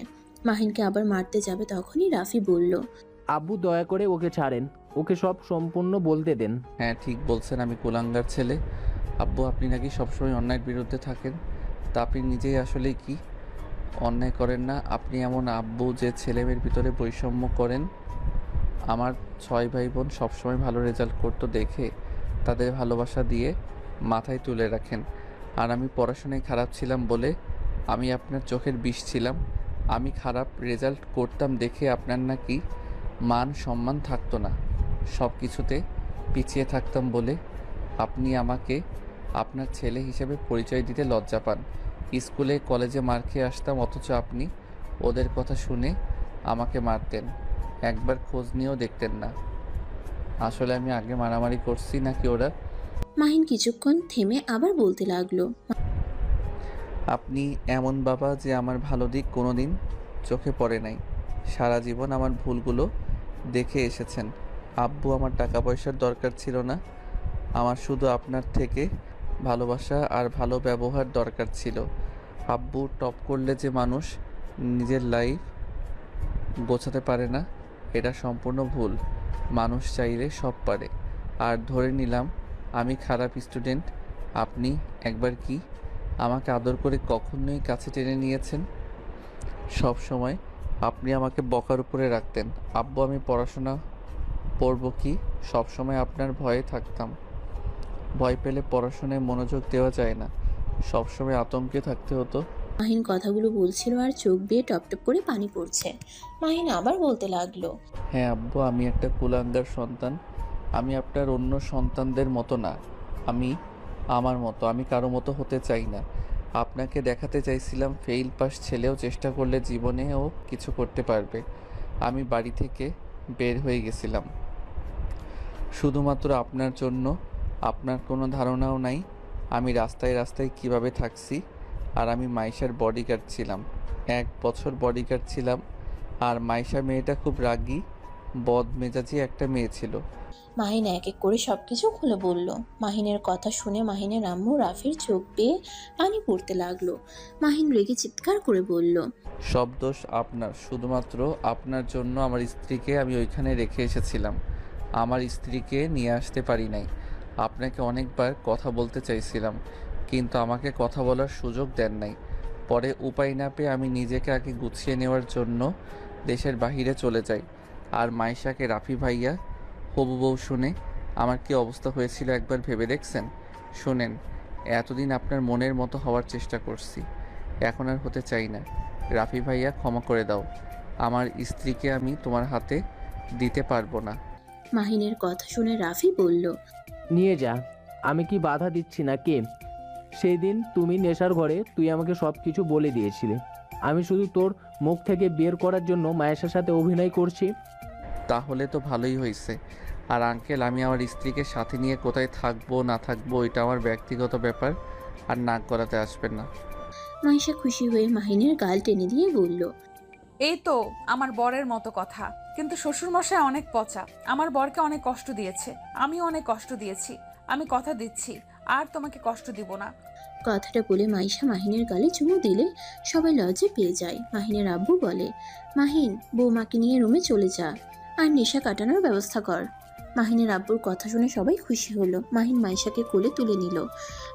মাহিনকে আবার মারতে যাবে তখনই রাফি বলল, আব্বু, দয়া করে ওকে ছাড়েন, ওকে সব সম্পূর্ণ বলতে দেন। হ্যাঁ, ঠিক বলছেন, আমি কুলাঙ্গার ছেলে। আব্বু, আপনি নাকি সবসময় অন্যায়ের বিরুদ্ধে থাকেন, তা আপনি নিজেই আসলে কি অন্যায় করেন না? আপনি এমন আব্বু যে ছেলেমেয়ের ভিতরে বৈষম্য করেন। আমার 6 ভাই বোন সবসময় ভালো রেজাল্ট করতো দেখে তাদের ভালোবাসা দিয়ে মাথায় তুলে রাখেন, আর আমি পড়াশোনায় খারাপ ছিলাম বলে আমি আপনার চোখের বিষ ছিলাম। আমি খারাপ রেজাল্ট করতাম দেখে আপনার নাকি মান সম্মান থাকতো না, সব কিছুতে পিছিয়ে থাকতাম বলে আপনি আমাকে আপনার ছেলে হিসেবে পরিচয় দিতে লজ্জা পান। স্কুলে কলেজে মার খেয়ে আসতাম, অথচ আপনি ওদের কথা শুনে আমাকে মারতেন, একবার খোঁজ নিয়েও দেখতেন না। আসলে আমি আগে মারামারি করছি নাকি ওরা? মাহিন কিছুক্ষণ থেমে আবার বলতে লাগলো, আপনি এমন বাবা যে আমার ভালো দিক কোনো দিন চোখে পড়ে নাই, সারা জীবন আমার ভুলগুলো দেখে এসেছেন। আব্বু, আমার টাকা পয়সার দরকার ছিল না, আমার শুধু আপনার থেকে ভালোবাসা আর ভালো ব্যবহার দরকার ছিল। আব্বু, টপ করলে যে মানুষ নিজের লাইফ গোছাতে পারে না, এটা সম্পূর্ণ ভুল। মানুষ চাইলে সব পারে। আর ধরে নিলাম আমি খারাপ স্টুডেন্ট, আপনি একবার কি আমাকে আদর করে কখনোই কাছে টেনে নিয়েছেন? সব সময় আপনি আমাকে বকার উপরে রাখতেন। আব্বু, আমি পড়াশোনা পড়ব কি সব সময় আপনার ভয়ে থাকতাম। ভয় পেলে পড়াশোনায় মনোযোগ দেওয়া যায় না, সব সময় আতঙ্কে থাকতে হতো। মাহিন কথাগুলো বলছিল আর চোখ বেয়ে টপটপ করে পানি পড়ছে। মাহিন আবার বলতে লাগলো, হ্যাঁ আব্বু, আমি একটা কুলাঙ্গার সন্তান। আমি আপনার অন্য সন্তানদের মতো না, আমি আমার মতো, আমি কারো মতো হতে চাই না। আপনাকে দেখাতে চাইছিলাম ফেইল পাস ছেলেও চেষ্টা করলে জীবনেও কিছু করতে পারবে। আমি বাড়ি থেকে বের হয়ে গেছিলাম শুধুমাত্র আপনার জন্য। আপনার কোনো ধারণাও নাই আমি রাস্তায় রাস্তায় কিভাবে থাকছি। আর আমি মাইশার বডিগার্ড ছিলাম, 1 বছর বডিগার্ড ছিলাম। আর মাইশা মেয়েটা খুব রাগী বদমেজাজি একটা মেয়ে ছিল। মাহিন এক এক করে সবকিছু খুলে বলল। মাহিনের কথা শুনে মাহিনের আম্মু রাফির চোখ বেয়ে পানি পড়তে লাগলো। মাহিন রেগে চিৎকার করে বলল, সব দোষ আপনার, শুধুমাত্র আপনার জন্য আমার স্ত্রীকে আমি ওইখানে রেখে এসেছিলাম। আমার স্ত্রীকে নিয়ে আসতে পারি নাই। আপনাকে অনেকবার কথা বলতে চাইছিলাম, কিন্তু আমাকে কথা বলার সুযোগ দেন নাই। পরে উপায় না পেয়ে আমি নিজেকে আগে গুছিয়ে নেওয়ার জন্য দেশের বাহিরে চলে যাই। আর মাইশাকে রাফি ভাইয়া হবু বউ শুনে আমার কী অবস্থা হয়েছিল একবার ভেবে দেখছেন? শোনেন, এতদিন আপনার মনের মতো হওয়ার চেষ্টা করছি, এখন আর হতে চাই না। রাফি ভাইয়া, ক্ষমা করে দাও, আমার স্ত্রীকে আমি তোমার হাতে দিতে পারবো না। মাহিনের কথা শুনে রাফি বলল, নিয়ে যা, আমি কি বাধা দিচ্ছি না কে? সেই দিন তুমি নেশার ঘরে তুই আমাকে সব কিছু বলে দিয়েছিলে। আমি শুধু তোর মুখ থেকে বের করার জন্য মায়ের সাথে অভিনয় করছি। তাহলে তো ভালোই হয়েছে। আর আঙ্কেল, আমি আমার স্ত্রীকে সাথে নিয়ে কোথায় থাকবো না থাকবো এটা আমার ব্যক্তিগত ব্যাপার, আর নাক গলাতে আসবেন না। মাইশা খুশি হয়ে মাহিনের গাল টেনে দিয়ে বলল, এই তো আমার বরের মতো কথা। কিন্তু শ্বশুরমশাই অনেক পচা, আমার বরকে অনেক কষ্ট দিয়েছে, আমিও অনেক কষ্ট দিয়েছি। আমি কথা দিচ্ছি আর তোমাকে কষ্ট দিব না। কথাটা বলে মাইশা মাহিনের গালে চুমু দিলে সবাই লজ্জা পেয়ে যায়। মাহিনের আব্বু বলে, মাহিন, বৌমাকে নিয়ে রুমে চলে যা আর নেশা কাটানোর ব্যবস্থা কর। মাহিনের আব্বুর কথা শুনে সবাই খুশি হলো। মাহিন মাইশাকে কোলে তুলে নিল।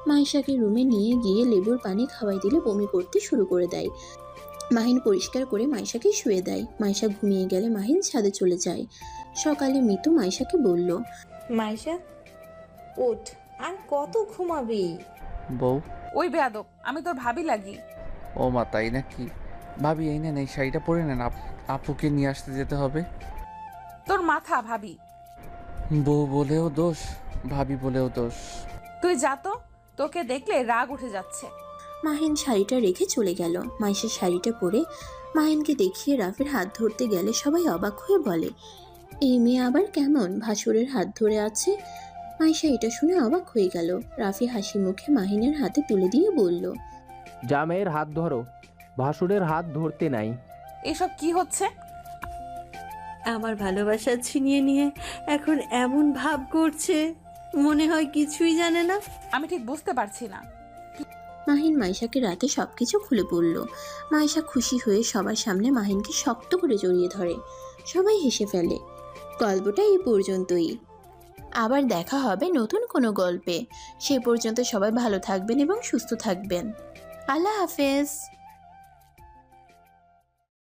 মাইশাকে রুমে নিয়ে গিয়ে লেবুর পানি খাওয়াই দিলে বমি করতে শুরু করে দেয়। মাহিন পরিষ্কার করে মাইশাকে শুয়ে দেয়। মাইশা ঘুমিয়ে গেলে মাহিন ছাদে চলে যায়। সকালে মিতু মাইশাকে বলল, মাইশা ওঠ, আর কত ঘুমাবি? বউ, ওই বেয়াদব, আমি তোর ভাবি লাগি। ও মা তাই নাকি? ভাবি এই নেন, এই শাড়িটা পরে নেন, আপুকে নিয়ে আসতে যেতে হবে। তোর মাথা ভাবি। বউ বলেও দোষ, ভাবি বলেও দোষ। তুই যা তো, তোকে দেখলে রাগ উঠে যাচ্ছে। মাহিন শাড়িটা রেখে চলে গেল। মাইশা শাড়িটা পরে মাহিনকে দেখিয়ে রাফির হাত ধরতে গেলে সবাই অবাক হয়ে বলে, এই মেয়ে আবার কেমন ভাসুরের হাত ধরে আছে? মাইশা এটা শুনে অবাক হয়ে গেল। রাফি হাসি মুখে মাহিনের হাতে তুলে দিয়ে বলল, জামাইয়ের হাত ধরো, ভাসুরের হাত ধরতে নাই। এসব কি হচ্ছে? আমার ভালোবাসা ছিনিয়ে নিয়ে এখন এমন ভাব করছে, মনে হয় কিছুই জানে না। আমি ঠিক বুঝতে পারছি না। মাহিন মাইশাকে রাতে সবকিছু খুলে বলল। মাইশা খুশি হয়ে সবার সামনে মাহিনকে শক্ত করে জড়িয়ে ধরে। সবাই হেসে ফেলে। গল্পটা এই পর্যন্তই। আবার দেখা হবে নতুন কোনো গল্পে। সে পর্যন্ত সবাই ভালো থাকবেন এবং সুস্থ থাকবেন। আল্লাহ হাফেজ।